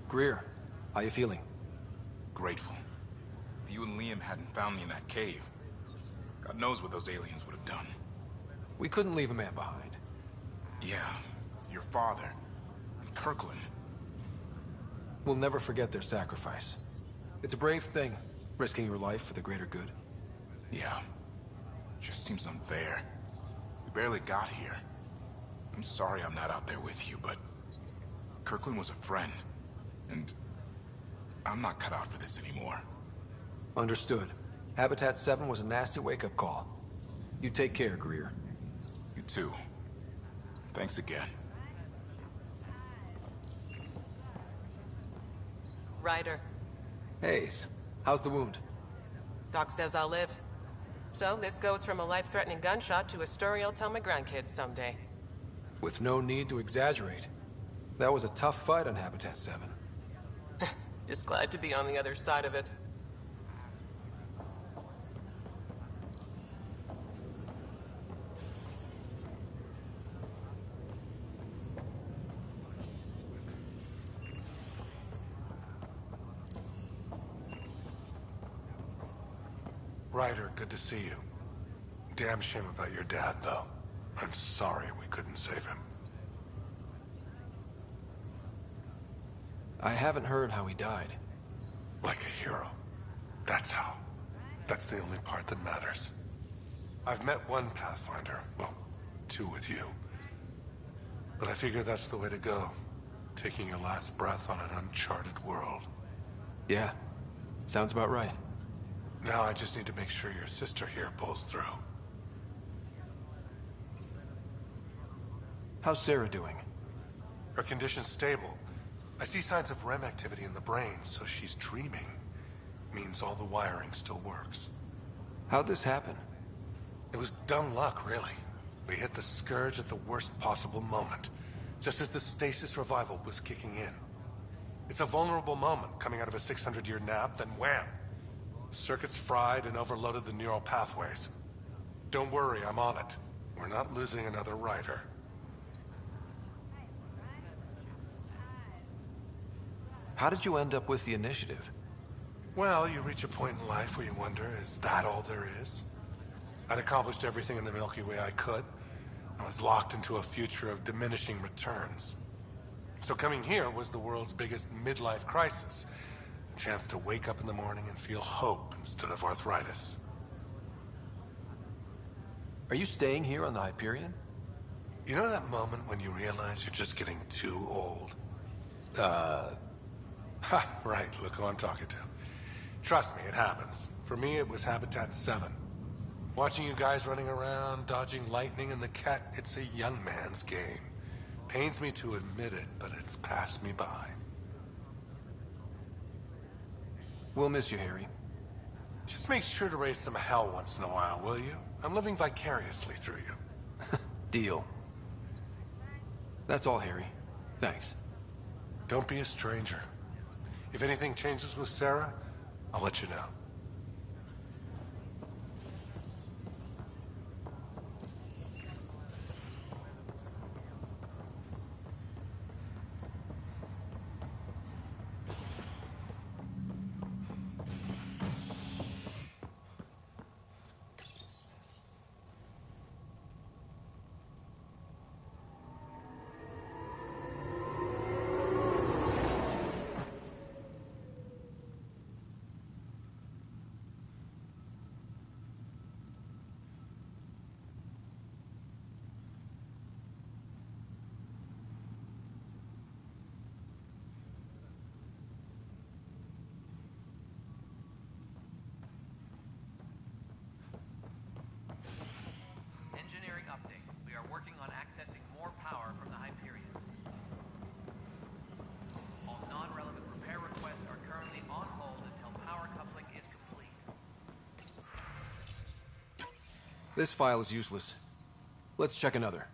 Greer, how you feeling? Grateful. If you and Liam hadn't found me in that cave, God knows what those aliens would have done. We couldn't leave a man behind. Yeah, your father, and Kirkland. We'll never forget their sacrifice. It's a brave thing, Risking your life for the greater good? Yeah. Just seems unfair. We barely got here. I'm sorry I'm not out there with you, but Kirkland was a friend, and I'm not cut out for this anymore. Understood. Habitat 7 was a nasty wake-up call. You take care, Greer. You too. Thanks again. Ryder. Hayes, how's the wound? Doc says I'll live. So this goes from a life-threatening gunshot to a story I'll tell my grandkids someday. With no need to exaggerate. That was a tough fight on Habitat 7. Just glad to be on the other side of it. Ryder, good to see you. Damn shame about your dad, though. I'm sorry we couldn't save him. I haven't heard how he died. Like a hero. That's how. That's the only part that matters. I've met one Pathfinder. Well, two with you. But I figure that's the way to go. Taking your last breath on an uncharted world. Yeah. Sounds about right. Now I just need to make sure your sister here pulls through. How's Sarah doing? Her condition's stable. I see signs of REM activity in the brain, so she's dreaming. Means all the wiring still works. How'd this happen? It was dumb luck, really. We hit the Scourge at the worst possible moment, just as the stasis revival was kicking in. It's a vulnerable moment coming out of a 600-year nap, then wham! Circuits fried and overloaded the neural pathways. Don't worry, I'm on it. We're not losing another Ryder. How did you end up with the initiative? Well, you reach a point in life where you wonder, is that all there is? I'd accomplished everything in the Milky Way I could. I was locked into a future of diminishing returns. So coming here was the world's biggest midlife crisis. A chance to wake up in the morning and feel hope instead of arthritis. Are you staying here on the Hyperion? You know that moment when you realize you're just getting too old? Ha, right, look who I'm talking to. Trust me, it happens. For me, it was Habitat 7. Watching you guys running around, dodging lightning and the cat, it's a young man's game. Pains me to admit it, but it's passed me by. We'll miss you, Harry. Just make sure to raise some hell once in a while, will you? I'm living vicariously through you. Deal. That's all, Harry. Thanks. Don't be a stranger. If anything changes with Sarah, I'll let you know. Engineering update. We are working on accessing more power from the Hyperion. All non-relevant repair requests are currently on hold until power coupling is complete. This file is useless. Let's check another.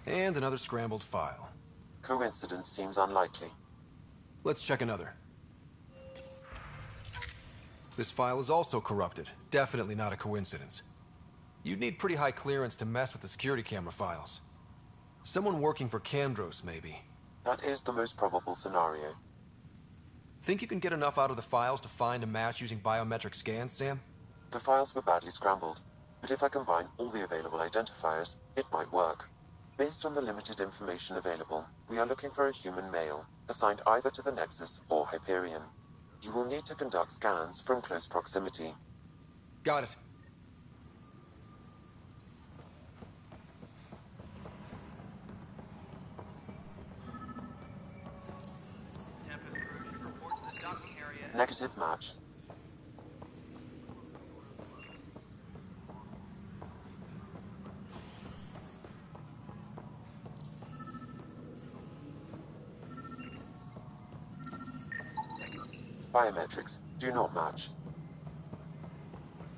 And another scrambled file. Coincidence seems unlikely. Let's check another. This file is also corrupted. Definitely not a coincidence. You'd need pretty high clearance to mess with the security camera files. Someone working for Kandros, maybe. That is the most probable scenario. Think you can get enough out of the files to find a match using biometric scans, Sam? The files were badly scrambled, but if I combine all the available identifiers, it might work. Based on the limited information available, we are looking for a human male, assigned either to the Nexus or Hyperion. You will need to conduct scans from close proximity. Got it. Tempest crew should report to the docking area. Negative match. Biometrics do not match.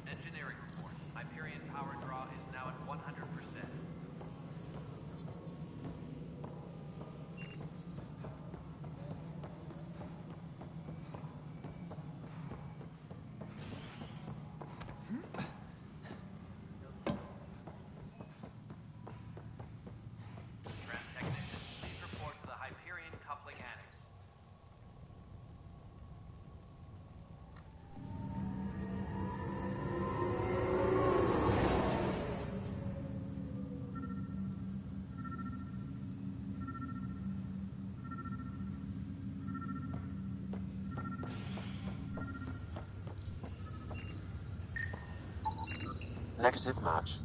Engineering report. Hyperion power draw is now at 100%. Tram technicians, please report to the Hyperion coupling annex. Negative match.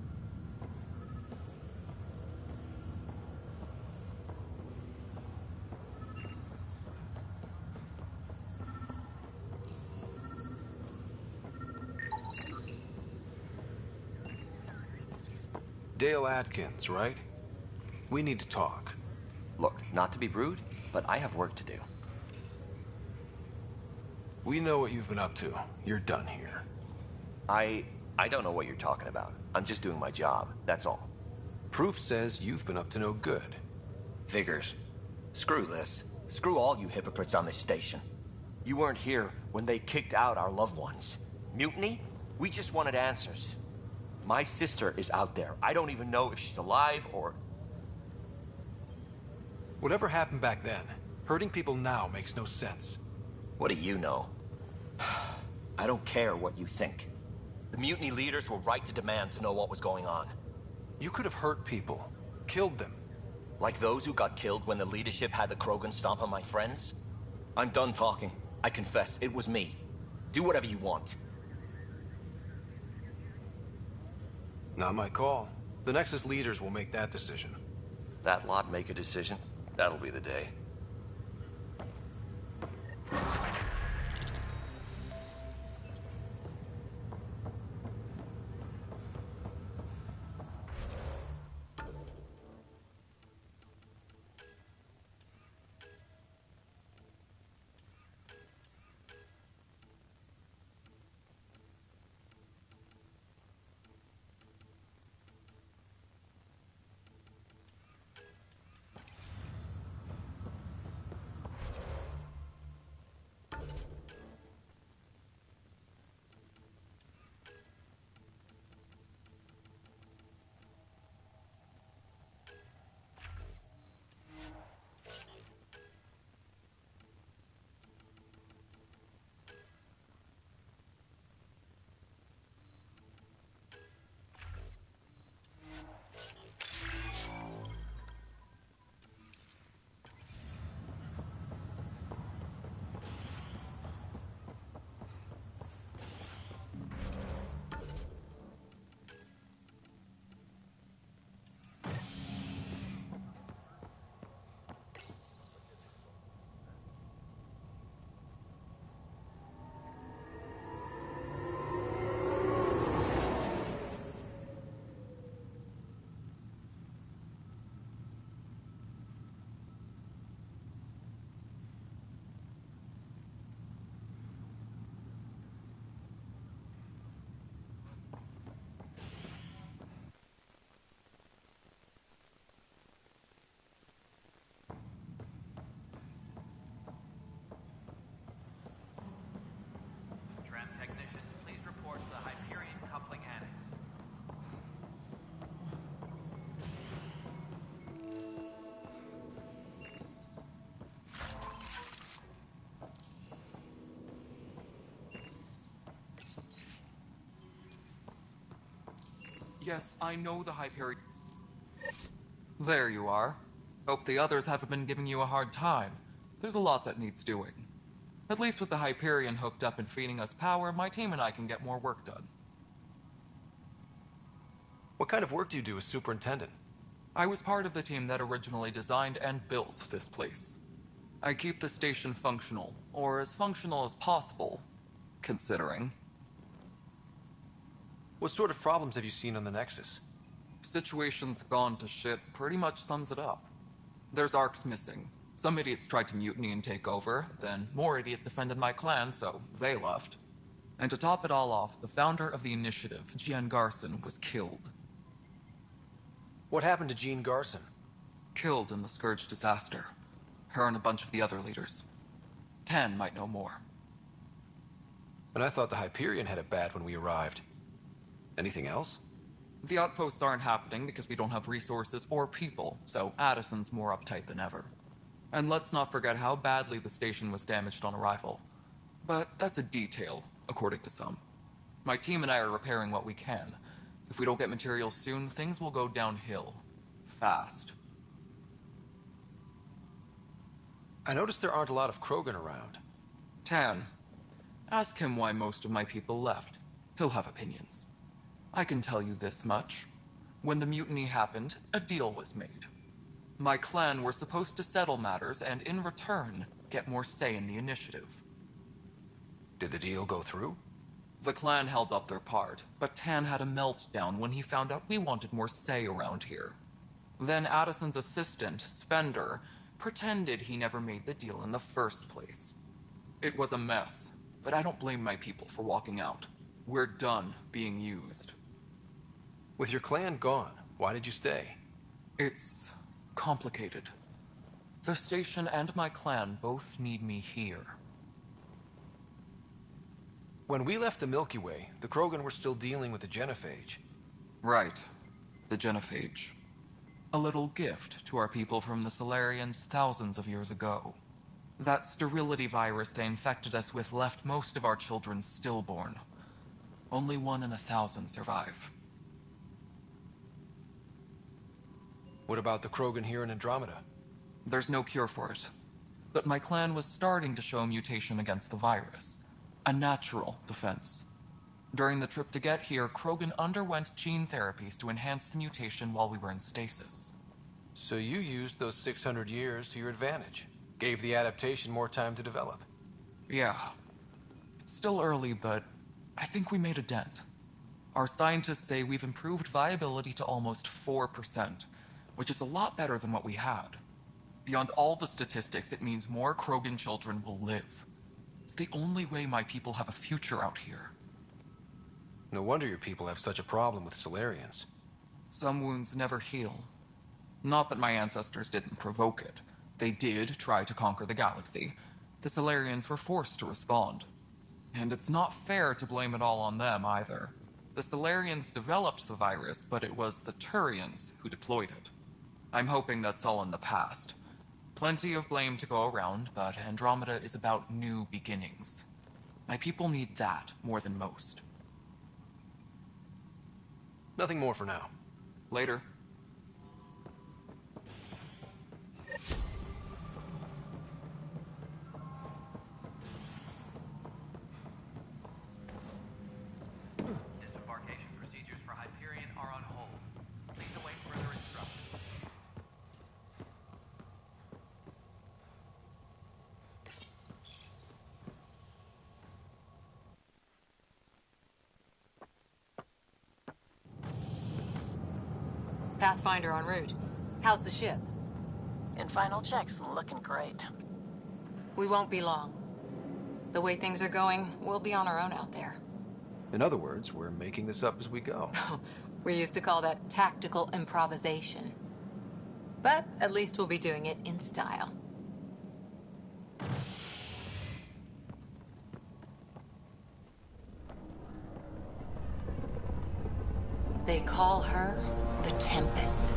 Dale Atkins, right? We need to talk. Look, not to be rude, but I have work to do. We know what you've been up to. You're done here. I don't know what you're talking about. I'm just doing my job, that's all. Proof says you've been up to no good. Figures. Screw this. Screw all you hypocrites on this station. You weren't here when they kicked out our loved ones. Mutiny? We just wanted answers. My sister is out there. I don't even know if she's alive or... Whatever happened back then, hurting people now makes no sense. What do you know? I don't care what you think. The mutiny leaders were right to demand to know what was going on. You could have hurt people, killed them. Like those who got killed when the leadership had the Krogan stomp on my friends? I'm done talking. I confess, it was me. Do whatever you want. Not my call. The Nexus leaders will make that decision. That lot make a decision? That'll be the day. Tram technicians, please report to the Hyperion coupling annex. Yes, I know the Hyperion. There you are. Hope the others haven't been giving you a hard time. There's a lot that needs doing. At least with the Hyperion hooked up and feeding us power, my team and I can get more work done. What kind of work do you do as superintendent? I was part of the team that originally designed and built this place. I keep the station functional, or as functional as possible, considering. What sort of problems have you seen on the Nexus? Situation's gone to shit pretty much sums it up. There's arcs missing. Some idiots tried to mutiny and take over, then more idiots offended my clan, so they left. And to top it all off, the founder of the initiative, Jean Garson, was killed. What happened to Jean Garson? Killed in the Scourge disaster. Her and a bunch of the other leaders. Tan might know more. And I thought the Hyperion had it bad when we arrived. Anything else? The outposts aren't happening because we don't have resources or people, so Addison's more uptight than ever. And let's not forget how badly the station was damaged on arrival. But that's a detail, according to some. My team and I are repairing what we can. If we don't get materials soon, things will go downhill. Fast. I noticed there aren't a lot of Krogan around. Tan. Ask him why most of my people left. He'll have opinions. I can tell you this much. When the mutiny happened, a deal was made. My clan were supposed to settle matters and, in return, get more say in the initiative. Did the deal go through? The clan held up their part, but Tan had a meltdown when he found out we wanted more say around here. Then Addison's assistant, Spender, pretended he never made the deal in the first place. It was a mess, but I don't blame my people for walking out. We're done being used. With your clan gone, why did you stay? It's complicated. The station and my clan both need me here. When we left the Milky Way, the Krogan were still dealing with the genophage. Right. The genophage. A little gift to our people from the Solarians thousands of years ago. That sterility virus they infected us with left most of our children stillborn. Only 1 in 1,000 survive. What about the Krogan here in Andromeda? There's no cure for it. But my clan was starting to show mutation against the virus. A natural defense. During the trip to get here, Krogan underwent gene therapies to enhance the mutation while we were in stasis. So you used those 600 years to your advantage. Gave the adaptation more time to develop. Yeah. It's still early, but I think we made a dent. Our scientists say we've improved viability to almost 4%, which is a lot better than what we had. Beyond all the statistics, it means more Krogan children will live. It's the only way my people have a future out here. No wonder your people have such a problem with Solarians. Some wounds never heal. Not that my ancestors didn't provoke it. They did try to conquer the galaxy. The Solarians were forced to respond. And it's not fair to blame it all on them, either. The Solarians developed the virus, but it was the Turians who deployed it. I'm hoping that's all in the past. Plenty of blame to go around, but Andromeda is about new beginnings. My people need that more than most. Nothing more for now. Later. Disembarkation procedures for Hyperion are on hold. Please await further instructions. Pathfinder en route. How's the ship? In final checks, looking great. We won't be long. The way things are going, we'll be on our own out there. In other words, we're making this up as we go. We used to call that tactical improvisation. But at least we'll be doing it in style. They call her the Tempest.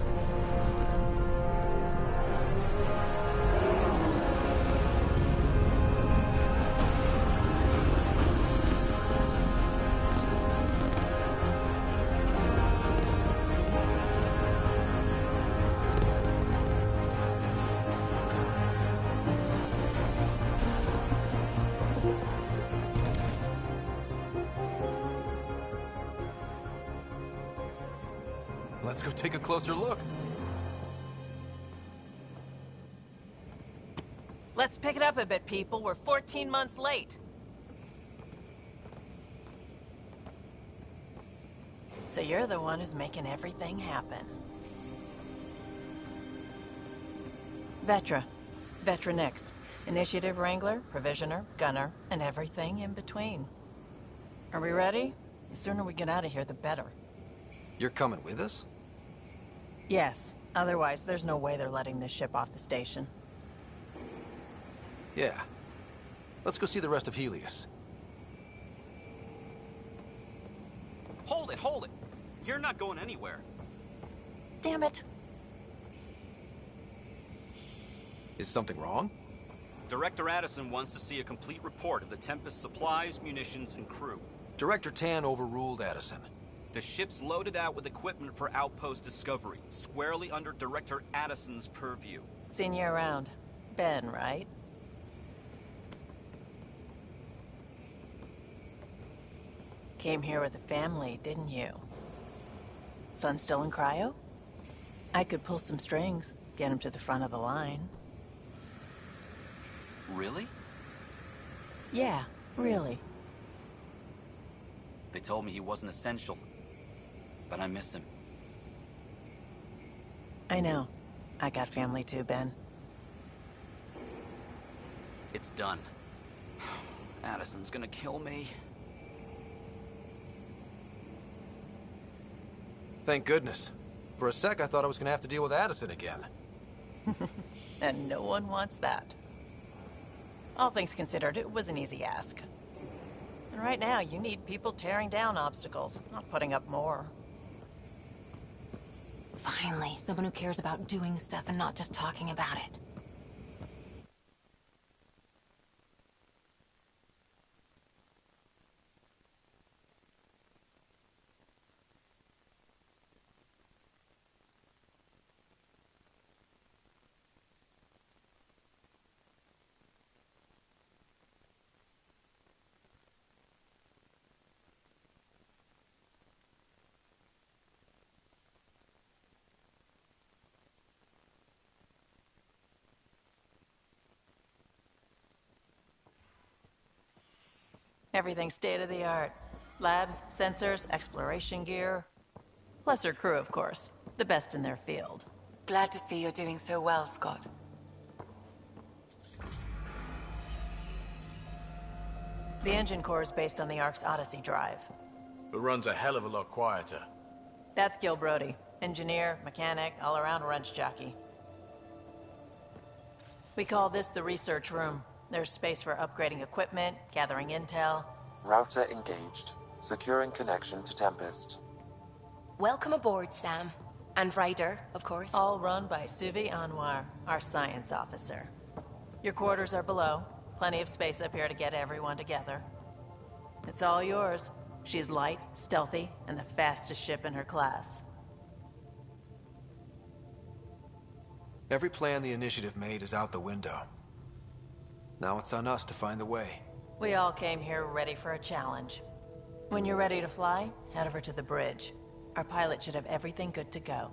Let's go take a closer look. Let's pick it up a bit, people. We're 14 months late. So you're the one who's making everything happen. Vetra. Vetra Nix. Initiative Wrangler, Provisioner, Gunner, and everything in between. Are we ready? The sooner we get out of here, the better. You're coming with us? Yes. Otherwise, there's no way they're letting this ship off the station. Yeah. Let's go see the rest of Helios. Hold it, hold it! You're not going anywhere. Damn it. Is something wrong? Director Addison wants to see a complete report of the Tempest's supplies, munitions, and crew. Director Tan overruled Addison. The ship's loaded out with equipment for outpost discovery, squarely under Director Addison's purview. Seen you around. Ben, right? Came here with a family, didn't you? Son still in cryo? I could pull some strings, get him to the front of the line. Really? Yeah, really. They told me he wasn't essential, but I miss him. I know. I got family too, Ben. It's done. Addison's gonna kill me. Thank goodness. For a sec, I thought I was gonna have to deal with Addison again. And no one wants that. All things considered, it was an easy ask. And right now, you need people tearing down obstacles, not putting up more. Finally, someone who cares about doing stuff and not just talking about it. Everything's state-of-the-art. Labs, sensors, exploration gear. Plus her crew, of course. The best in their field. Glad to see you're doing so well, Scott. The engine core is based on the Ark's Odyssey drive. It runs a hell of a lot quieter. That's Gil Brody. Engineer, mechanic, all-around wrench jockey. We call this the research room. There's space for upgrading equipment, gathering intel. Router engaged. Securing connection to Tempest. Welcome aboard, Sam. And Ryder, of course. All run by Suvi Anwar, our science officer. Your quarters are below. Plenty of space up here to get everyone together. It's all yours. She's light, stealthy, and the fastest ship in her class. Every plan the Initiative made is out the window. Now it's on us to find the way. We all came here ready for a challenge. When you're ready to fly, head over to the bridge. Our pilot should have everything good to go.